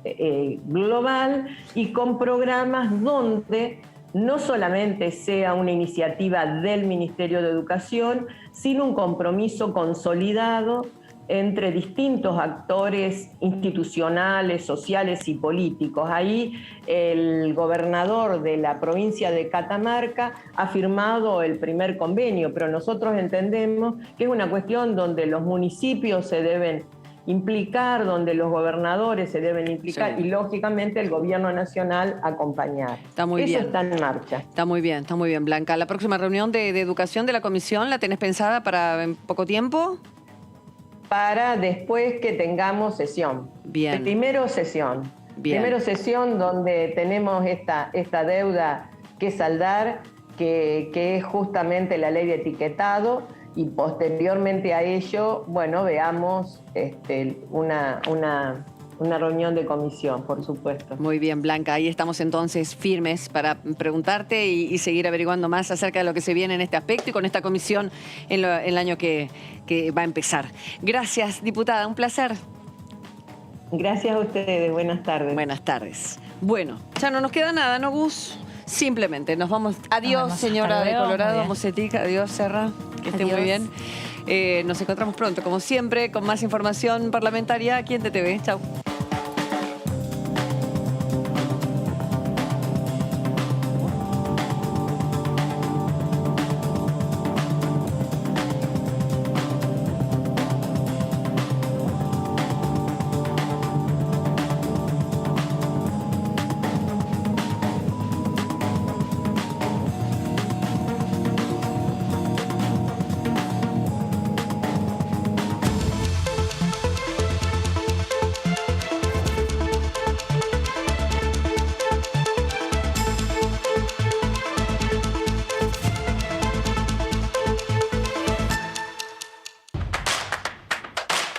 global y con programas donde no solamente sea una iniciativa del Ministerio de Educación, sino un compromiso consolidado entre distintos actores institucionales, sociales y políticos. Ahí el gobernador de la provincia de Catamarca ha firmado el primer convenio, pero nosotros entendemos que es una cuestión donde los municipios se deben implicar, donde los gobernadores se deben implicar y lógicamente el gobierno nacional acompañar. Está muy bien. Eso está en marcha. Está muy bien, Blanca. ¿La próxima reunión de educación de la comisión la tenés pensada para en poco tiempo? Para después que tengamos sesión. Bien. Primero sesión. Bien. Primero sesión donde tenemos esta deuda que saldar, que es justamente la ley de etiquetado, y posteriormente a ello, bueno, veamos una reunión de comisión, por supuesto. Muy bien, Blanca. Ahí estamos entonces firmes para preguntarte y seguir averiguando más acerca de lo que se viene en este aspecto y con esta comisión en el año que va a empezar. Gracias, diputada. Un placer. Gracias a ustedes. Buenas tardes. Buenas tardes. Bueno, ya no nos queda nada, ¿no, Gus? Simplemente nos vamos. Adiós, señora de Colorado, Mocetica. Adiós, Serra. Que esté muy bien. Nos encontramos pronto, como siempre, con más información parlamentaria aquí en TTV. Chau.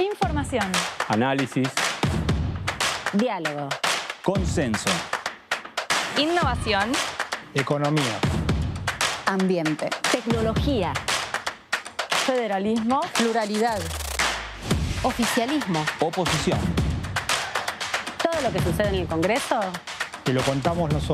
Información. Análisis. Diálogo. Consenso. Innovación. Economía. Ambiente. Tecnología. Federalismo. Pluralidad. Oficialismo. Oposición. Todo lo que sucede en el Congreso. Te lo contamos nosotros.